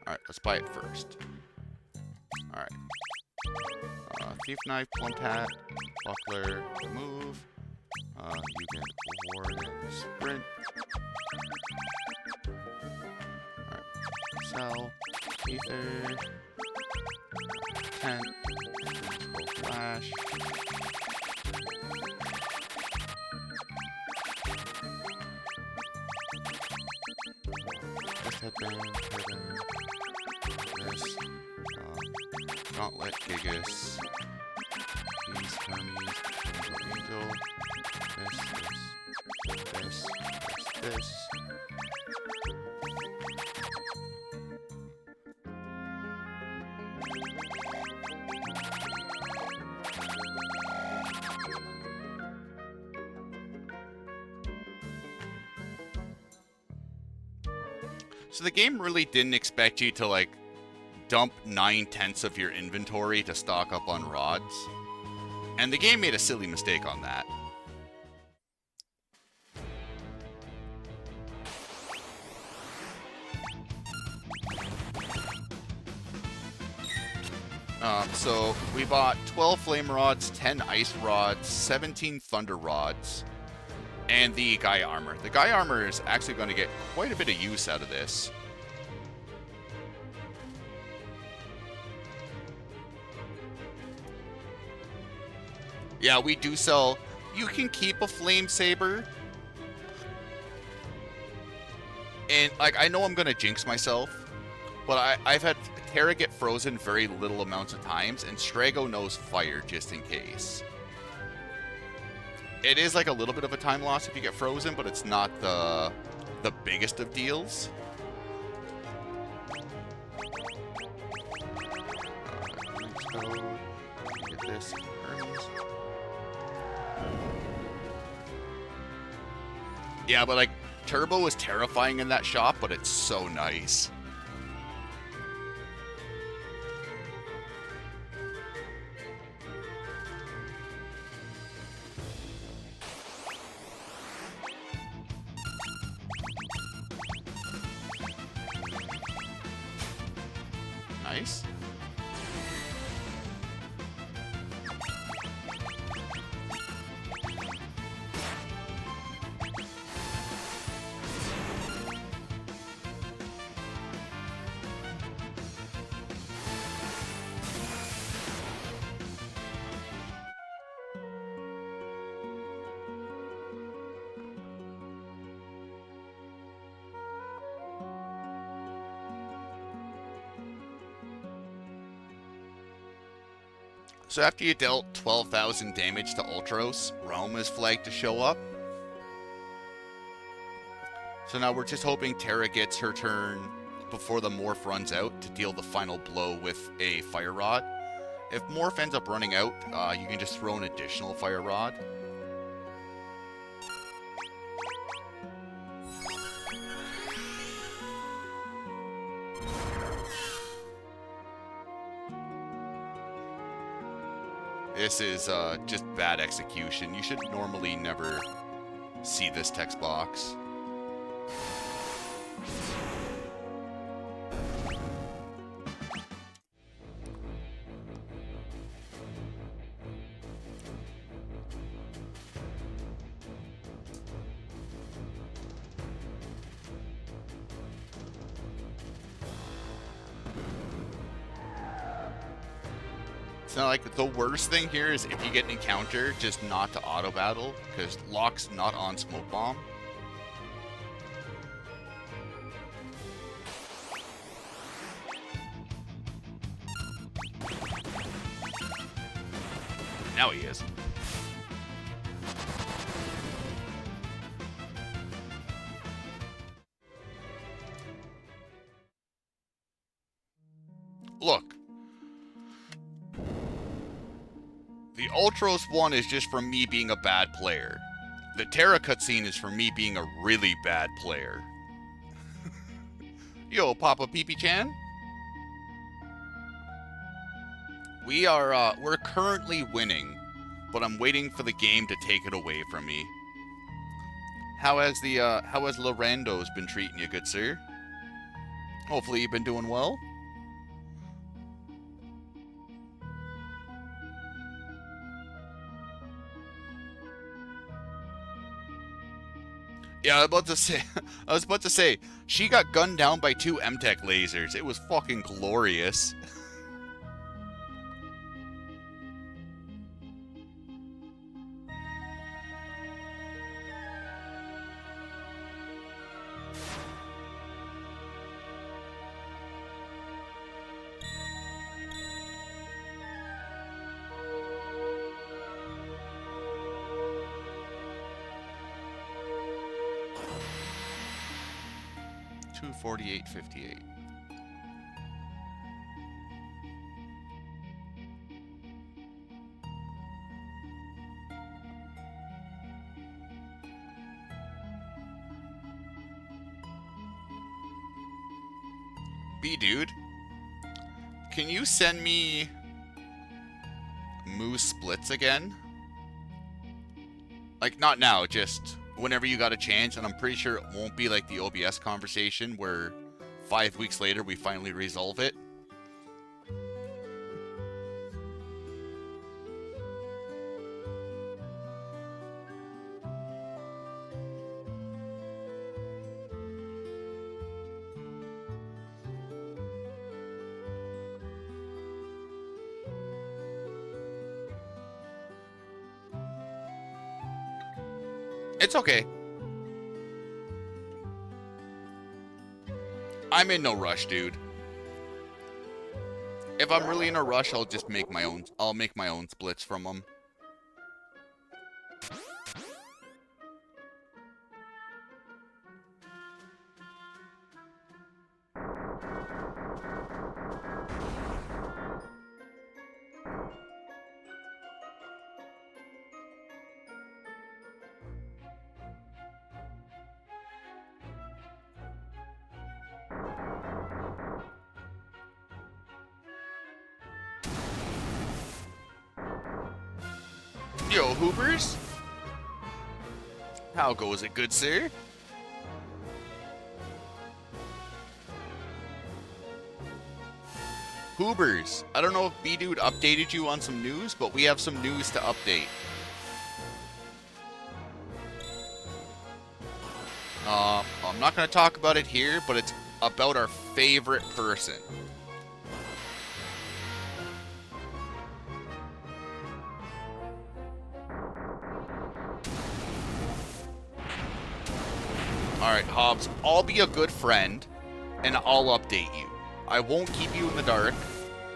[SPEAKER 1] Alright, let's buy it first. Alright. Thief knife, plump hat, buckler, move. You can ward and sprint. Alright. Sell. Ether. Tent. Flash. This headband. This. Gauntlet, Gigas. These Hermes. Angel. This. So the game really didn't expect you to, like, dump 9/10 of your inventory to stock up on rods. And the game made a silly mistake on that. So we bought 12 flame rods, 10 ice rods, 17 thunder rods, and the Guy armor. The Guy armor is actually going to get quite a bit of use out of this. Yeah, we do sell... You can keep a flame saber. And, like, I know I'm going to jinx myself, but I've had Terra get frozen very little amounts of times, and Strago knows fire just in case. It is like a little bit of a time loss if you get frozen, but it's not the biggest of deals. Let's go get this. Hermes. Yeah, but like Turbo is terrifying in that shop, but it's so nice. Nice. So after you dealt 12,000 damage to Ultros, Realm is flagged to show up. So now we're just hoping Terra gets her turn before the Morph runs out to deal the final blow with a Fire Rod. If Morph ends up running out, you can just throw an additional Fire Rod. This is just bad execution. You should normally never see this text box. So like the worst thing here is if you get an encounter, just not to auto battle, because Lock's not on Smoke Bomb. Now he is. Look. The Ultros one is just from me being a bad player. The Terra cutscene is from me being a really bad player. Yo, Papa Pee-Pee-chan? We're currently winning, but I'm waiting for the game to take it away from me. How has Lorendo's been treating you, good sir? Hopefully you've been doing well. Yeah, I was about to say, she got gunned down by 2 MTech lasers. It was fucking glorious. $248.58. B dude, can you send me Moose splits again. Like, not now, just whenever you got a chance, and I'm pretty sure it won't be like the OBS conversation where 5 weeks later we finally resolve it. It's okay. I'm in no rush, dude. If I'm really in a rush, I'll just make my own. I'll make my own splits from them. Yo, Hoopers! How goes it, good sir? Hoobers, I don't know if B-Dude updated you on some news, but we have some news to update. I'm not going to talk about it here, but it's about our favorite person. Alright, Hobbs, I'll be a good friend, and I'll update you. I won't keep you in the dark,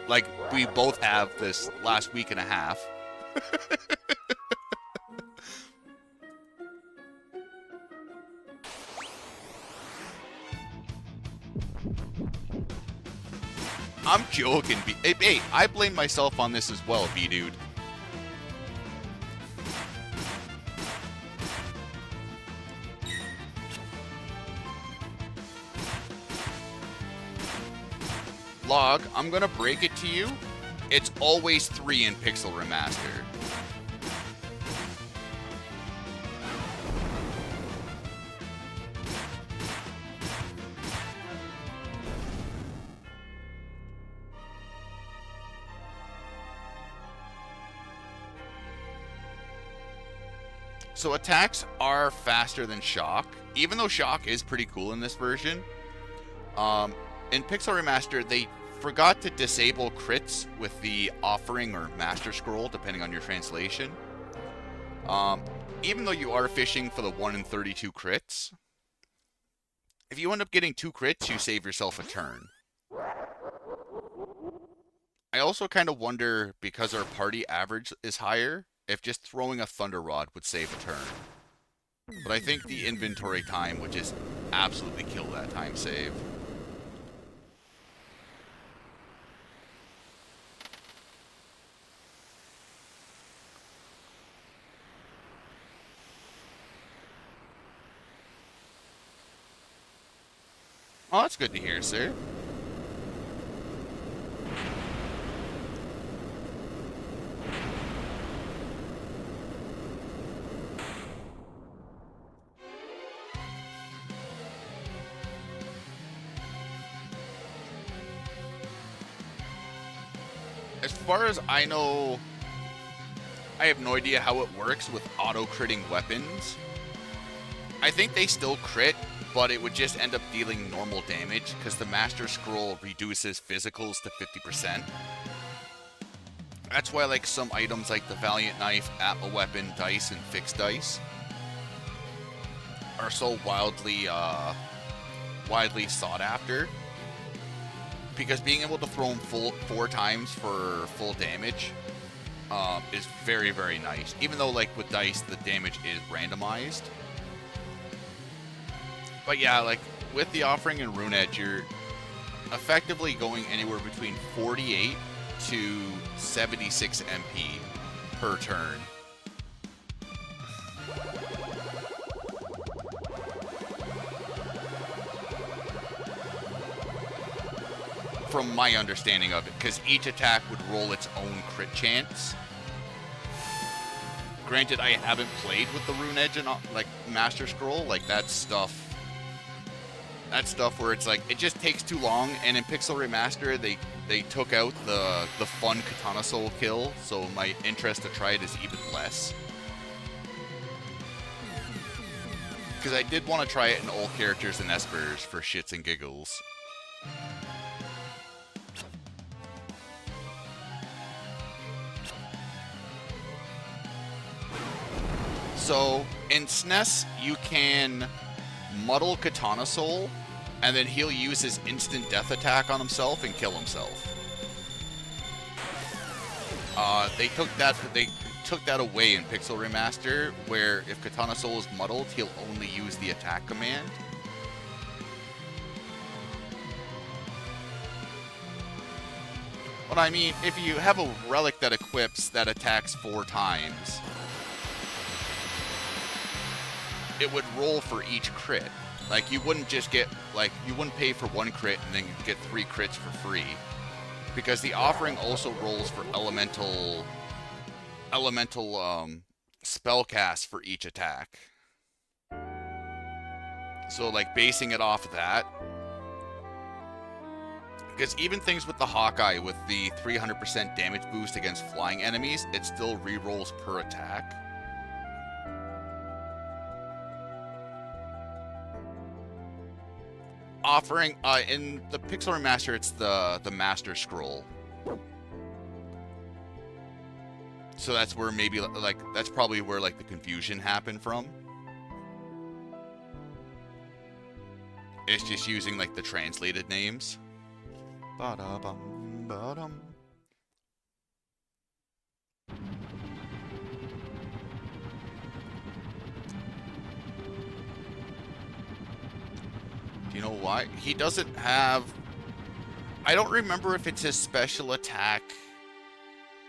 [SPEAKER 1] like we both have this last week and a half. I'm joking, B. Hey, I blame myself on this as well, B-Dude. Log, I'm gonna break it to you. It's always 3 in Pixel Remaster. So attacks are faster than shock, even though shock is pretty cool in this version. In Pixel Remaster, they forgot to disable crits with the Offering or Master Scroll, depending on your translation. Even though you are fishing for the 1 in 32 crits, if you end up getting 2 crits, you save yourself a turn. I also kind of wonder, because our party average is higher, if just throwing a Thunder Rod would save a turn. But I think the inventory time would just absolutely kill that time save. Oh, that's good to hear, sir. As far as I know, I have no idea how it works with auto-critting weapons. I think they still crit, but it would just end up dealing normal damage because the Master Scroll reduces physicals to 50%. That's why like some items like the Valiant Knife, Atma Weapon, Dice, and Fixed Dice are so widely sought after. Because being able to throw them 4 times for full damage is very, very nice. Even though like with Dice, the damage is randomized. But yeah, like, with the Offering and Rune Edge, you're effectively going anywhere between 48 to 76 MP per turn. From my understanding of it, because each attack would roll its own crit chance. granted, I haven't played with the Rune Edge and like Master Scroll. Like that's stuff where it's like it just takes too long. And in Pixel Remaster, they took out the fun Katana Soul kill, so my interest to try it is even less. Because I did want to try it in old characters and Espers for shits and giggles. So, in SNES, you can muddle Katana Soul, and then he'll use his instant death attack on himself and kill himself. They took that away in Pixel Remaster, where if Katana Soul is muddled, he'll only use the attack command. But I mean, if you have a relic that equips that attacks 4 times, it would roll for each crit. Like, you wouldn't just get, like, you wouldn't pay for 1 crit and then get 3 crits for free. Because the offering also rolls for elemental spell cast for each attack. So, like, basing it off of that. Because even things with the Hawkeye, with the 300% damage boost against flying enemies, it still rerolls per attack. Offering, in the Pixel Remaster, it's the Master Scroll. So that's where maybe, like, that's probably where, like, the confusion happened from. It's just using, like, the translated names. Ba-da-bum, ba-dum. Do you know why? He doesn't have... I don't remember if it's his special attack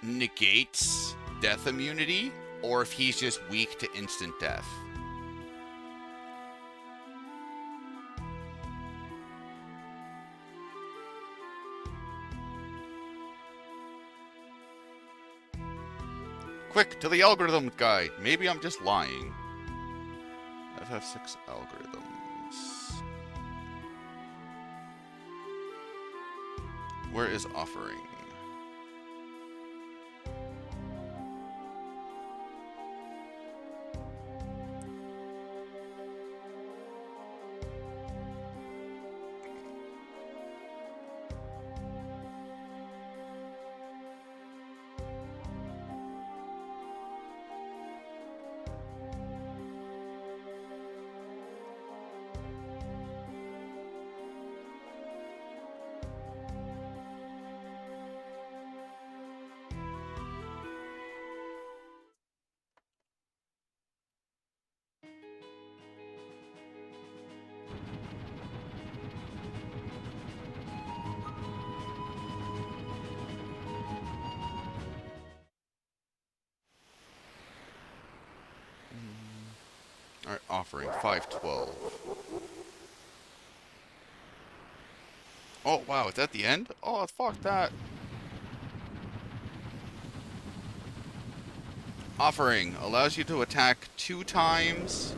[SPEAKER 1] negates death immunity, or if he's just weak to instant death. Quick, to the algorithm guy. Maybe I'm just lying. FF6 algorithms. Where is offering? Alright, offering 512. Oh, wow, is that the end? Oh, fuck that. Offering allows you to attack 2 times.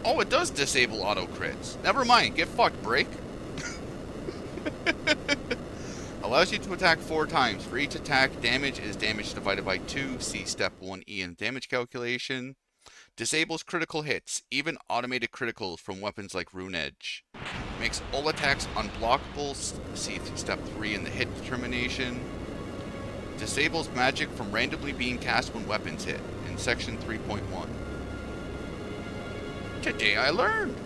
[SPEAKER 1] Oh, it does disable auto crits. Never mind, get fucked, break. Allows you to attack 4 times. For each attack, damage is damage divided by 2. See step 1E in damage calculation. Disables critical hits, even automated criticals from weapons like Rune Edge. Makes all attacks unblockable. See step 3 in the hit determination. Disables magic from randomly being cast when weapons hit in section 3.1. Today I learned!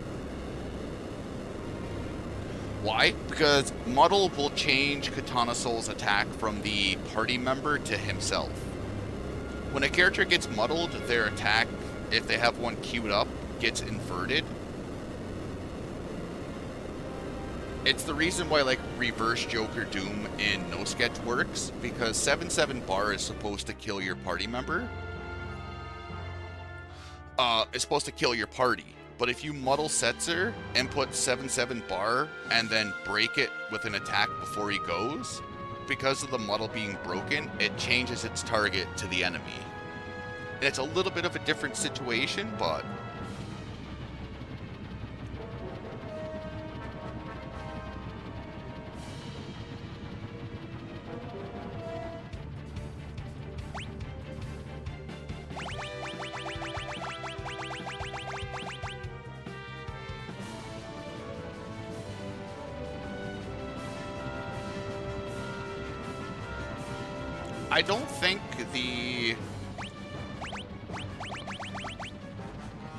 [SPEAKER 1] Why? Because Muddle will change Katana Soul's attack from the party member to himself. When a character gets muddled, their attack, if they have one queued up, gets inverted. It's the reason why, like, Reverse Joker Doom in No Sketch works, because 7-7 bar is supposed to kill your party member. It's supposed to kill your party. But if you muddle Setzer and put 7-7 bar and then break it with an attack before he goes, because of the model being broken, it changes its target to the enemy. And it's a little bit of a different situation, but I don't think the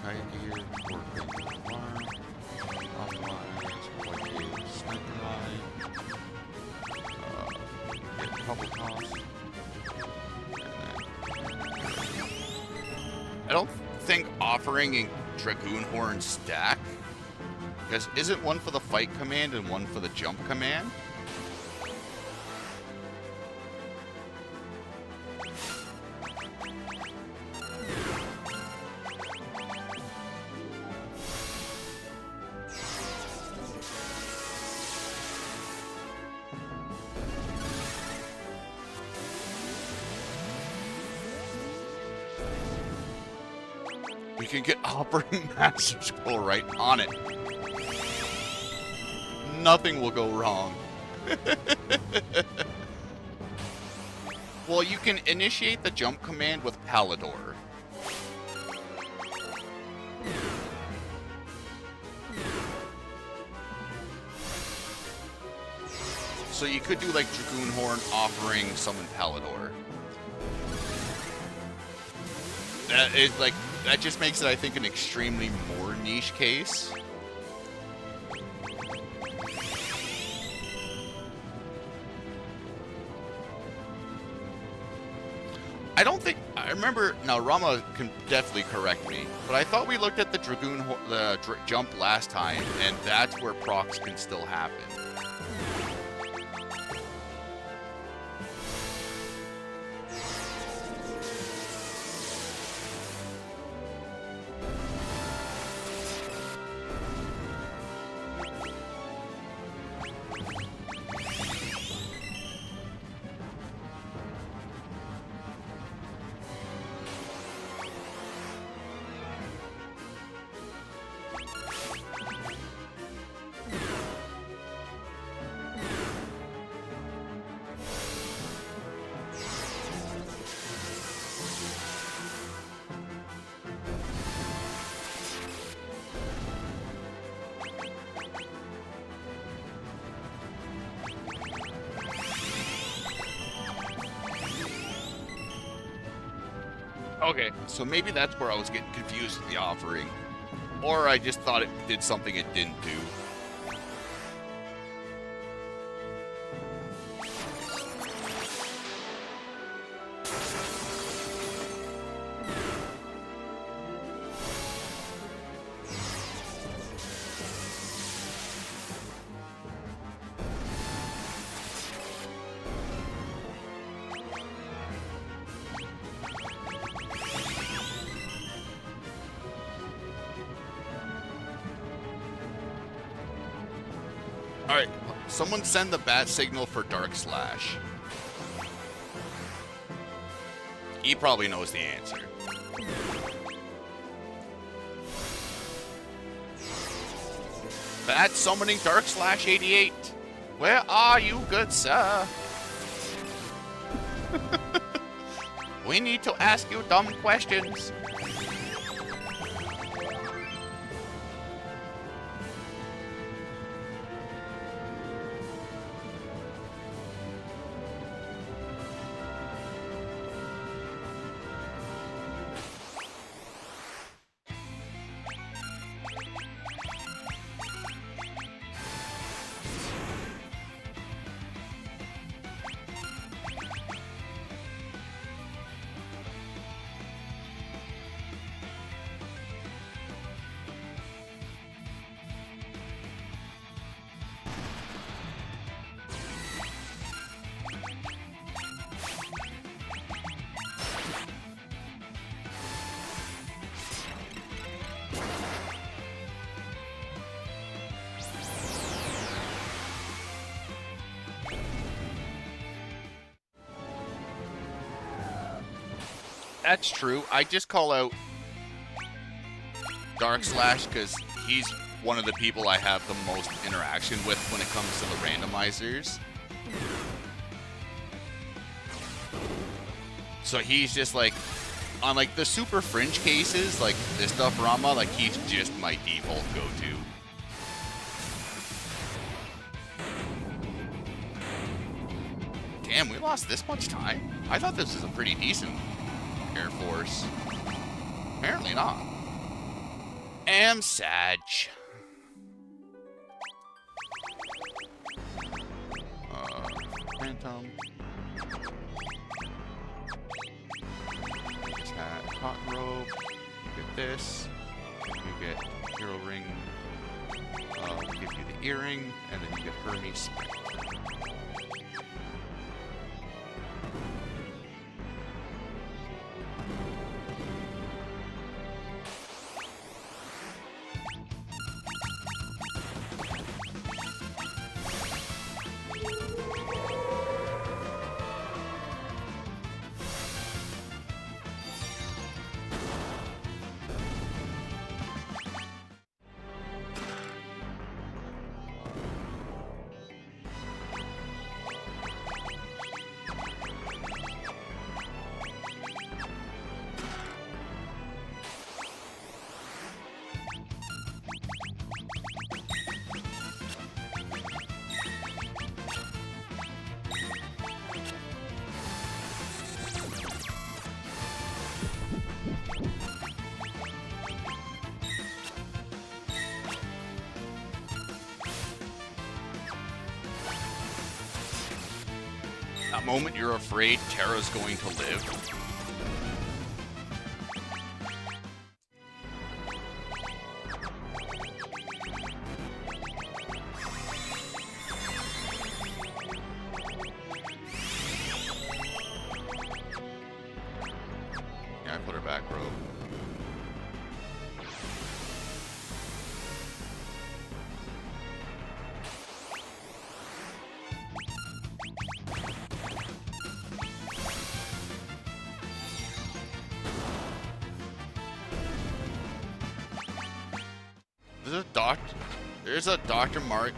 [SPEAKER 1] idea I don't think offering a Dragoon Horn stack, because isn't one for the fight command and one for the jump command? We can get Operating Master Scroll right on it. Nothing will go wrong. Well, you can initiate the jump command with Palador. So you could do like Dragoon Horn, offering, summon Palador. That is like, that just makes it, I think, an extremely more niche case. I don't think, I remember, now Rama can definitely correct me, but I thought we looked at the jump last time, and that's where procs can still happen. Okay, so maybe that's where I was getting confused with the offering. Or I just thought it did something it didn't do. Alright, someone send the bat signal for Dark Slash. He probably knows the answer. Bat summoning Dark Slash 88. Where are you, good sir? We need to ask you dumb questions. That's true. I just call out Dark Slash because he's one of the people I have the most interaction with when it comes to the randomizers. So he's just like, on like the super fringe cases, like this stuff Rama, like he's just my default go-to. Damn, we lost this much time? I thought this was a pretty decent Air Force. Apparently not. Am Sag. Phantom. This hat, cotton robe. You get this. You get hero ring. I'll give you the earring, and then you get Hermes Sprint. That moment you're afraid Terra's going to live. Yeah, I put her back, bro. There's a Dr. Mario.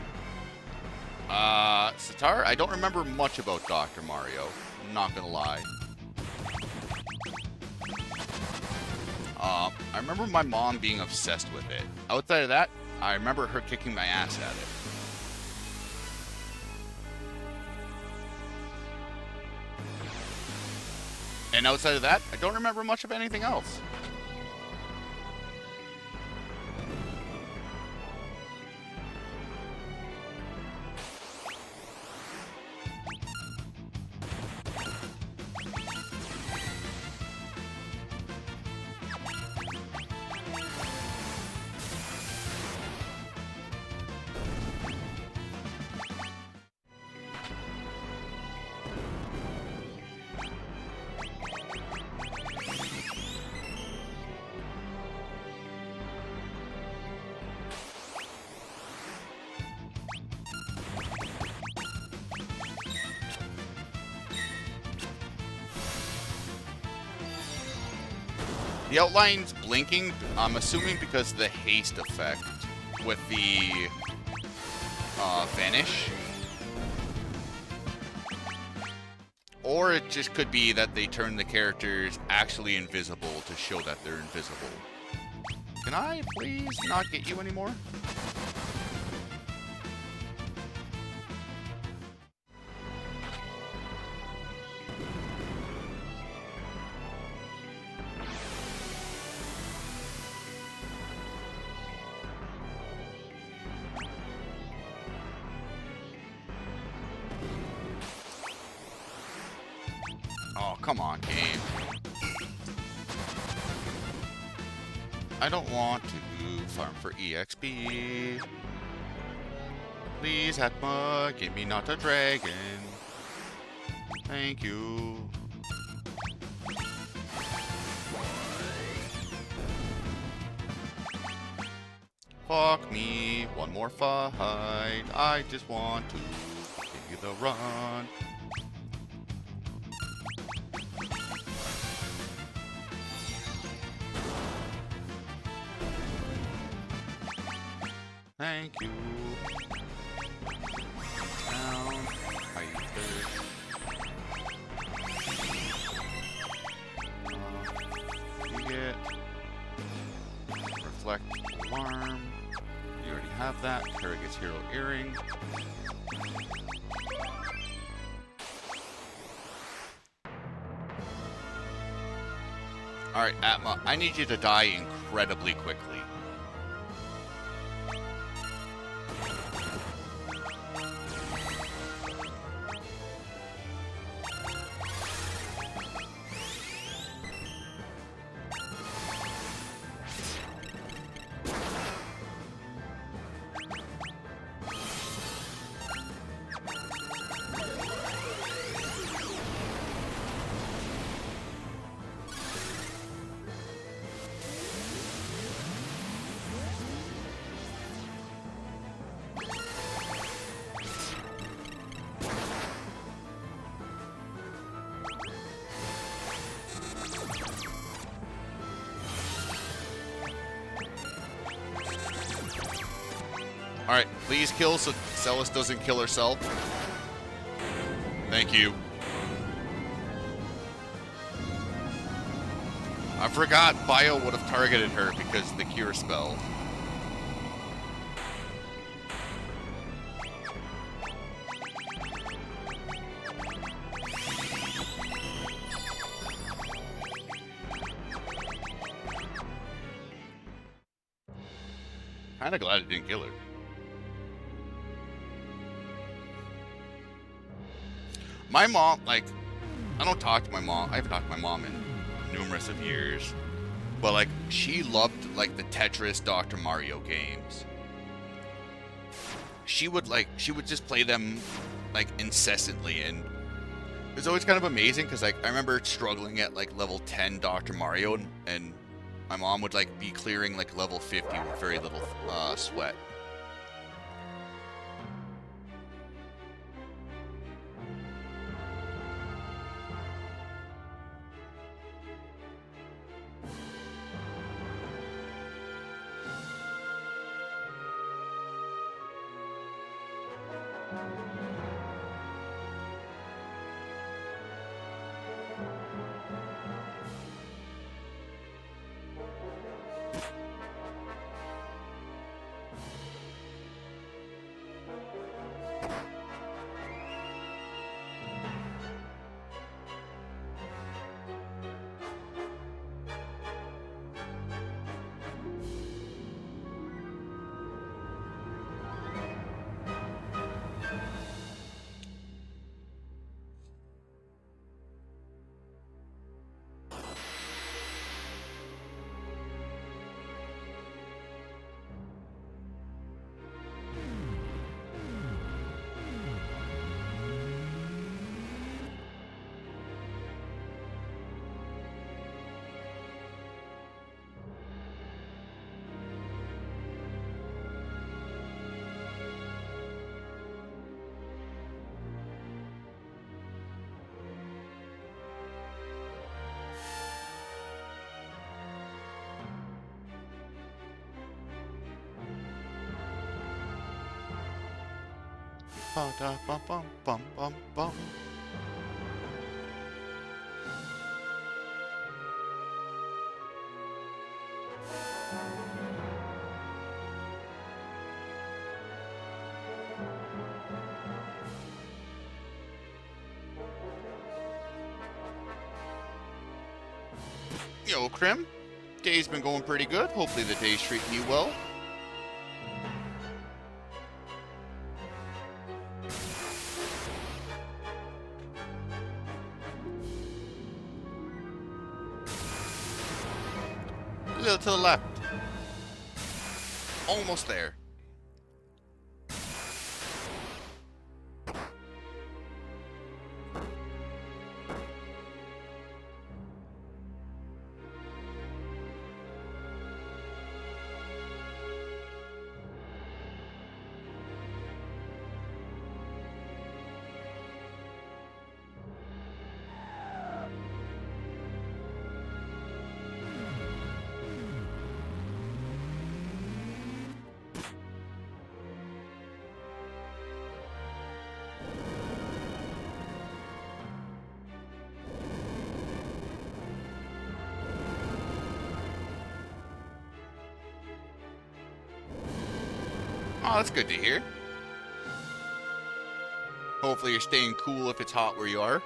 [SPEAKER 1] Sitar? I don't remember much about Dr. Mario. I'm not gonna lie. I remember my mom being obsessed with it. Outside of that, I remember her kicking my ass at it. And outside of that, I don't remember much of anything else. The outline's blinking, I'm assuming because of the haste effect with the vanish. Or it just could be that they turn the characters actually invisible to show that they're invisible. Can I please not get you anymore? Oh, come on, game. I don't want to farm for EXP. Please, Atma, give me not a dragon. Thank you. Fuck me, one more fight. I just want to give you the run. Thank you. Down. Hyper. You get reflect alarm. You already have that. Kara gets hero earring. Alright, Atma, I need you to die incredibly quickly. Alright, please kill so Celis doesn't kill herself. Thank you. I forgot Bio would have targeted her because of the cure spell. Kinda glad it didn't kill her. My mom, like, I don't talk to my mom. I haven't talked to my mom in numerous of years. But, like, she loved, like, the Tetris Dr. Mario games. She would just play them, like, incessantly. And it was always kind of amazing because, like, I remember struggling at, like, level 10 Dr. Mario. And my mom would, like, be clearing, like, level 50 with very little sweat. Ba-da-bum-bum-bum-bum-bum. Yo, Krim. Day's been going pretty good. Hopefully the day's treating you well. A little to the left. Almost there. Oh, that's good to hear. Hopefully you're staying cool if it's hot where you are.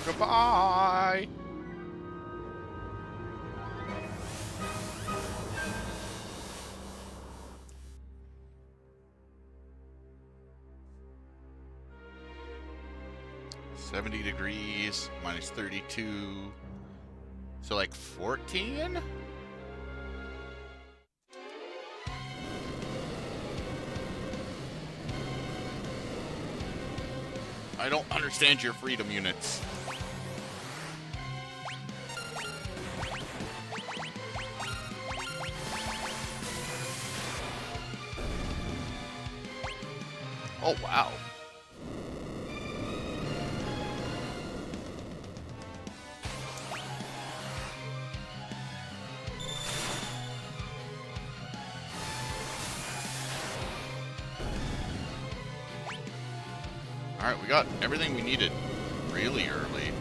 [SPEAKER 1] Goodbye. -70 degrees, -32. So like 14? I don't understand your freedom units. Oh, wow. Alright, we got everything we needed really early.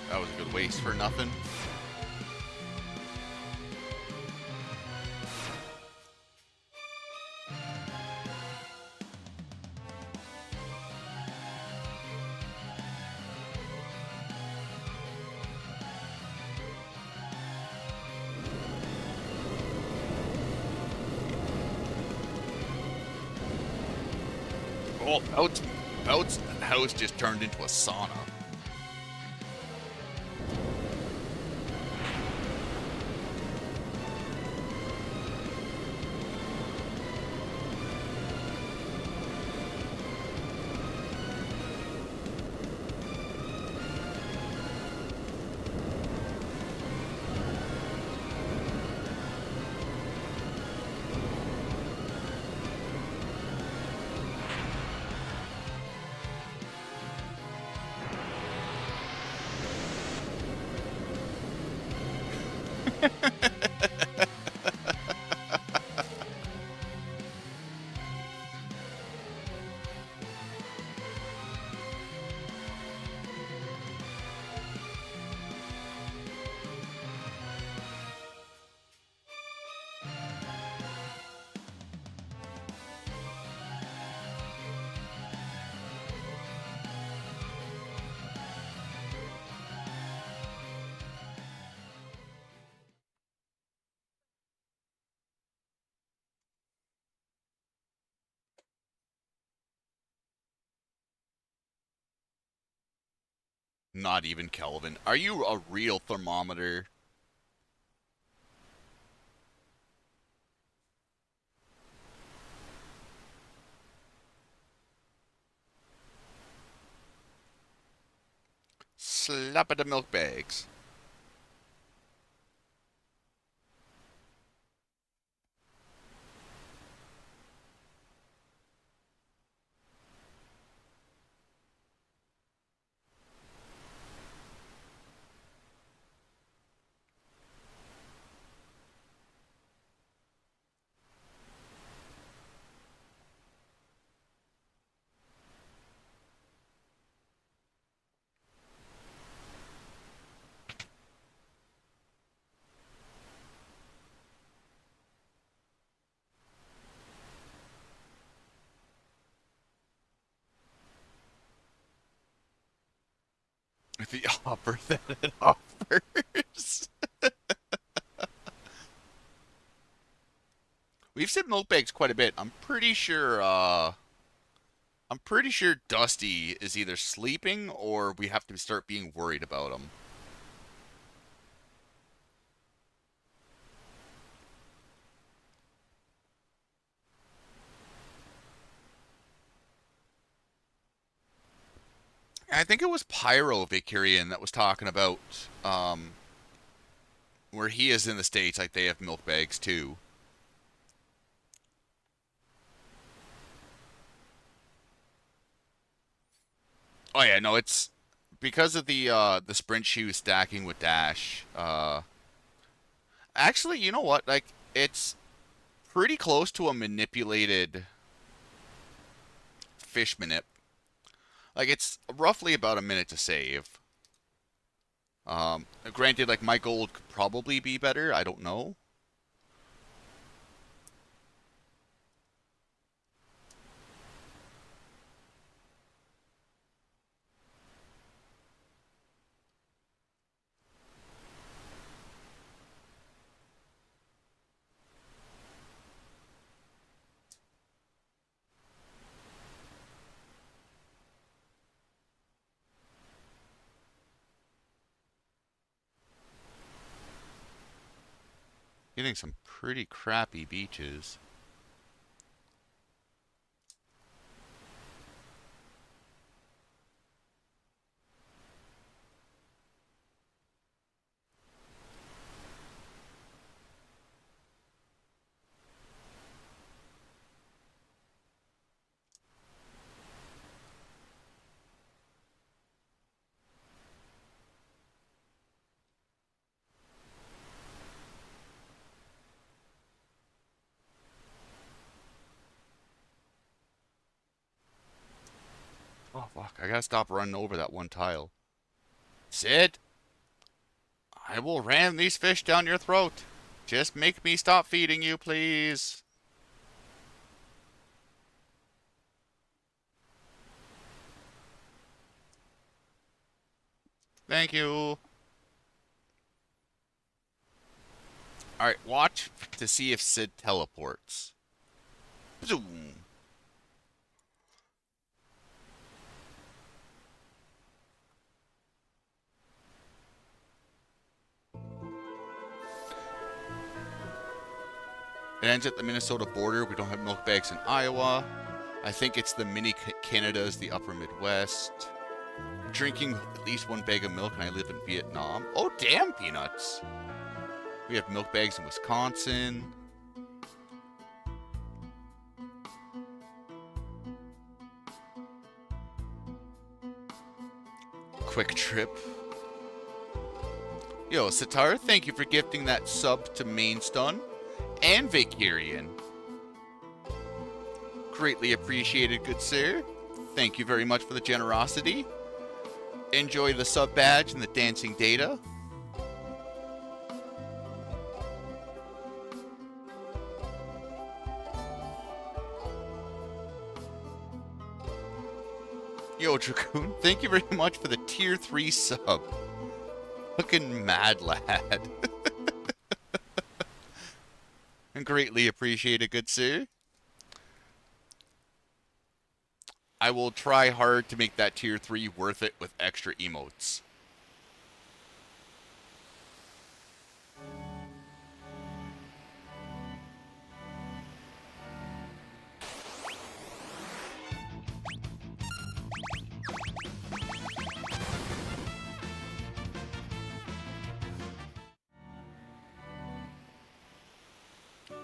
[SPEAKER 1] That was a good waste for nothing. Oh, Bout's house just turned into a sauna. Not even Kelvin. Are you a real thermometer? Slap at the milk bags. the offer that it offers. We've said milk bags quite a bit. I'm pretty sure Dusty is either sleeping or we have to start being worried about him. I think it was Pyro Vicurian that was talking about where he is in the States, like they have milk bags too. Oh yeah, no, it's because of the sprint shoe stacking with dash. Actually, you know what? Like it's pretty close to a manipulated fish manip. Like it's roughly about a minute to save. Granted, like my gold could probably be better. I don't know. Getting some pretty crappy beaches. Oh fuck! I gotta stop running over that one tile. Sid, I will ram these fish down your throat. Just make me stop feeding you, please. Thank you. Alright, watch to see if Sid teleports. Zoom. It ends at the Minnesota border. We don't have milk bags in Iowa. I think it's the mini Canada's the upper Midwest. Drinking at least one bag of milk and I live in Vietnam. Oh, damn, Peanuts. We have milk bags in Wisconsin. Quick Trip. Yo, Sitar, thank you for gifting that sub to Mainstun and Vicarian. Greatly appreciated, good sir. Thank you very much for the generosity. Enjoy the sub badge and the dancing data. Yo, Dragoon, thank you very much for the tier 3 sub. Fucking mad lad. And greatly appreciated, good sir. I will try hard to make that tier 3 worth it with extra emotes.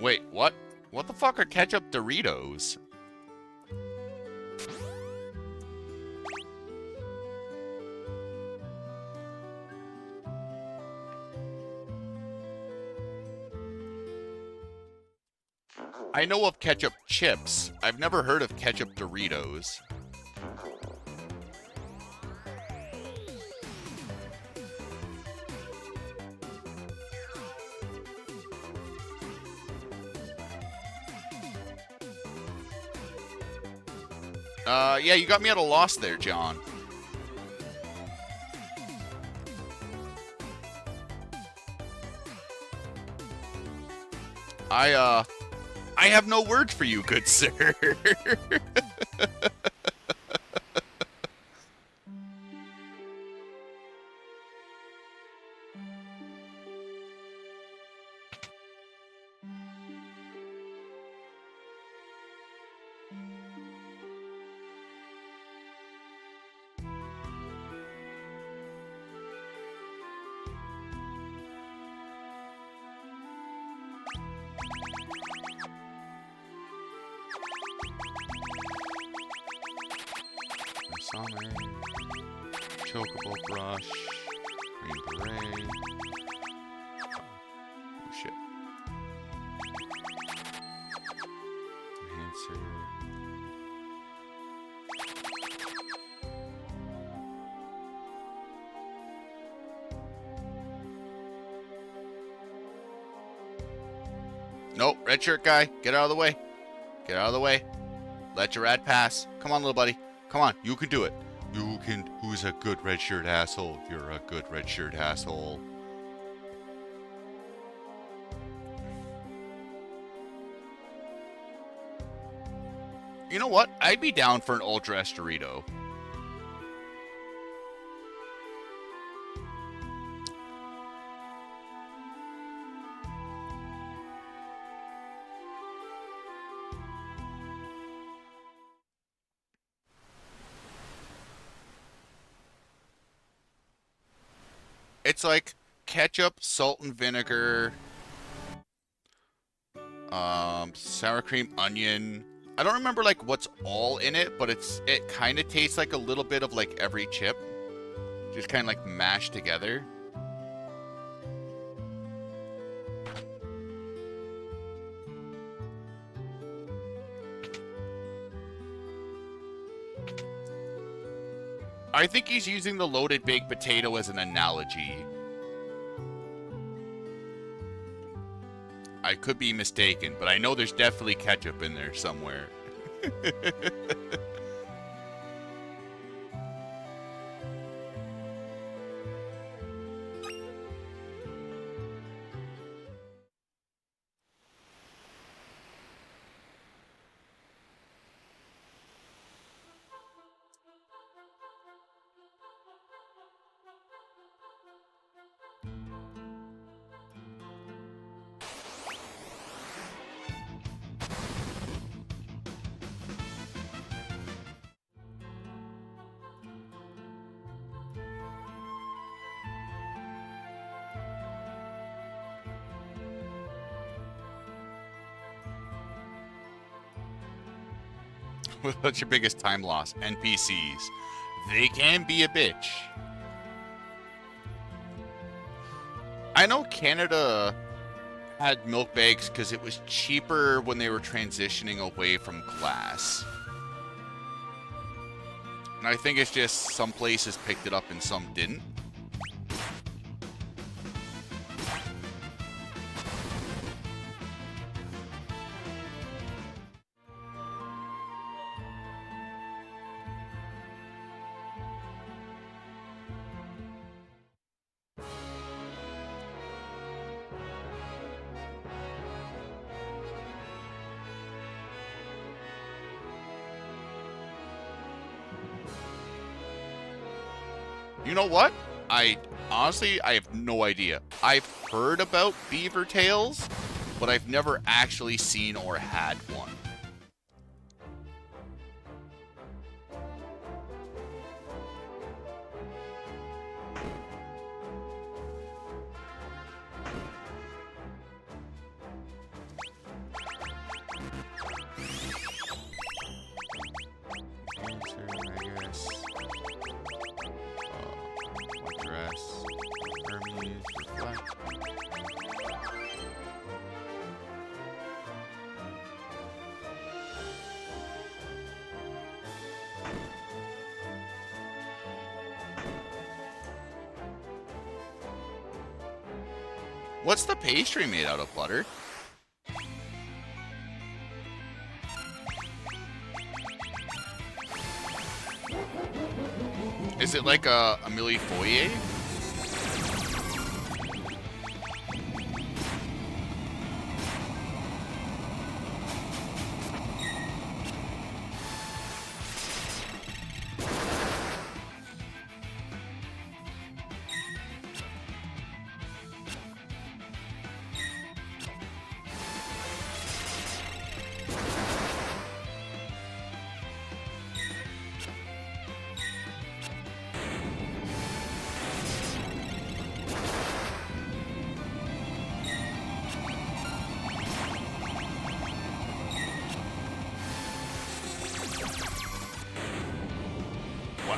[SPEAKER 1] Wait, what? What the fuck are ketchup Doritos? I know of ketchup chips. I've never heard of ketchup Doritos. Yeah, you got me at a loss there, John. I have no words for you, good sir. Sonic, Chocobo Brush, Green Beret. Oh shit. Enhancer. Nope, red shirt guy, get out of the way. Get out of the way. Let your ad pass. Come on, little buddy. Come on, you can do it. You can. Who's a good red shirt asshole? You're a good red shirt asshole. You know what? I'd be down for an Ultra S Dorito. It's like ketchup, salt and vinegar, sour cream, onion. I don't remember like what's all in it, but it kind of tastes like a little bit of like every chip, just kind of like mashed together. I think he's using the loaded baked potato as an analogy. I could be mistaken, but I know there's definitely ketchup in there somewhere. What's your biggest time loss? NPCs. They can be a bitch. I know Canada had milk bags because it was cheaper when they were transitioning away from glass. And I think it's just some places picked it up and some didn't. You know what? I have no idea. I've heard about beaver tails, but I've never actually seen or had one. What's the pastry made out of? Butter? Is it like a millefeuille?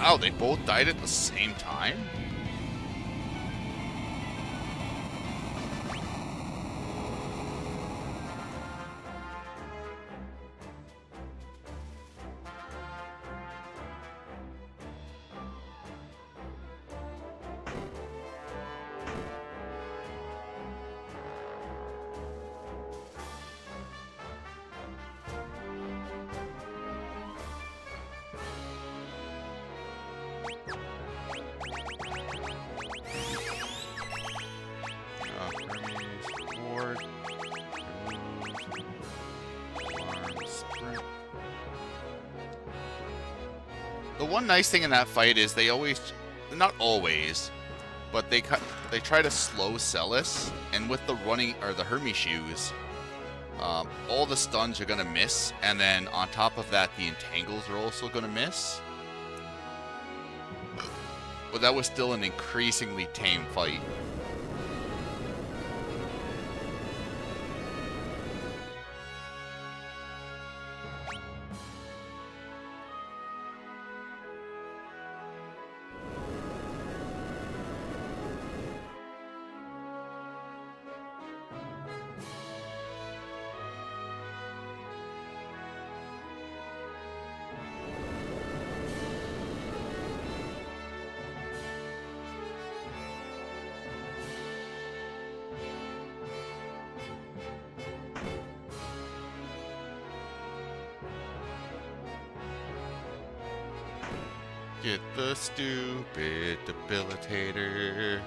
[SPEAKER 1] Wow, they both died at the same time? Hermes, reward, remove, sprint. The one nice thing in that fight is they always, not always, but they try to slow Celis, and with the running or the Hermes shoes, all the stuns are gonna miss, and then on top of that, the entangles are also gonna miss. But that was still an increasingly tame fight. Get the stupid debilitator.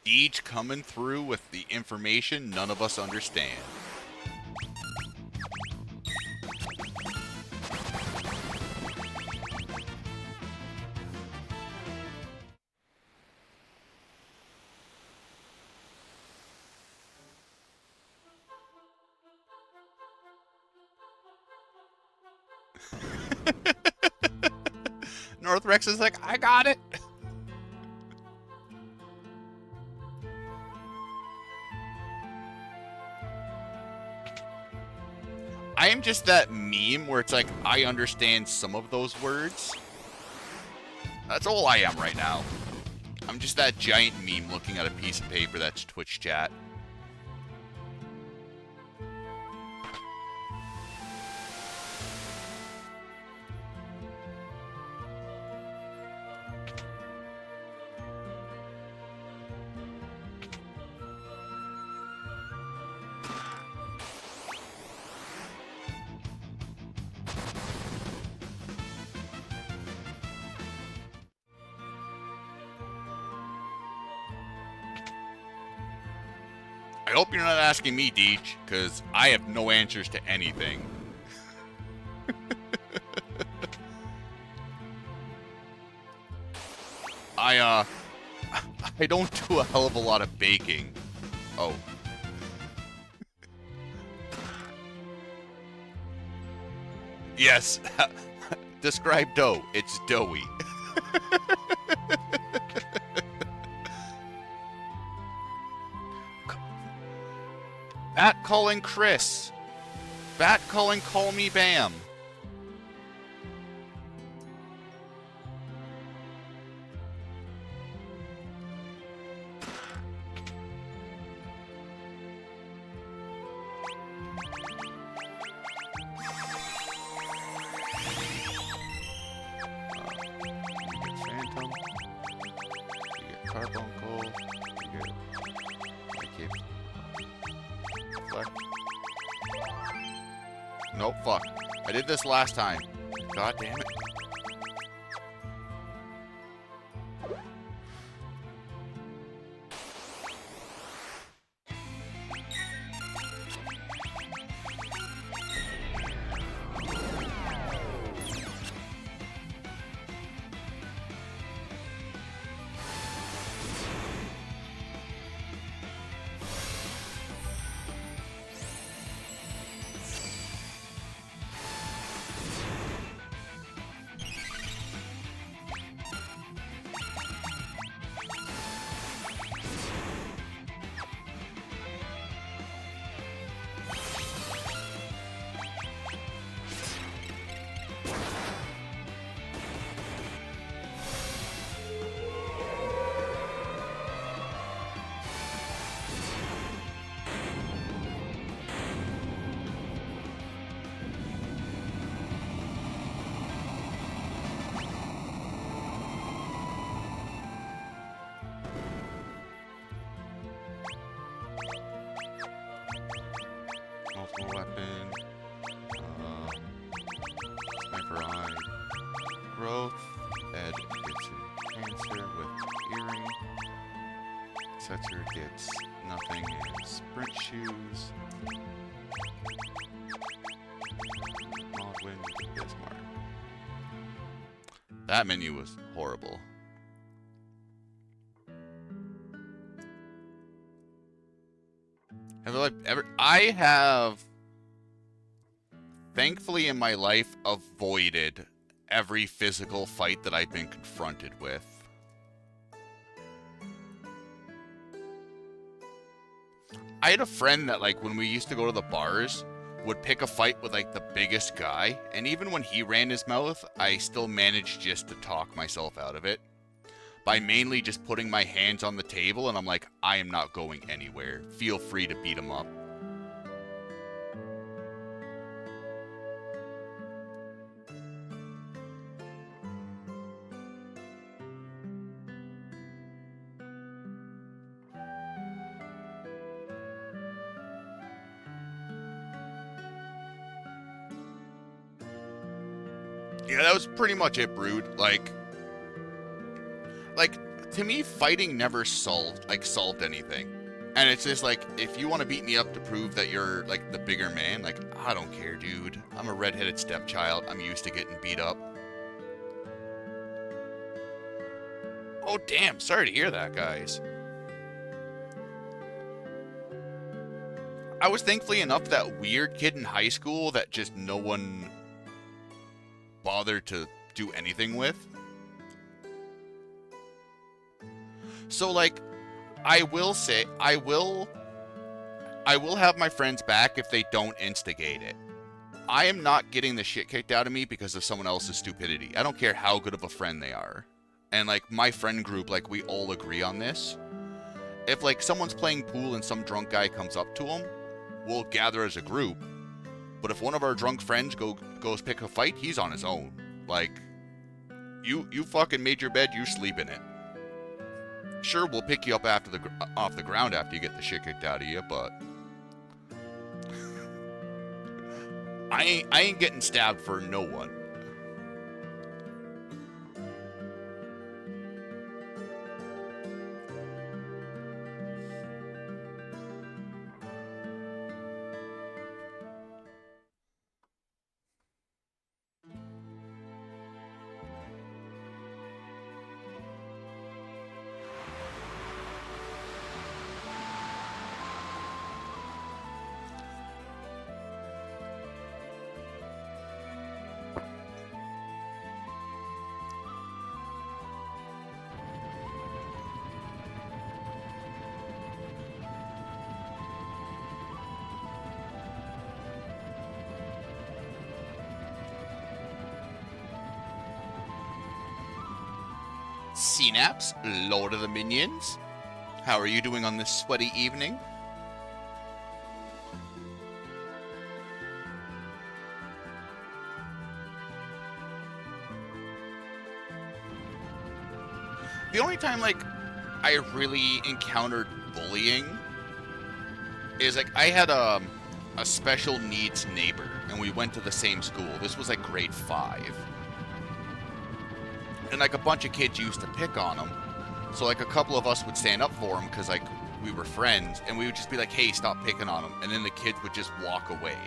[SPEAKER 1] Deej coming through with the information none of us understand. North Rex is like, I got it. I am just that meme where it's like, I understand some of those words. That's all I am right now. I'm just that giant meme looking at a piece of paper that's Twitch chat. I hope you're not asking me, Deej, because I have no answers to anything. I don't do a hell of a lot of baking. Oh. Yes. Describe dough. It's doughy. Bat calling Chris. Bat calling Call Me Bam. You get Phantom. You get Carbuncle. You get... I keep... Fuck. Nope, fuck. I did this last time. God damn it. Multiple weapon. Sniper eye. Growth. Ed gets a cancer with earring. Setzer gets nothing and sprint shoes. Maldwin with Bismarck. That menu was horrible. I have, thankfully in my life, avoided every physical fight that I've been confronted with. I had a friend that, like, when we used to go to the bars, would pick a fight with, like, the biggest guy, and even when he ran his mouth, I still managed just to talk myself out of it. By mainly just putting my hands on the table, and I'm like, I am not going anywhere. Feel free to beat him up. Yeah, that was pretty much it, Brood. Like, to me, fighting never solved anything. And it's just like, if you want to beat me up to prove that you're, like, the bigger man, like, I don't care, dude. I'm a redheaded stepchild. I'm used to getting beat up. Oh, damn. Sorry to hear that, guys. I was thankfully enough that weird kid in high school that just no one bothered to do anything with. So, like, I will say, I will have my friends back if they don't instigate it. I am not getting the shit kicked out of me because of someone else's stupidity. I don't care how good of a friend they are. And, like, my friend group, like, we all agree on this. If, like, someone's playing pool and some drunk guy comes up to them, we'll gather as a group. But if one of our drunk friends goes pick a fight, he's on his own. Like, you fucking made your bed, you sleep in it. Sure, we'll pick you up off the ground after you get the shit kicked out of you, but I ain't getting stabbed for no one. Synapse, Lord of the Minions. How are you doing on this sweaty evening? The only time, like, I really encountered bullying is, like, I had a special needs neighbor, and we went to the same school. This was, like, grade 5. And, like, a bunch of kids used to pick on him. So, like, a couple of us would stand up for him because, like, we were friends, and we would just be like, hey, stop picking on him. And then the kids would just walk away.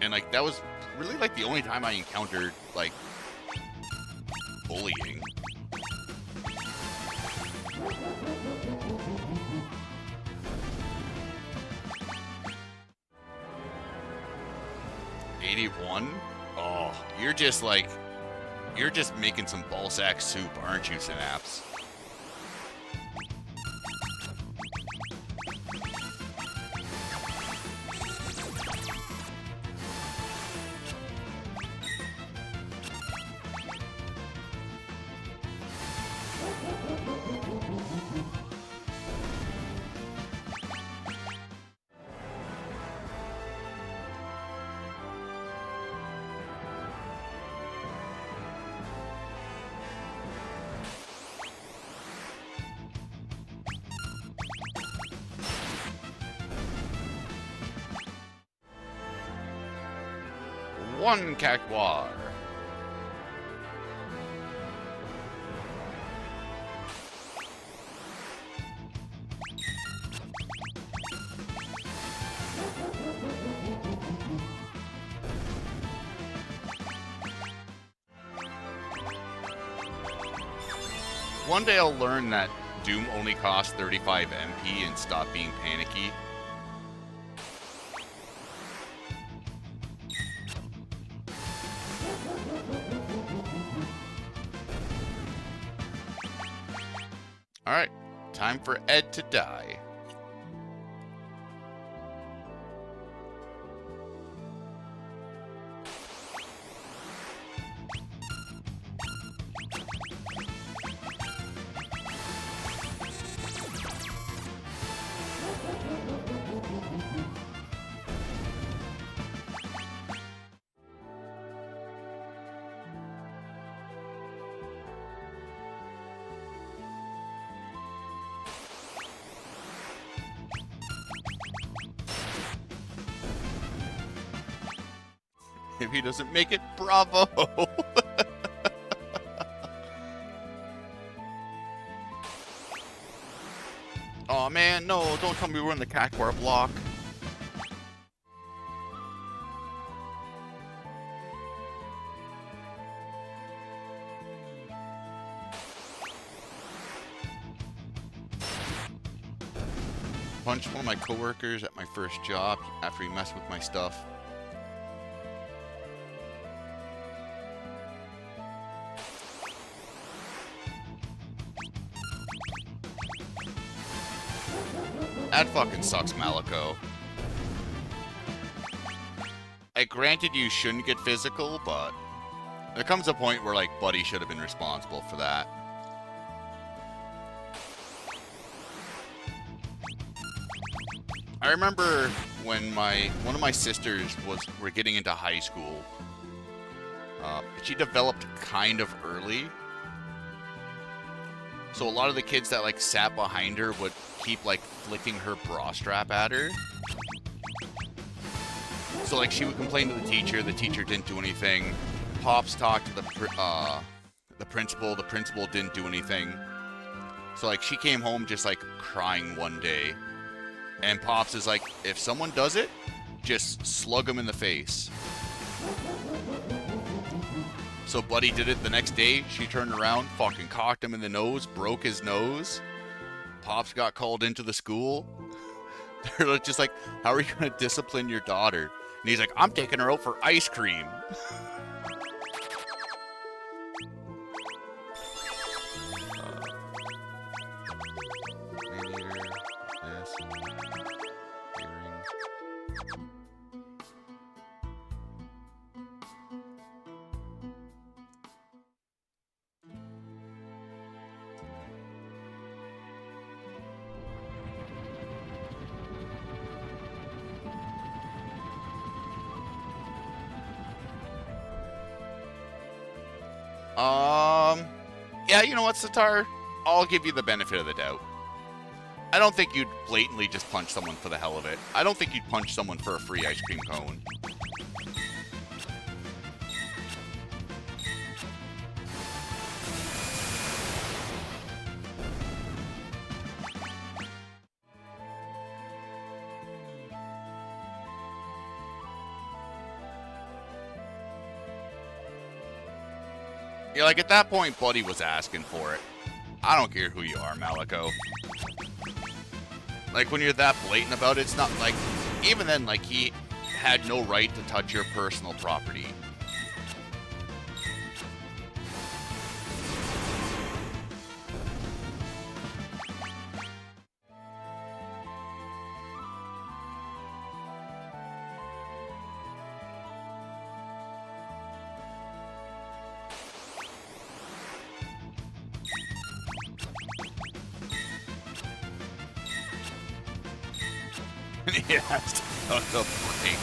[SPEAKER 1] And, like, that was really, like, the only time I encountered, like, bullying. '81? Oh, you're just making some ballsack soup, aren't you, Synapse? One cactuar. One day I'll learn that Doom only costs 35 MP and stop being panicky. Alright, time for Ed to die. If he doesn't make it, bravo! Oh man, no, don't tell me we're in the cactuar block. Punched one of my coworkers at my first job after he messed with my stuff. That fucking sucks, Malico. I granted you shouldn't get physical, but there comes a point where, like, Buddy should have been responsible for that. I remember when one of my sisters were getting into high school. She developed kind of early. So a lot of the kids that, like, sat behind her would keep, like, flicking her bra strap at her. So, like, she would complain to the teacher didn't do anything. Pops talked to the principal didn't do anything. So, like, she came home just, like, crying one day. And Pops is like, if someone does it, just slug him in the face. So Buddy did it the next day. She turned around, fucking cocked him in the nose, broke his nose. Pops got called into the school. They're just like, how are you going to discipline your daughter? And he's like, I'm taking her out for ice cream. Yeah, you know what, Sitar? I'll give you the benefit of the doubt. I don't think you'd blatantly just punch someone for the hell of it. I don't think you'd punch someone for a free ice cream cone. Yeah, like at that point, Buddy was asking for it. I don't care who you are, Malico. Like, when you're that blatant about it, it's not like... Even then, like, he had no right to touch your personal property. He has to go to the break.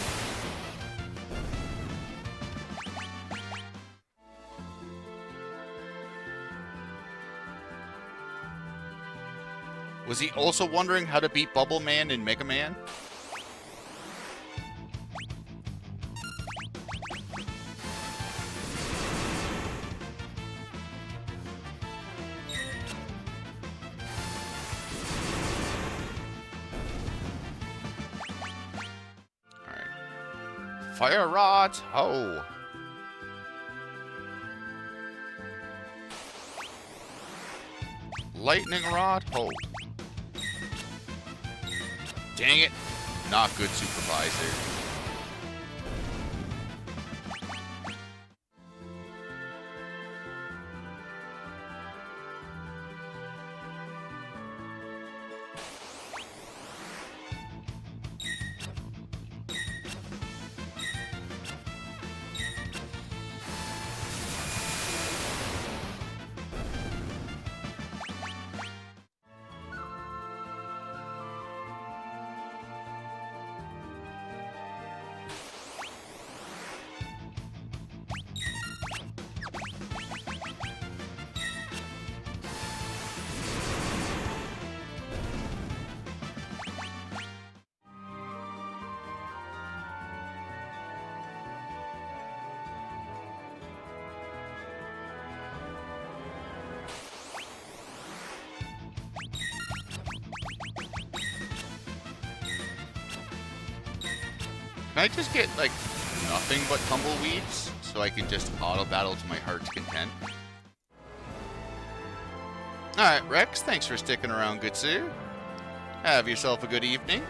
[SPEAKER 1] Was he also wondering how to beat Bubble Man in Mega Man? Fire rods, ho! Lightning rod, ho! Dang it! Not good supervisor. Can I just get, like, nothing but tumbleweeds so I can just auto-battle to my heart's content? Alright, Rex, thanks for sticking around, good sir. Have yourself a good evening.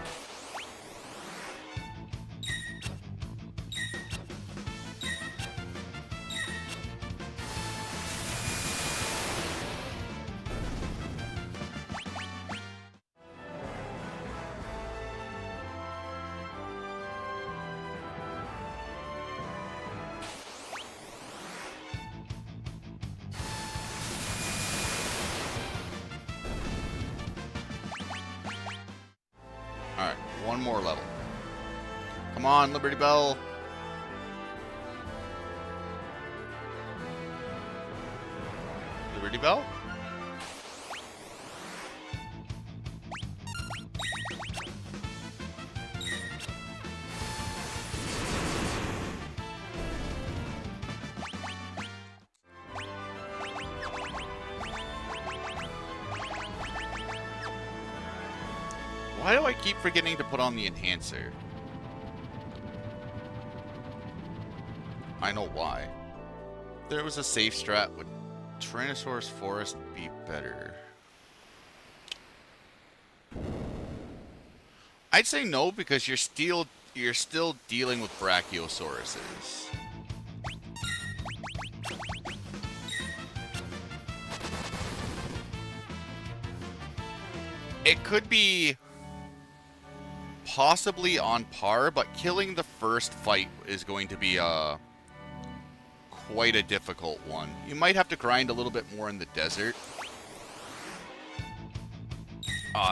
[SPEAKER 1] Alright, one more level. Come on, Liberty Bell. Liberty Bell? Why do I keep forgetting to put on the enhancer? I know why. There was a safe strat. Would Tyrannosaurus Forest be better? I'd say no, because you're still dealing with Brachiosauruses. It could be possibly on par, but killing the first fight is going to be quite a difficult one. You might have to grind a little bit more in the desert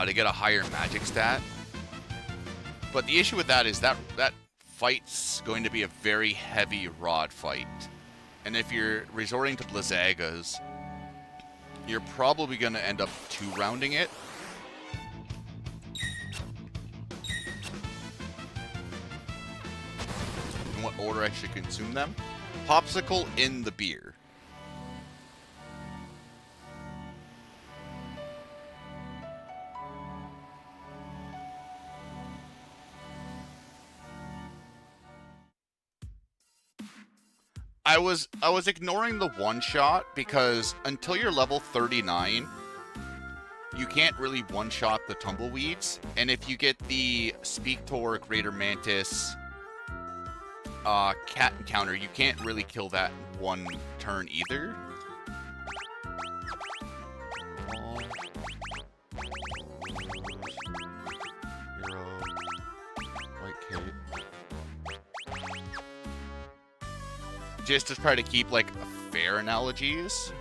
[SPEAKER 1] to get a higher magic stat. But the issue with that is that fight's going to be a very heavy rod fight. And if you're resorting to Blizzagas, you're probably going to end up 2-rounding it. In what order I should consume them? Popsicle in the beer. I was ignoring the one shot because until you're level 39, you can't one shot the tumbleweeds, and if you get the Speaktor, Greater Mantis, cat encounter, you can't really kill that one turn either. Hero, White Kate. Just to try to keep like fair analogies.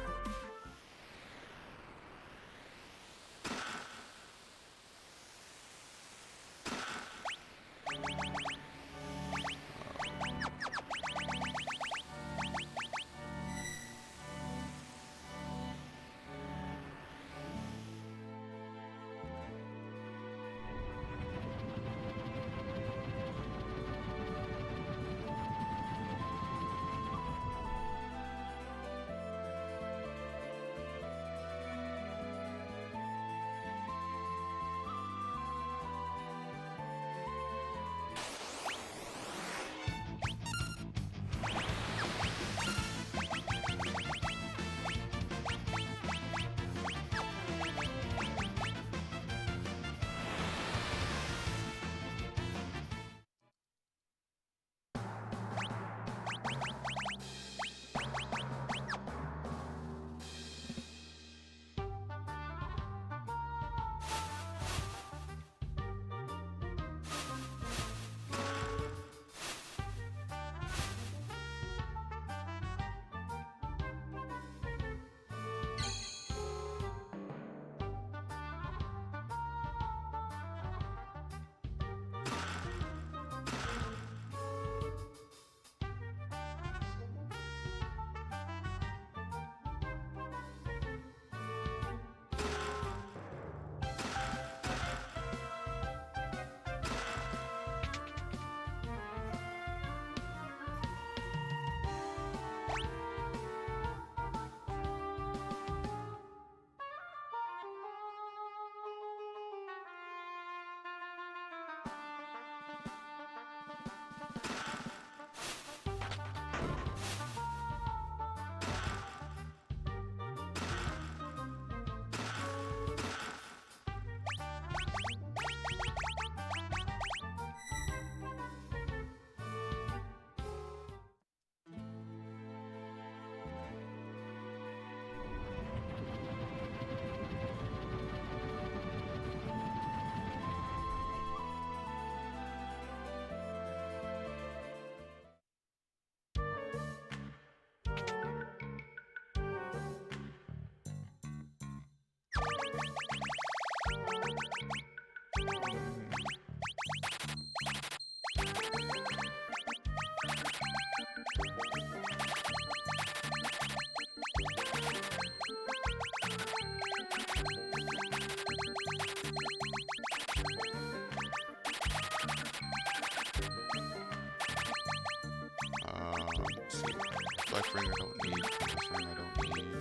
[SPEAKER 1] Life ring I don't need. This ring I don't need.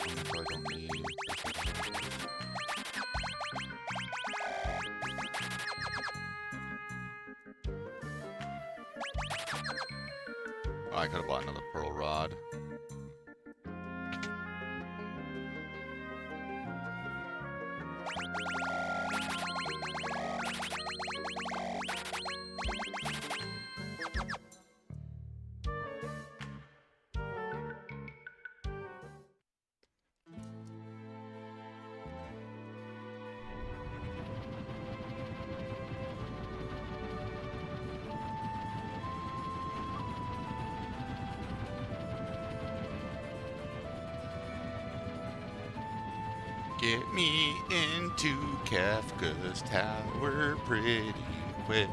[SPEAKER 1] Elemental I don't need. Oh, I could have bought another pearl rod. Get me into Kafka's tower pretty quick.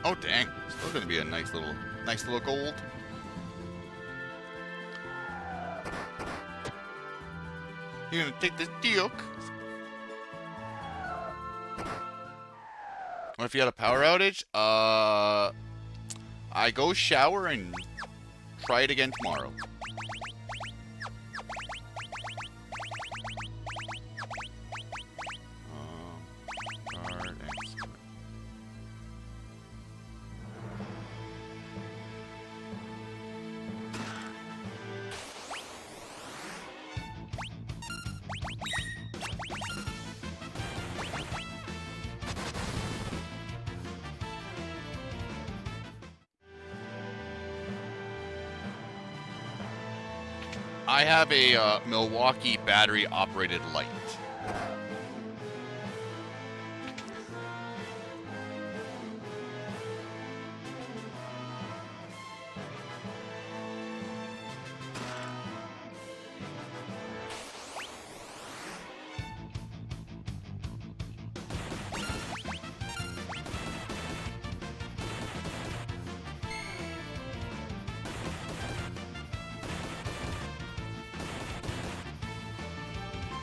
[SPEAKER 1] Oh dang, still gonna be a nice little gold. You're gonna take this duke. What if you had a power outage? I go shower and try it again tomorrow. Guard and summon. I have a Milwaukee battery-operated light.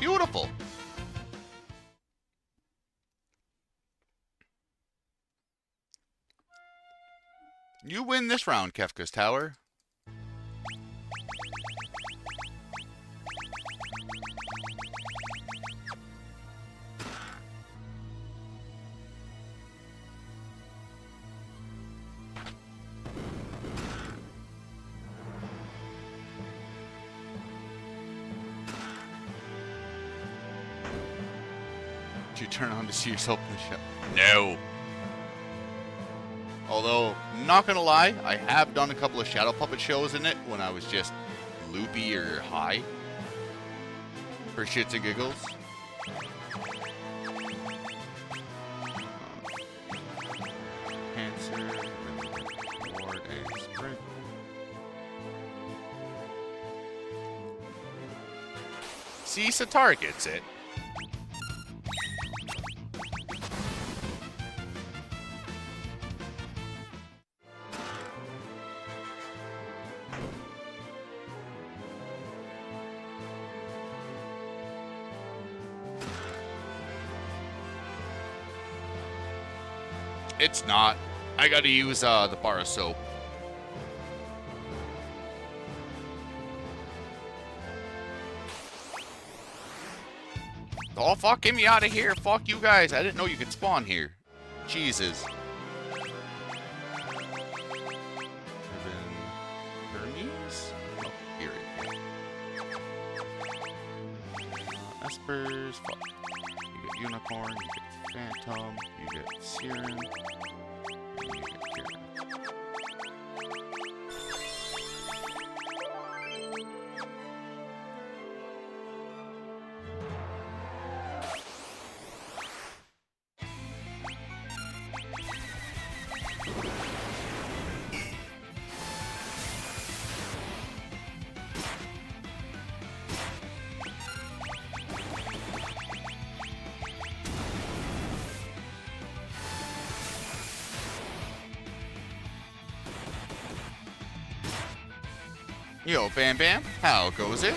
[SPEAKER 1] Beautiful. You win this round, Kefka's Tower. You turn on to see yourself in the show. No. Although, not gonna lie, I have done a couple of shadow puppet shows in it when I was just loopy or high. For shits and giggles. Cancer, Ward, and Sprint. See, Satar gets it. It's not. I gotta use the bar of soap. Oh, fuck, get me out of here. Fuck you guys. I didn't know you could spawn here. Jesus. Hermes? Oh, here it is. Espers. Fuck. You get Unicorn, you get Phantom, you get Siren, and you get Kieran. Yo, Bam Bam, how goes it?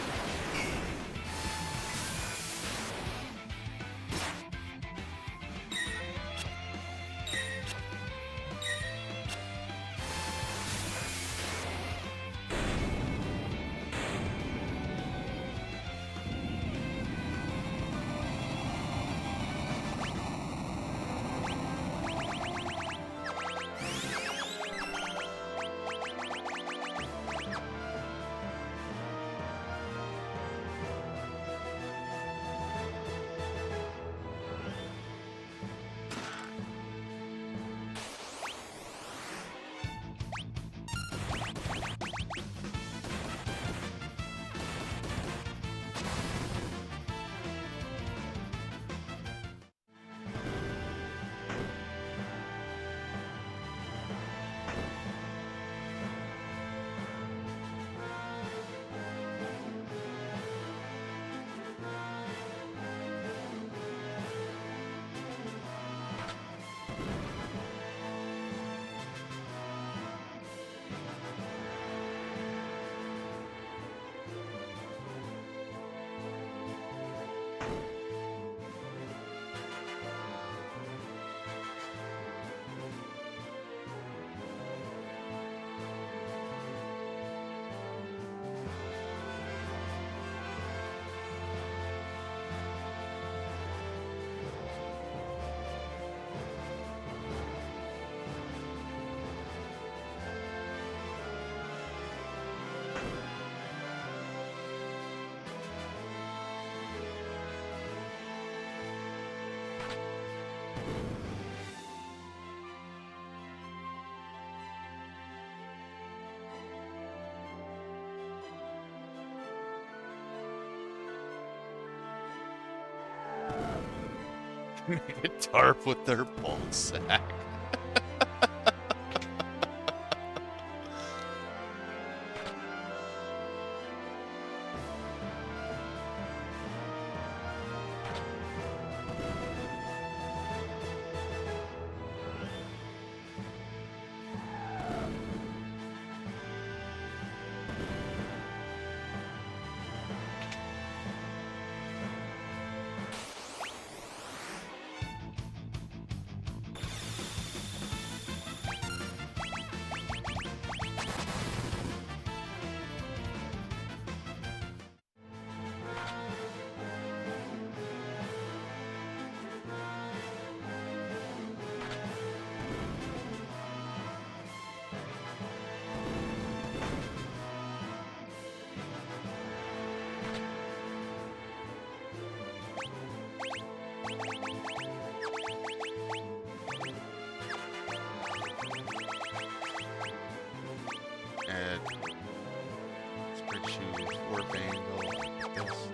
[SPEAKER 1] Made a tarp with their ball sack. Add spread shoes, warp angle, this.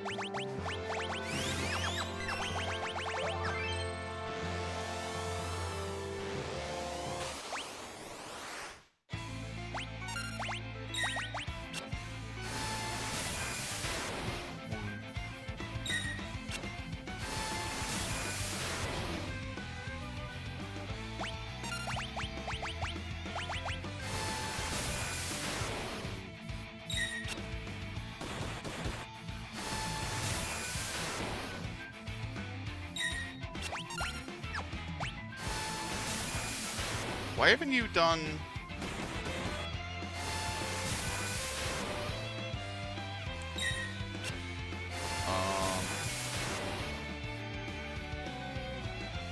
[SPEAKER 1] Why haven't you done...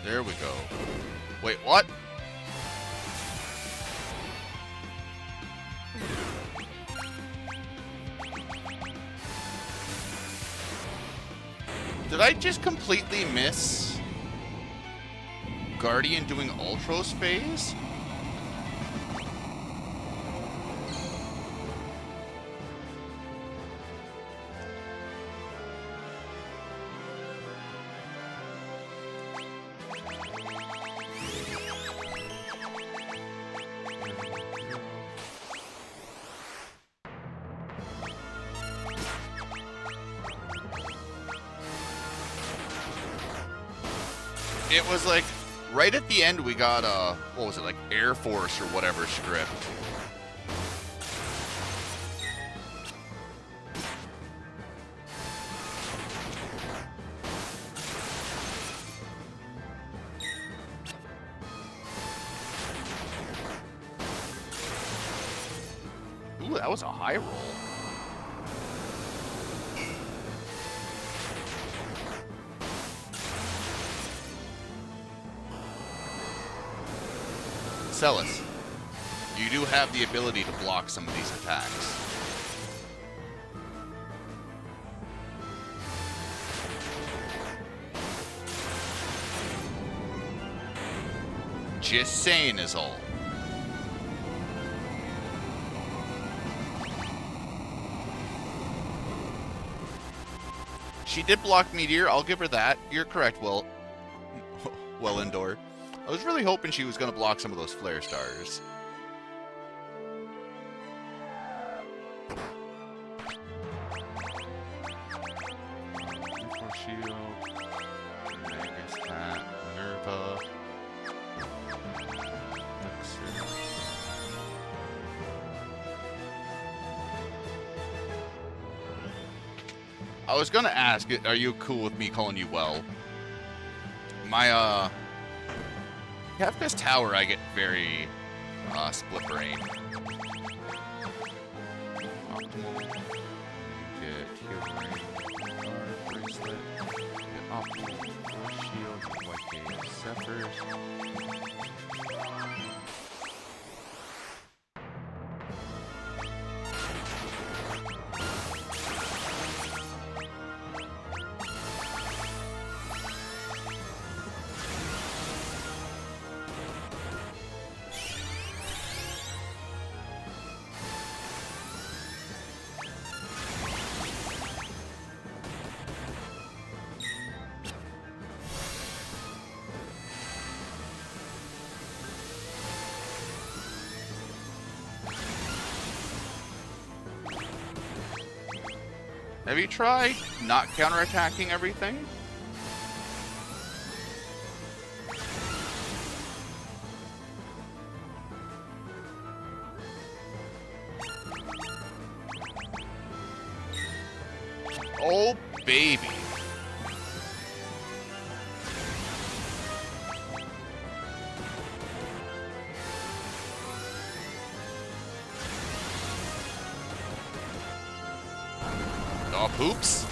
[SPEAKER 1] There we go. Wait, what? Did I just completely miss Guardian doing Ultros phase? It was like right at the end we got what was it, like Air Force or whatever script. Ooh, that was a high roll. Celis, you do have the ability to block some of these attacks. Just saying is all. She did block Meteor, I'll give her that. You're correct, well Indoor. I was really hoping she was going to block some of those flare stars. Force Shield, Magus Hat, Minerva, Elixir. I was going to ask, are you cool with me calling you well? My, Kafka's Tower, I get very split brain. Optimal. Get Heal Brain. Guard Bracelet. Get Optimal. Force Shield. White Gate. Zephyrs. Have you tried not counterattacking everything? Oh, baby. Oh, poops.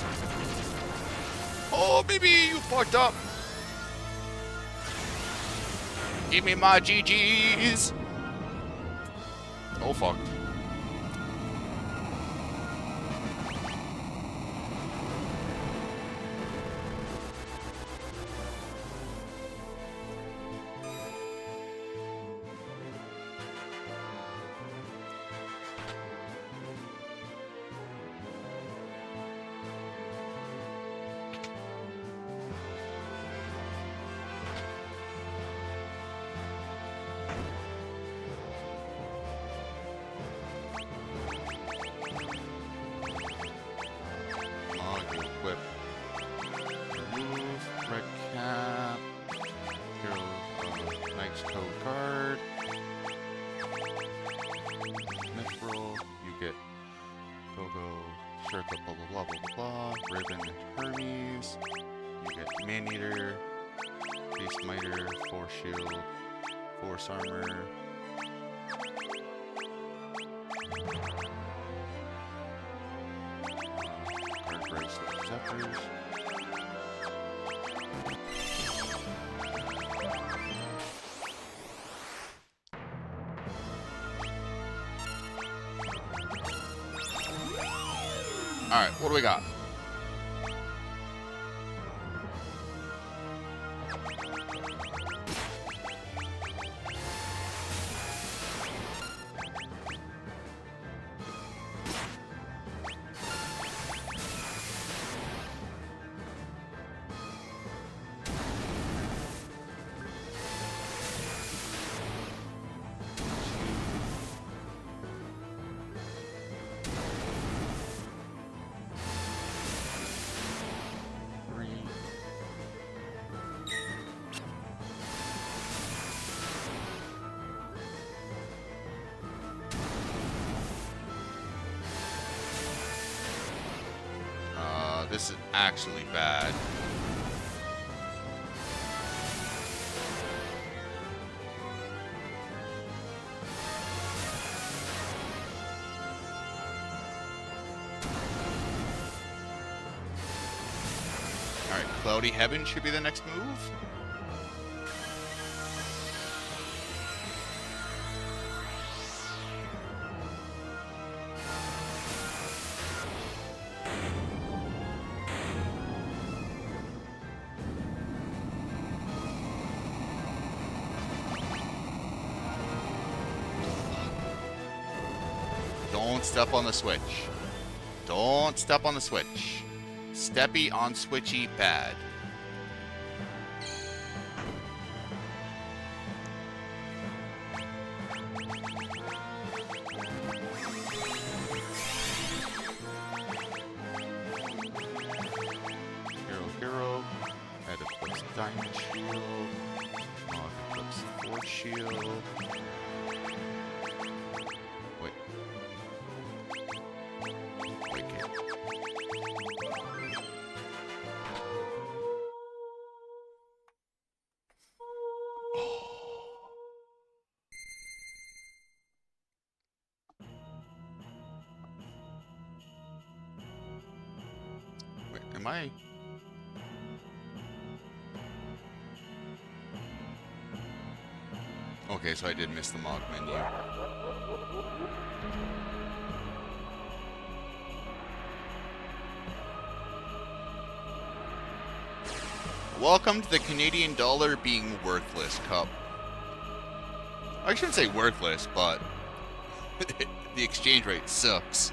[SPEAKER 1] Oh, baby, you fucked up. Give me my GGs. Oh, fuck. Equip. Remove. Red cap. Hero. Knight's Code Guard. Mithril. You get Go-Go. Circle. Blah blah blah blah blah blah. Ribbon and Hermes. You get Man-Eater. Beast Miter. Force Shield. Force Armor. Scepters. Alright, what do we got? This is actually bad. Alright, Cloudy Heaven should be the next move. Don't step on the switch. Don't step on the switch. Steppy on switchy bad. Hero. Add equips Diamond Shield. Mod equips Force Shield. Wait. Wicked. Wait, am I? Okay, so I did miss the mod menu. Welcome to the Canadian dollar being worthless, Cup. I shouldn't say worthless, but the exchange rate sucks.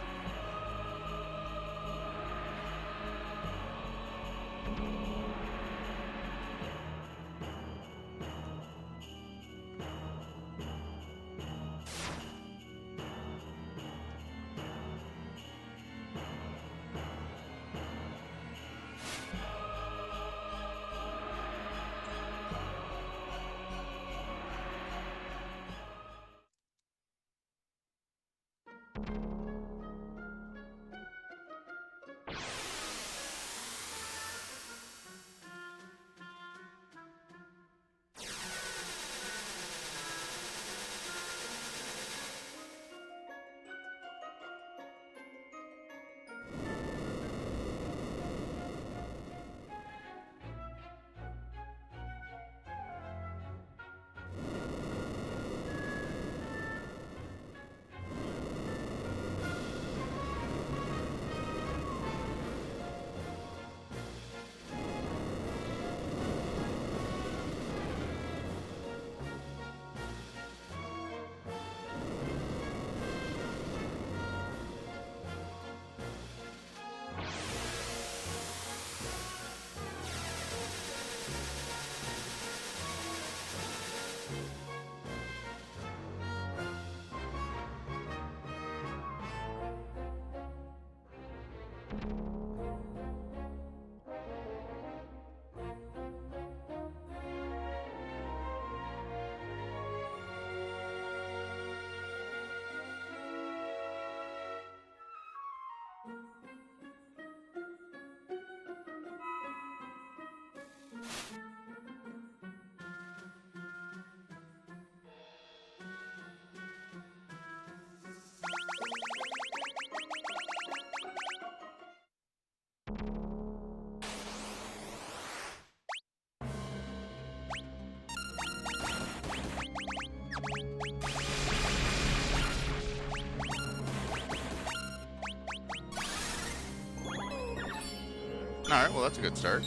[SPEAKER 1] Alright, well that's a good start.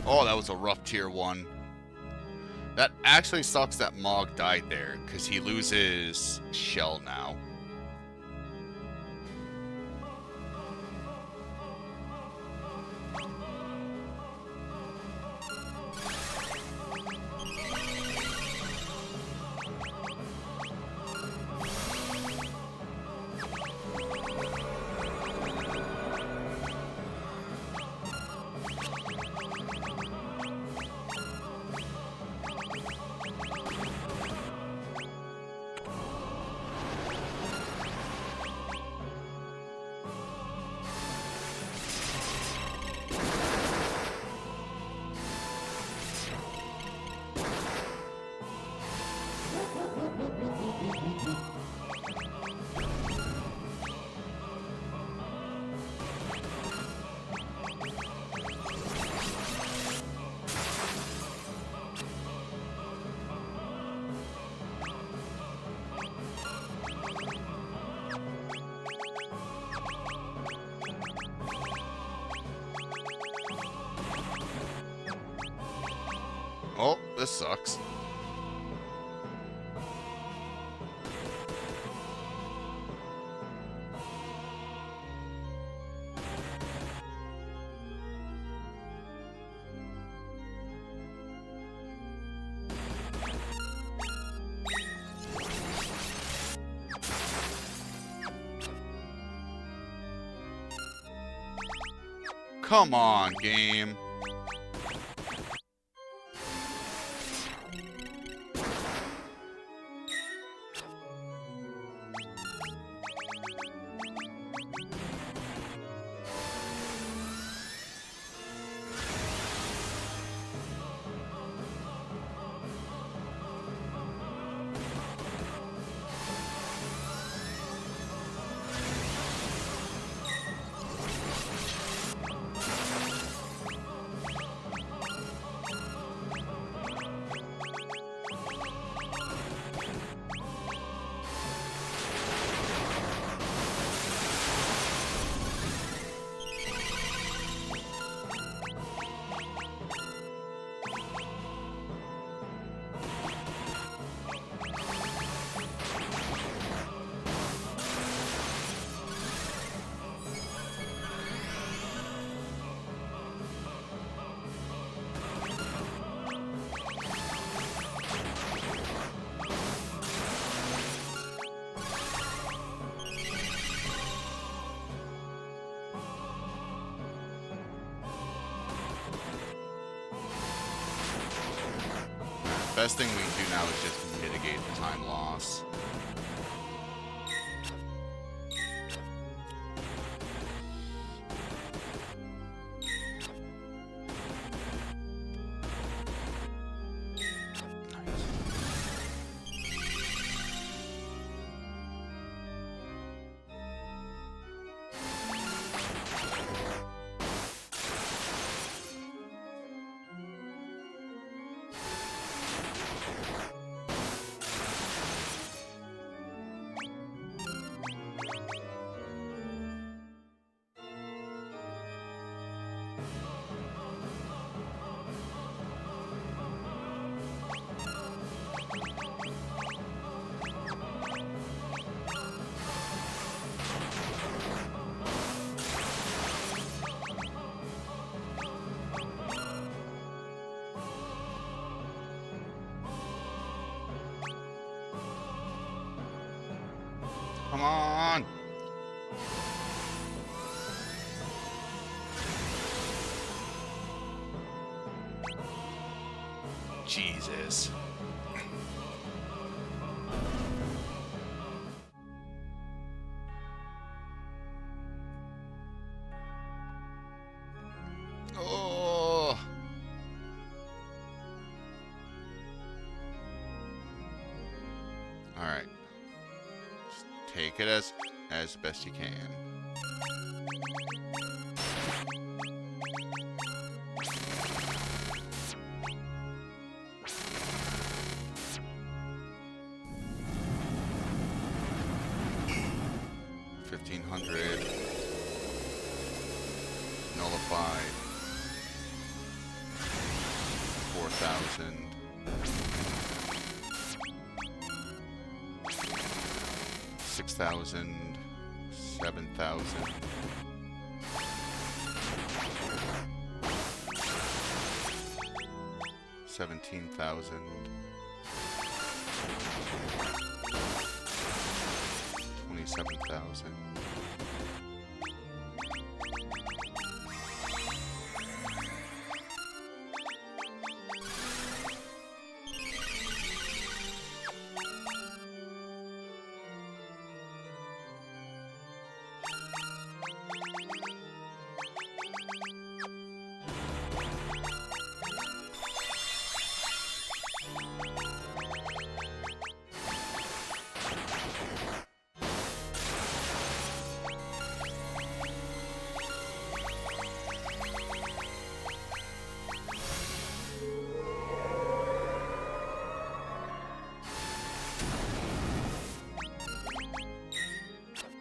[SPEAKER 1] Oh, that was a rough tier 1. That actually sucks that Mog died there, because he loses Shell now. Oh, this sucks. Come on, game. Best thing we can do now is just mitigate the time loss. Come on. Jesus. Oh. All right. Just take it as best you can. $1,500 nullified. 4,000. 6,000. 7,000. 17,000. 27,000.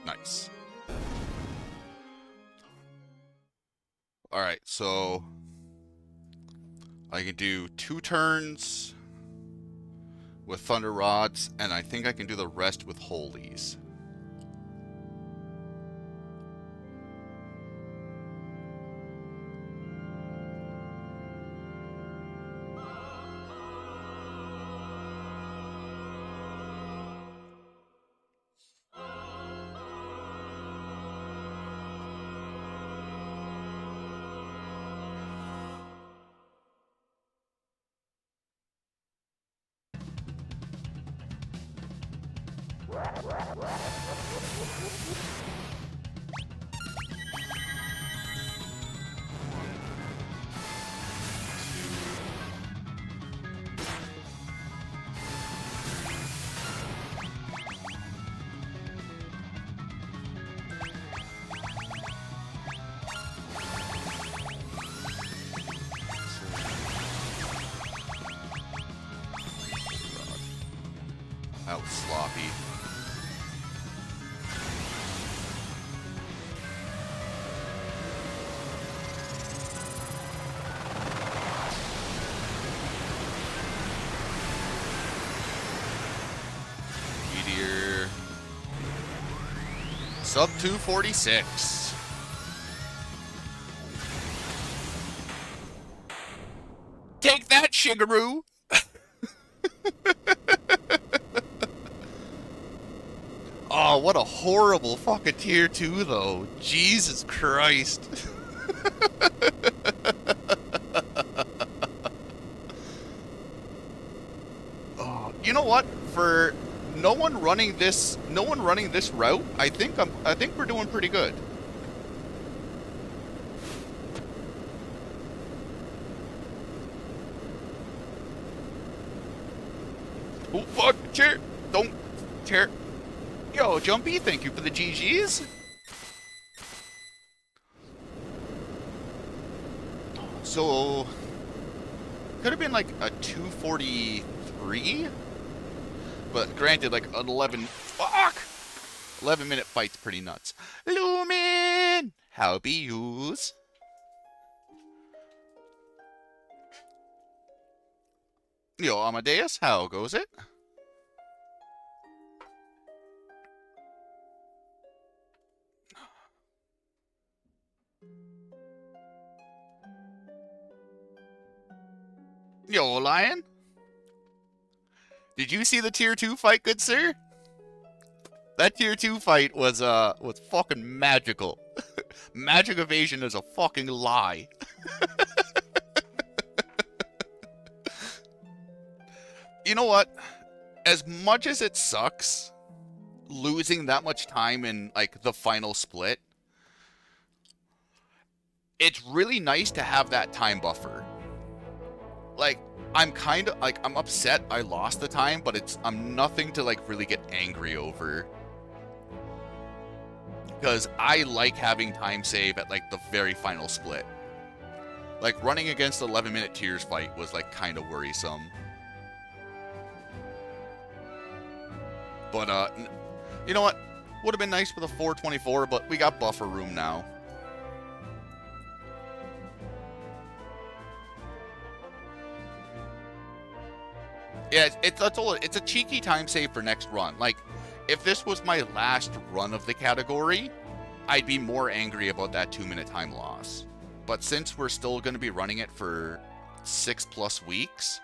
[SPEAKER 1] Nice. Alright, so I can do 2 turns with Thunder Rods, and I think I can do the rest with Holies. That was sloppy. Meteor. Sub 246. Take that, Shigaroo! Oh, what a horrible fucking tier 2, though. Jesus Christ. Oh, you know what? For no one running this route, I think we're doing pretty good. Oh fuck, chair! Don't chair. Yo, Jumpy, thank you for the GGs. So, could have been like a 243, but granted, like an 11-minute fight's pretty nuts. Lumen, how be yous? Yo, Amadeus, how goes it? Yo, Lion? Did you see the tier 2 fight, good sir? That tier 2 fight was fucking magical. Magic evasion is a fucking lie. You know what? As much as it sucks losing that much time in like the final split, it's really nice to have that time buffer. Like, I'm kind of like, I'm upset I lost the time, but I'm nothing to like really get angry over. Because I like having time save at like the very final split. Like running against the 11-minute tiers fight was like kind of worrisome. But you know what? Would have been nice with a 424, but we got buffer room now. Yeah, it's a cheeky time save for next run. Like, if this was my last run of the category, I'd be more angry about that 2-minute time loss. But since we're still going to be running it for 6+ weeks,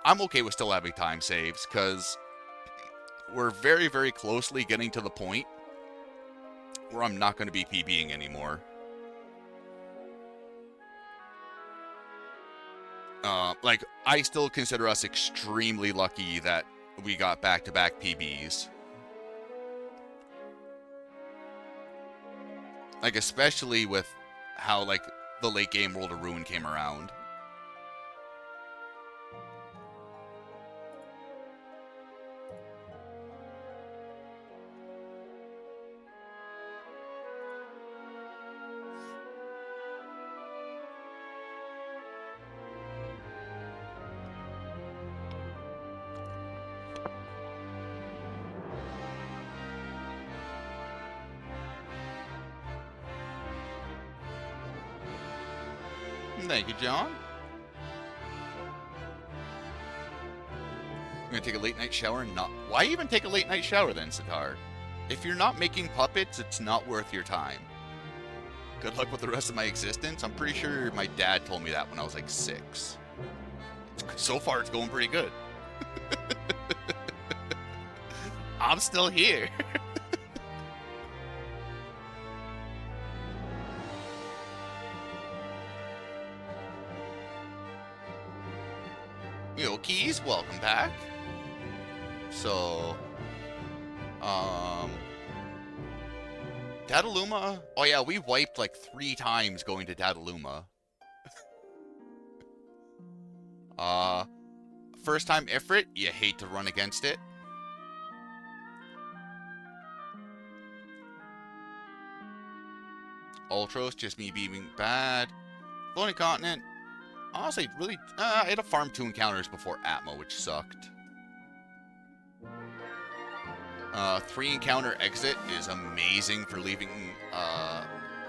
[SPEAKER 1] I'm okay with still having time saves, because we're very, very closely getting to the point where I'm not going to be PBing anymore. Like, I still consider us extremely lucky that we got back-to-back PBs. Like, especially with how, like, the late game World of Ruin came around. Thank you, John. I'm gonna take a late night shower and not... Why even take a late night shower then, Sitar? If you're not making puppets, it's not worth your time. Good luck with the rest of my existence. I'm pretty sure my dad told me that when I was like 6. So far, it's going pretty good. I'm still here. Yo, Keys, welcome back. So, Dataluma? Oh yeah, we wiped like 3 times going to Dataluma. First time Ifrit, you hate to run against it. Ultros, just me being bad. Lonely Continent, honestly, really, I had to farm 2 encounters before Atmo, which sucked. 3 encounter exit is amazing for leaving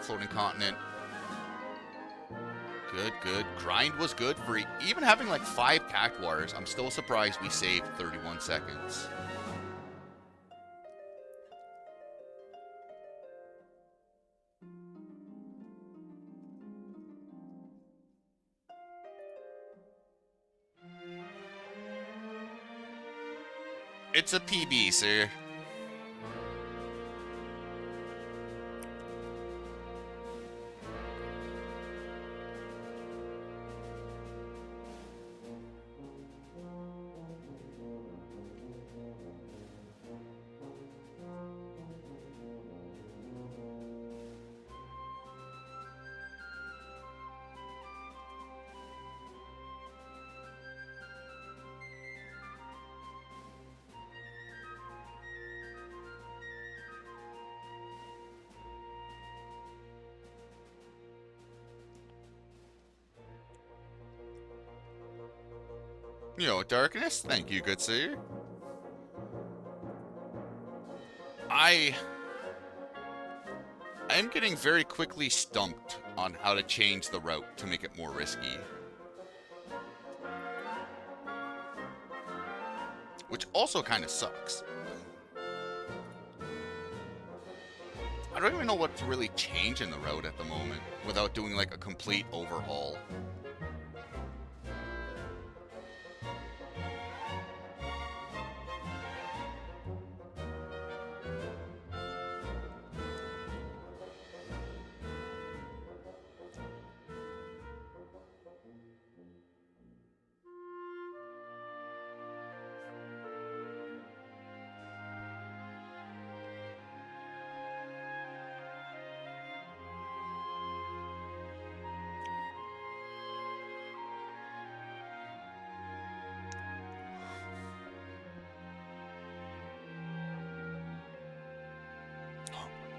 [SPEAKER 1] Floating Continent. Good, good. Grind was good for even having like 5 Cactuars. I'm still surprised we saved 31 seconds. It's a PB, sir. Yo, Darkness, thank you, good sir. I'm getting very quickly stumped on how to change the route to make it more risky. Which also kind of sucks. I don't even know what to really change in the route at the moment without doing like a complete overhaul.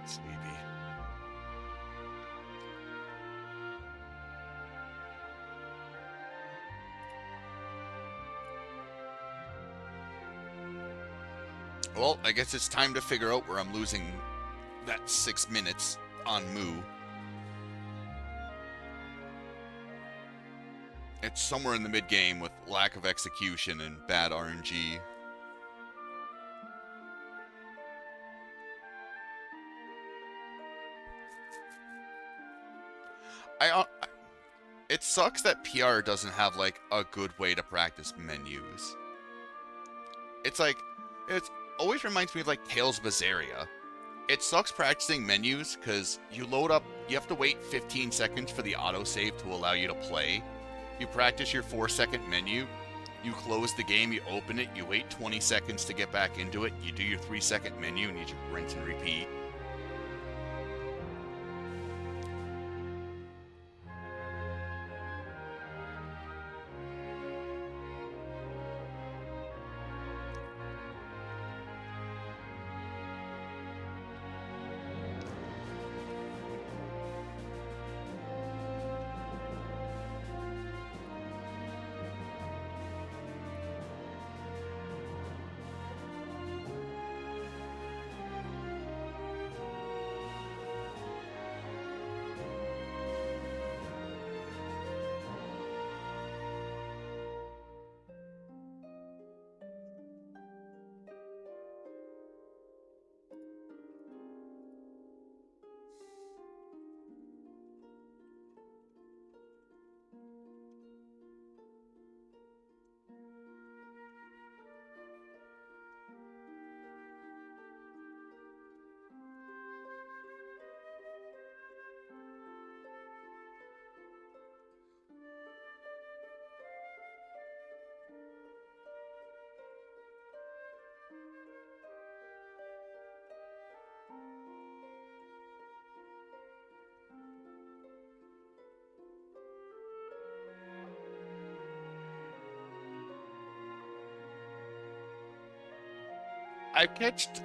[SPEAKER 1] Sleepy. Well, I guess it's time to figure out where I'm losing that 6 minutes on Moo. It's somewhere in the mid-game with lack of execution and bad RNG. It sucks that PR doesn't have like a good way to practice menus. It's like, it always reminds me of like Tales of Berseria. It sucks practicing menus because you load up, you have to wait 15 seconds for the autosave to allow you to play. You practice your 4-second menu, you close the game, you open it, you wait 20 seconds to get back into it, you do your 3-second menu, and you just rinse and repeat.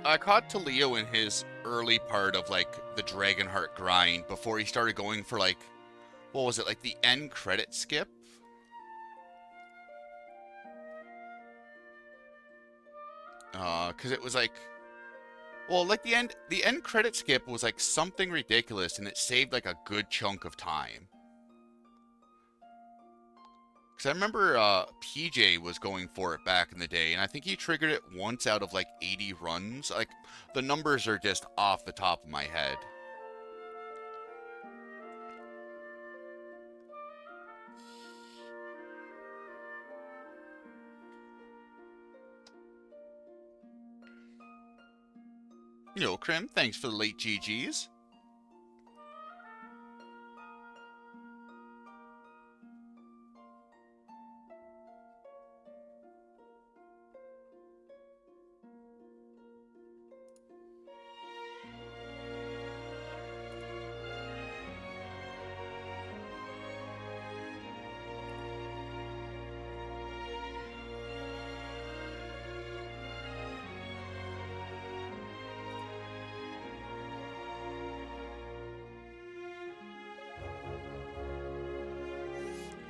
[SPEAKER 1] I caught Talio in his early part of like the Dragonheart grind before he started going for like, what was it, like the end credit skip? Cause it was like, well, like the end credit skip was like something ridiculous and it saved like a good chunk of time. Because I remember PJ was going for it back in the day, and I think he triggered it once out of like 80 runs. Like, the numbers are just off the top of my head. Yo, Krim, thanks for the late GGs.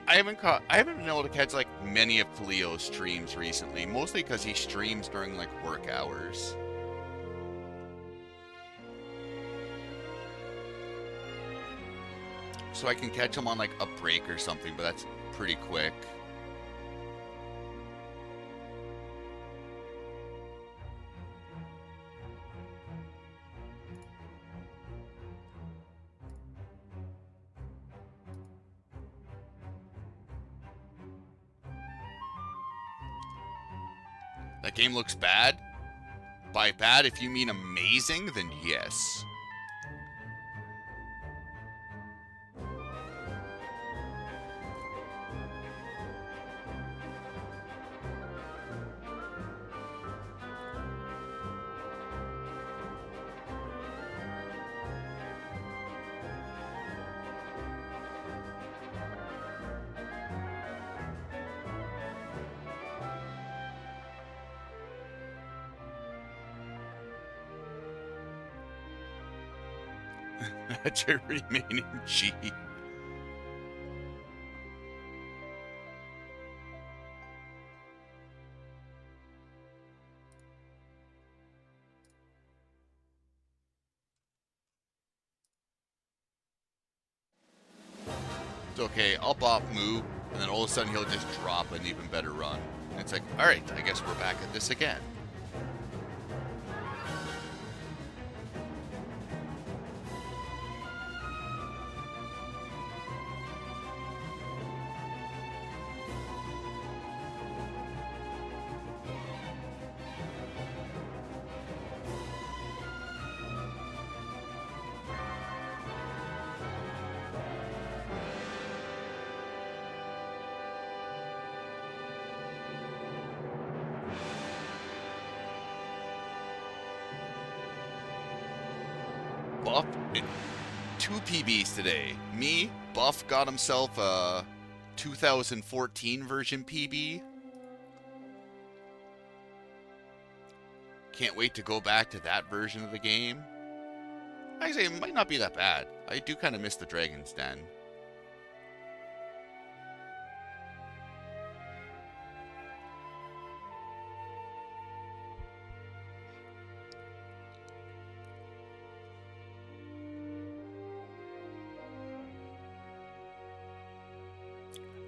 [SPEAKER 1] I haven't been able to catch like many of Talio's streams recently, mostly because he streams during like work hours. So I can catch him on like a break or something, but that's pretty quick. That game looks bad? By bad, if you mean amazing, then yes. That's your remaining G. It's okay, I'll bop move, and then all of a sudden he'll just drop an even better run. And it's like, alright, I guess we're back at this again. Buff, 2 PBs today. Me, Buff got himself a 2014 version PB. Can't wait to go back to that version of the game. I say it might not be that bad. I do kind of miss the Dragon's Den.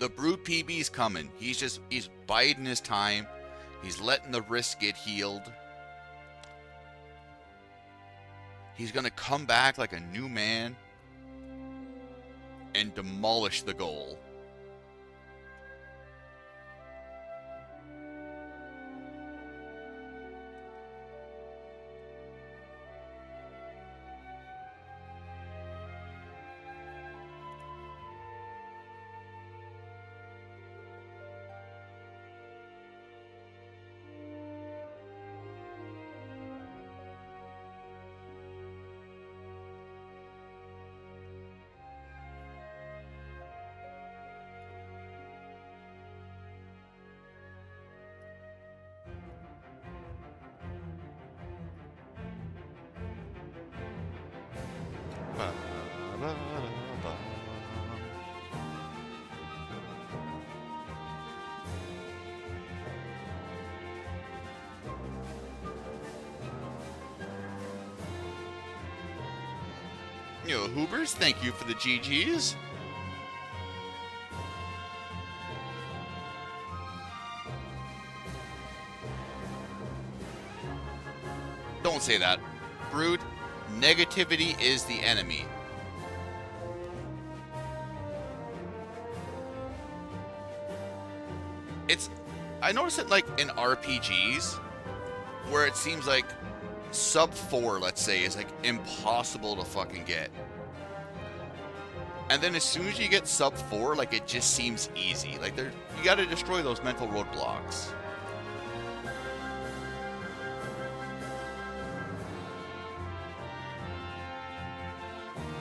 [SPEAKER 1] The Brute PB's coming. He's biding his time. He's letting the wrist get healed. He's gonna come back like a new man and demolish the goal. Yo, Hoobers, thank you for the GGs. Don't say that. Brood, negativity is the enemy. I notice it like in RPGs, where it seems like sub 4, let's say, is like impossible to fucking get. And then as soon as you get sub 4, like it just seems easy. Like you gotta destroy those mental roadblocks.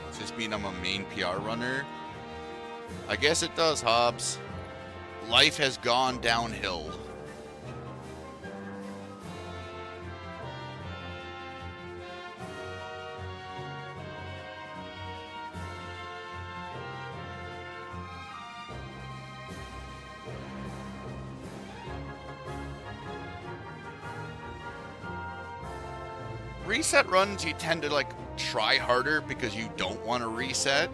[SPEAKER 1] Does this mean I'm a main PR runner? I guess it does, Hobbs. Life has gone downhill. Reset runs, you tend to like try harder because you don't want to reset.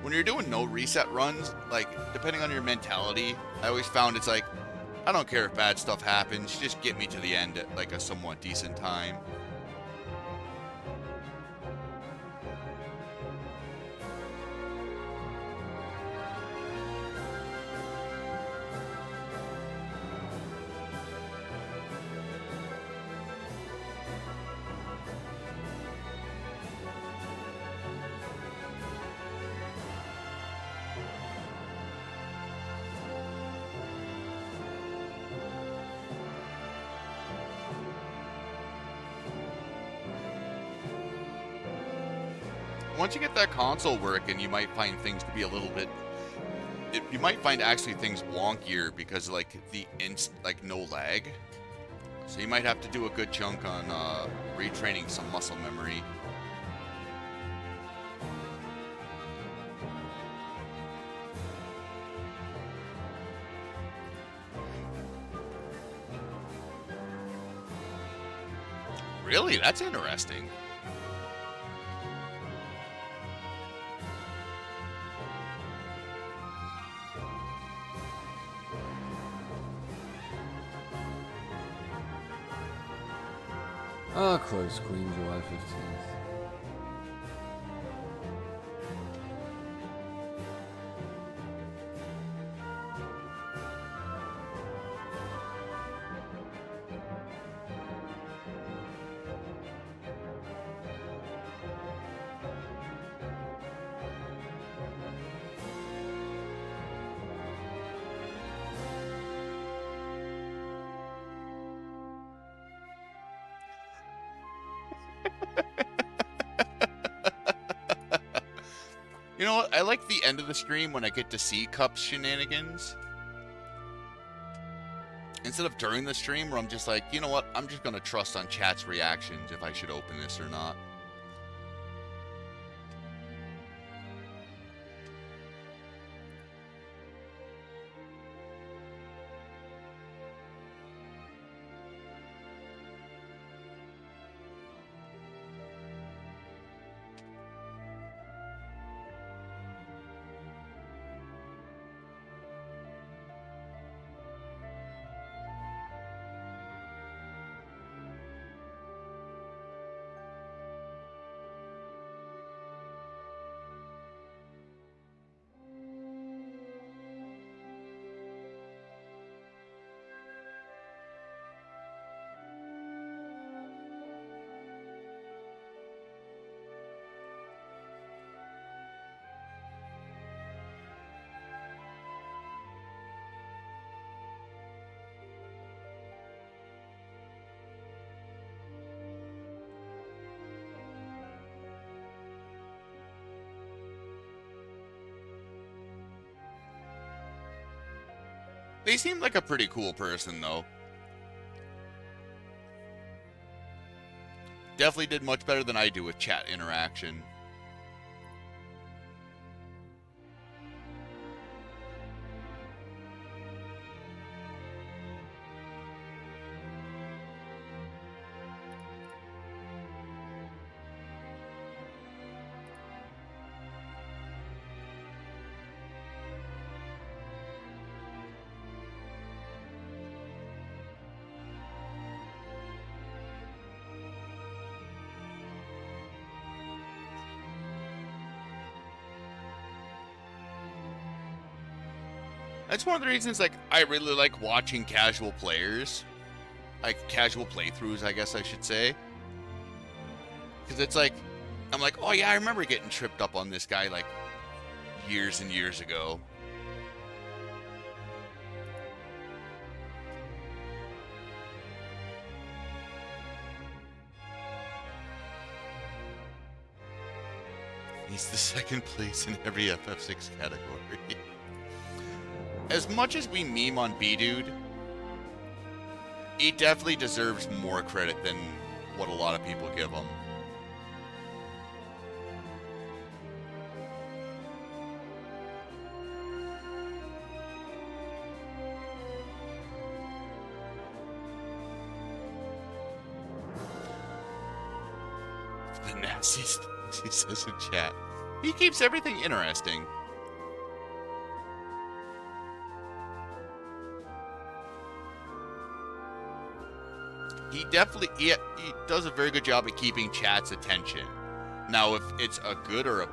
[SPEAKER 1] When you're doing no reset runs, like depending on your mentality, I always found it's like, I don't care if bad stuff happens, just get me to the end at like a somewhat decent time. Once you get that console working, you might find things to be a little bit. You might find actually things wonkier because like like no lag. So you might have to do a good chunk on retraining some muscle memory. Really? That's interesting.
[SPEAKER 4] Oh, close Queen, July 15th.
[SPEAKER 1] You know what? I like the end of the stream when I get to see Cup's shenanigans. Instead of during the stream where I'm just like, you know what? I'm just going to trust on chat's reactions if I should open this or not. They seem like a pretty cool person, though. Definitely did much better than I do with chat interaction. That's one of the reasons, like, I really like watching casual players. Like, casual playthroughs, I guess I should say. Because it's like, I'm like, oh yeah, I remember getting tripped up on this guy, like, years and years ago. He's the second place in every FF6 category. As much as we meme on B-Dude, he definitely deserves more credit than what a lot of people give him. The nastiest things he says in chat. He keeps everything interesting. He definitely he does a very good job at keeping chat's attention. Now, if it's a good or a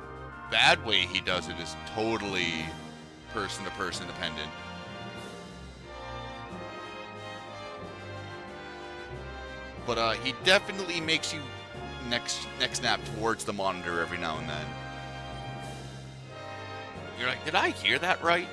[SPEAKER 1] bad way he does it is totally person to person dependent. But he definitely makes you neck snap towards the monitor every now and then. You're like, did I hear that right?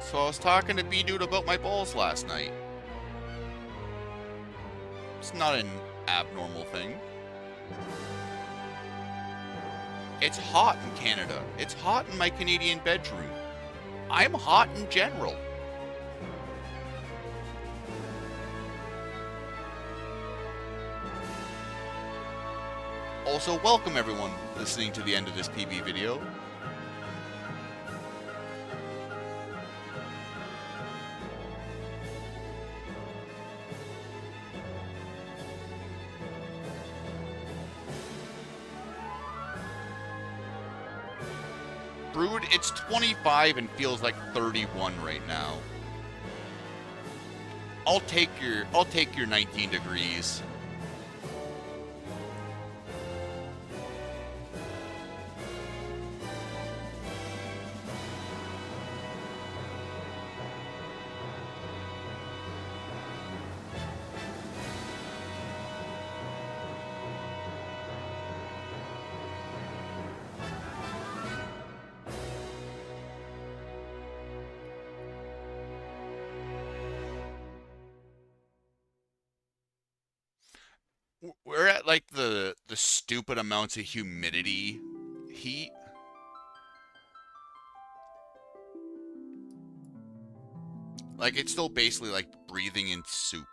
[SPEAKER 1] So I was talking to B-Dude about my balls last night. It's not an abnormal thing. It's hot in Canada. It's hot in my Canadian bedroom. I'm hot in general. Also, welcome everyone listening to the end of this PB video. Brood, it's 25 and feels like 31 right now. I'll take your 19 degrees. We're at like the stupid amounts of humidity, heat. Like it's still basically like breathing in soup.